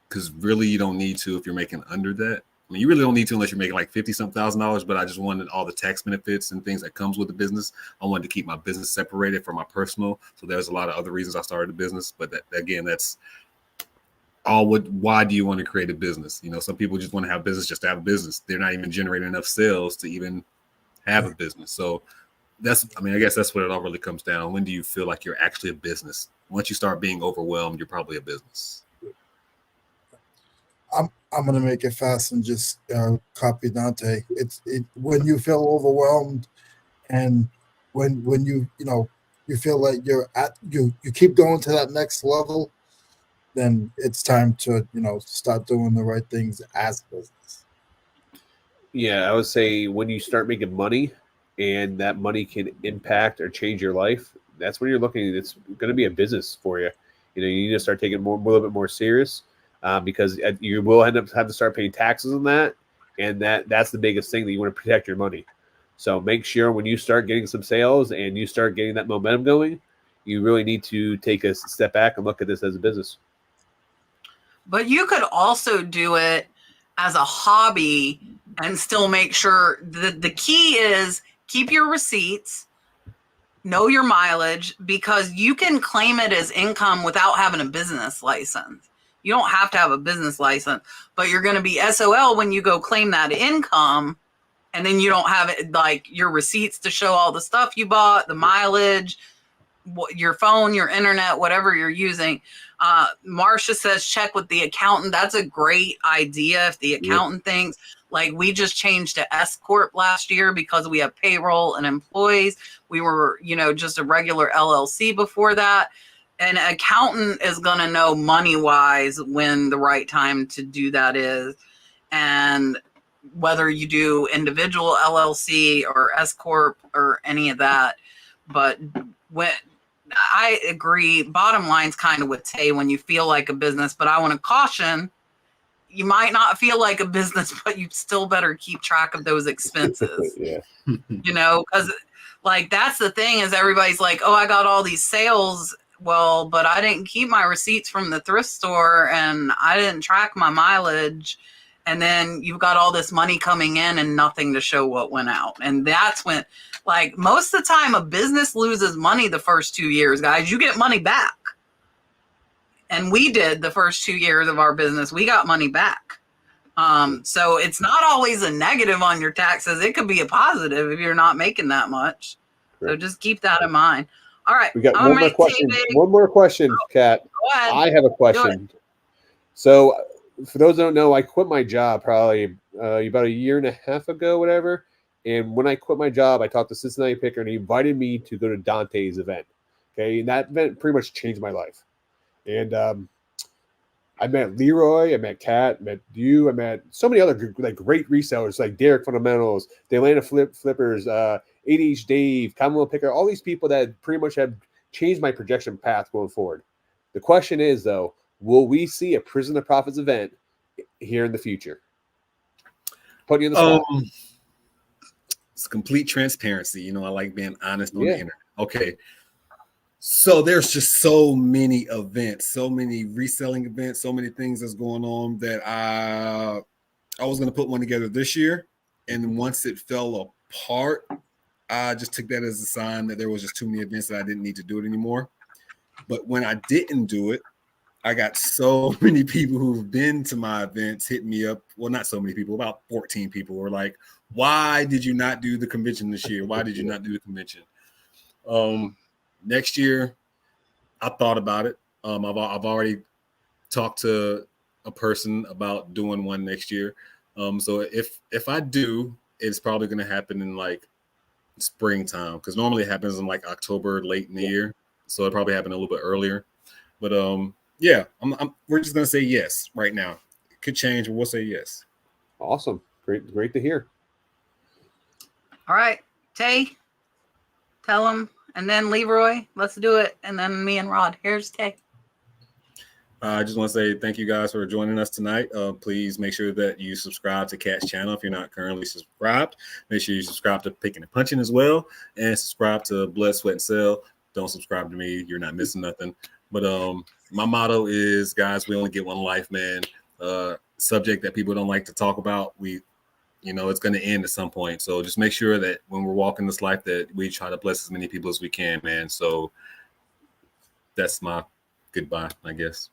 because really you don't need to if you're making under that. I mean, you really don't need to unless you're making like $50-something, but I just wanted all the tax benefits and things that comes with the business. I wanted to keep my business separated from my personal. So there's a lot of other reasons I started a business. But that's all. Why do you want to create a business? You know, some people just want to have a business just to have a business. They're not even generating enough sales to even have a business. So I guess that's what it all really comes down. When do you feel like you're actually a business? Once you start being overwhelmed, you're probably a business. I'm gonna make it fast and just copy Dante. It's when you feel overwhelmed, and when you feel like you keep going to that next level, then it's time to start doing the right things as business. Yeah, I would say when you start making money, and that money can impact or change your life, that's when you're looking. It's going to be a business for you. You know, you need to start taking a little bit more serious. Because you will end up having to start paying taxes on that, and that's the biggest thing, that you want to protect your money. So make sure when you start getting some sales and you start getting that momentum going, you really need to take a step back and look at this as a business. But you could also do it as a hobby and still make sure the key is keep your receipts, know your mileage, because you can claim it as income without having a business license. You don't have to have a business license, but you're going to be SOL when you go claim that income, and then you don't have it, like your receipts to show all the stuff you bought, the mileage, your phone, your internet, whatever you're using. Marcia says check with the accountant. That's a great idea. If the accountant thinks, like, we just changed to S Corp last year because we have payroll and employees. We were, just a regular LLC before that. An accountant is going to know money-wise when the right time to do that is, and whether you do individual LLC or S Corp or any of that. But when I agree, bottom line's kind of with Tae, when you feel like a business, but I want to caution, you might not feel like a business, but you still better keep track of those expenses. Because like, that's the thing, is everybody's like, oh, I got all these sales. Well, but I didn't keep my receipts from the thrift store, and I didn't track my mileage. And then you've got all this money coming in and nothing to show what went out. And that's when, like, most of the time a business loses money the first 2 years, guys. You get money back. And we did the first 2 years of our business. We got money back. So it's not always a negative on your taxes. It could be a positive if you're not making that much. So just keep that in mind. All right. We got one more question. One more question, Kat. Go ahead. I have a question. So for those that don't know, I quit my job probably about a year and a half ago, whatever. And when I quit my job, I talked to Cincinnati Picker, and he invited me to go to Dante's event. Okay. And that event pretty much changed my life. And I met Leroy, I met Kat, met you, I met so many other great resellers like Derek Fundamentals, the Atlanta Flippers, 8H Dave, Commonwealth Picker, all these people that pretty much have changed my projection path going forward. The question is, though, will we see a Prison2Profit event here in the future? Put you in the spot. It's complete transparency. I like being honest on the internet. Okay. So there's just so many events, so many reselling events, so many things that's going on that I was going to put one together this year. And once it fell apart, I just took that as a sign that there was just too many events that I didn't need to do it anymore. But when I didn't do it, I got so many people who've been to my events hit me up. Well, not so many people, about 14 people were like, why did you not do the convention this year? Why did you not do the convention? Next year, I thought about it. I've already talked to a person about doing one next year. So if I do, it's probably going to happen in like springtime, because normally it happens in like October, late in the year. So it probably happened a little bit earlier. But yeah, we're just going to say yes right now. It could change, but we'll say yes. Awesome. Great to hear. All right, Tae, tell him, and then Leroy, let's do it, and then me and Rod. Here's Tae. I just want to say thank you guys for joining us tonight. Please make sure that you subscribe to Cat's channel if you're not currently subscribed. Make sure you subscribe to Picking and Punching as well, and subscribe to Blood, Sweat, and Sell. Don't subscribe to me. You're not missing nothing. But my motto is, guys, we only get one life, man. Subject that people don't like to talk about. It's going to end at some point. So just make sure that when we're walking this life that we try to bless as many people as we can, man. So that's my goodbye, I guess.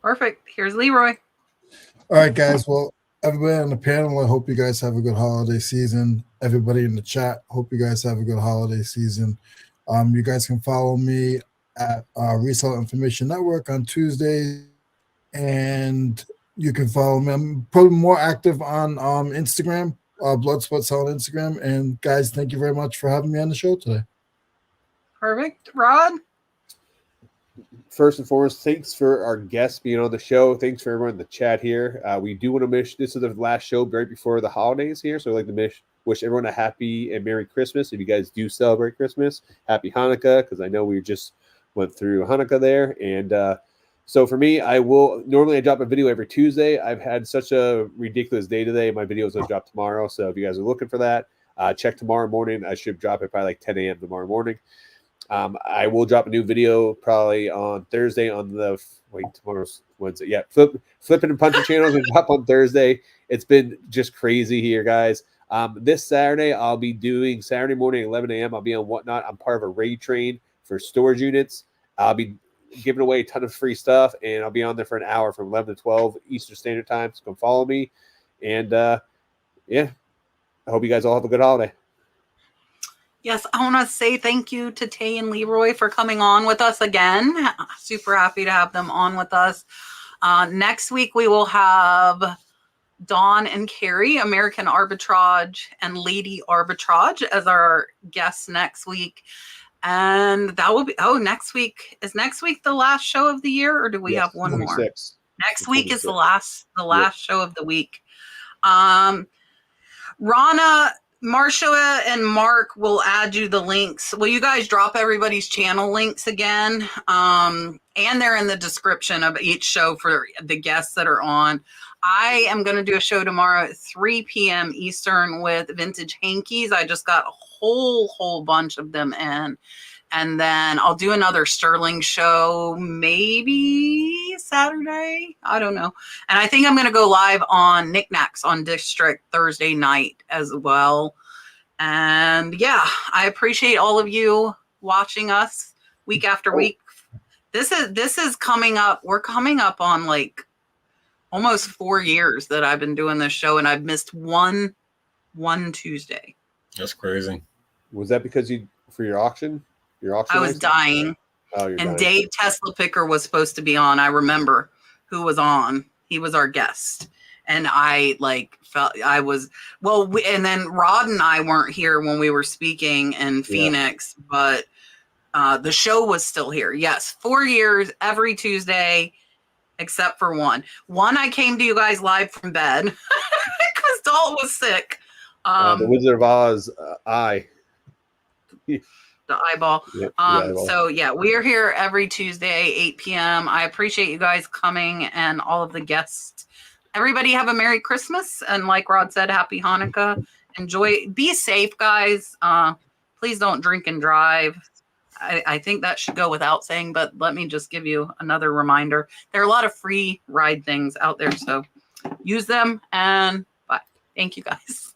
Perfect. Here's Leroy. All right, guys. Well, everybody on the panel, I hope you guys have a good holiday season. Everybody in the chat, hope you guys have a good holiday season. You guys can follow me at Reseller Information Network on Tuesdays, and you can follow me. I'm probably more active on Instagram, Blood Sweat Sell on Instagram. And guys, thank you very much for having me on the show today. Perfect. Rod? First and foremost, thanks for our guests being on the show. Thanks for everyone in the chat here. We do want to wish, this is the last show right before the holidays here, so I'd like to wish everyone a happy and Merry Christmas. If you guys do celebrate Christmas, Happy Hanukkah, because I know we just went through Hanukkah there. And so for me, I drop a video every Tuesday. I've had such a ridiculous day today. My videos will drop tomorrow, so if you guys are looking for that, check tomorrow morning. I should drop it probably like 10 a.m. tomorrow morning. I will drop a new video probably on Thursday on tomorrow's Wednesday. Yeah, Flipping and Punching channels and drop on Thursday. It's been just crazy here, guys. This Saturday, I'll be doing Saturday morning, 11 a.m. I'll be on Whatnot. I'm part of a raid train for storage units. I'll be giving away a ton of free stuff, and I'll be on there for an hour from 11 to 12 Eastern Standard Time. So come follow me. And yeah, I hope you guys all have a good holiday. Yes, I want to say thank you to Tae and Leroy for coming on with us again. Super happy to have them on with us. Next week, we will have Dawn and Carrie, American Arbitrage and Lady Arbitrage, as our guests next week. And that will be, next week. Is next week the last show of the year, or do we have one 26. more? Next week is the last show of the week. Rana, Marcia, and Mark will add you the links. Will you guys drop everybody's channel links again? And they're in the description of each show for the guests that are on. I am going to do a show tomorrow at 3 p.m. Eastern with Vintage Hankies. I just got a whole bunch of them in. And then I'll do another Sterling show, maybe Saturday. I don't know. And I think I'm going to go live on Nicknacks on District Thursday night as well. And yeah, I appreciate all of you watching us week after week. This is coming up. We're coming up on like almost 4 years that I've been doing this show, and I've missed one Tuesday. That's crazy. Was that because for your auction? I was dying. Oh, you're dying. Dave Tesla Picker was supposed to be on. I remember who was on. He was our guest. And I felt I was, and then Rod and I weren't here when we were speaking in Phoenix, but the show was still here. Yes, 4 years, every Tuesday, except for one. One, I came to you guys live from bed because Dalton was sick. The Wizard of Oz eye. The eyeball. Yep, the eyeball. So yeah, we are here every Tuesday, 8 p.m. I appreciate you guys coming and all of the guests. Everybody have a Merry Christmas. And like Rod said, Happy Hanukkah. Enjoy. Be safe, guys. Please don't drink and drive. I think that should go without saying, but let me just give you another reminder. There are a lot of free ride things out there, so use them and bye. Thank you guys.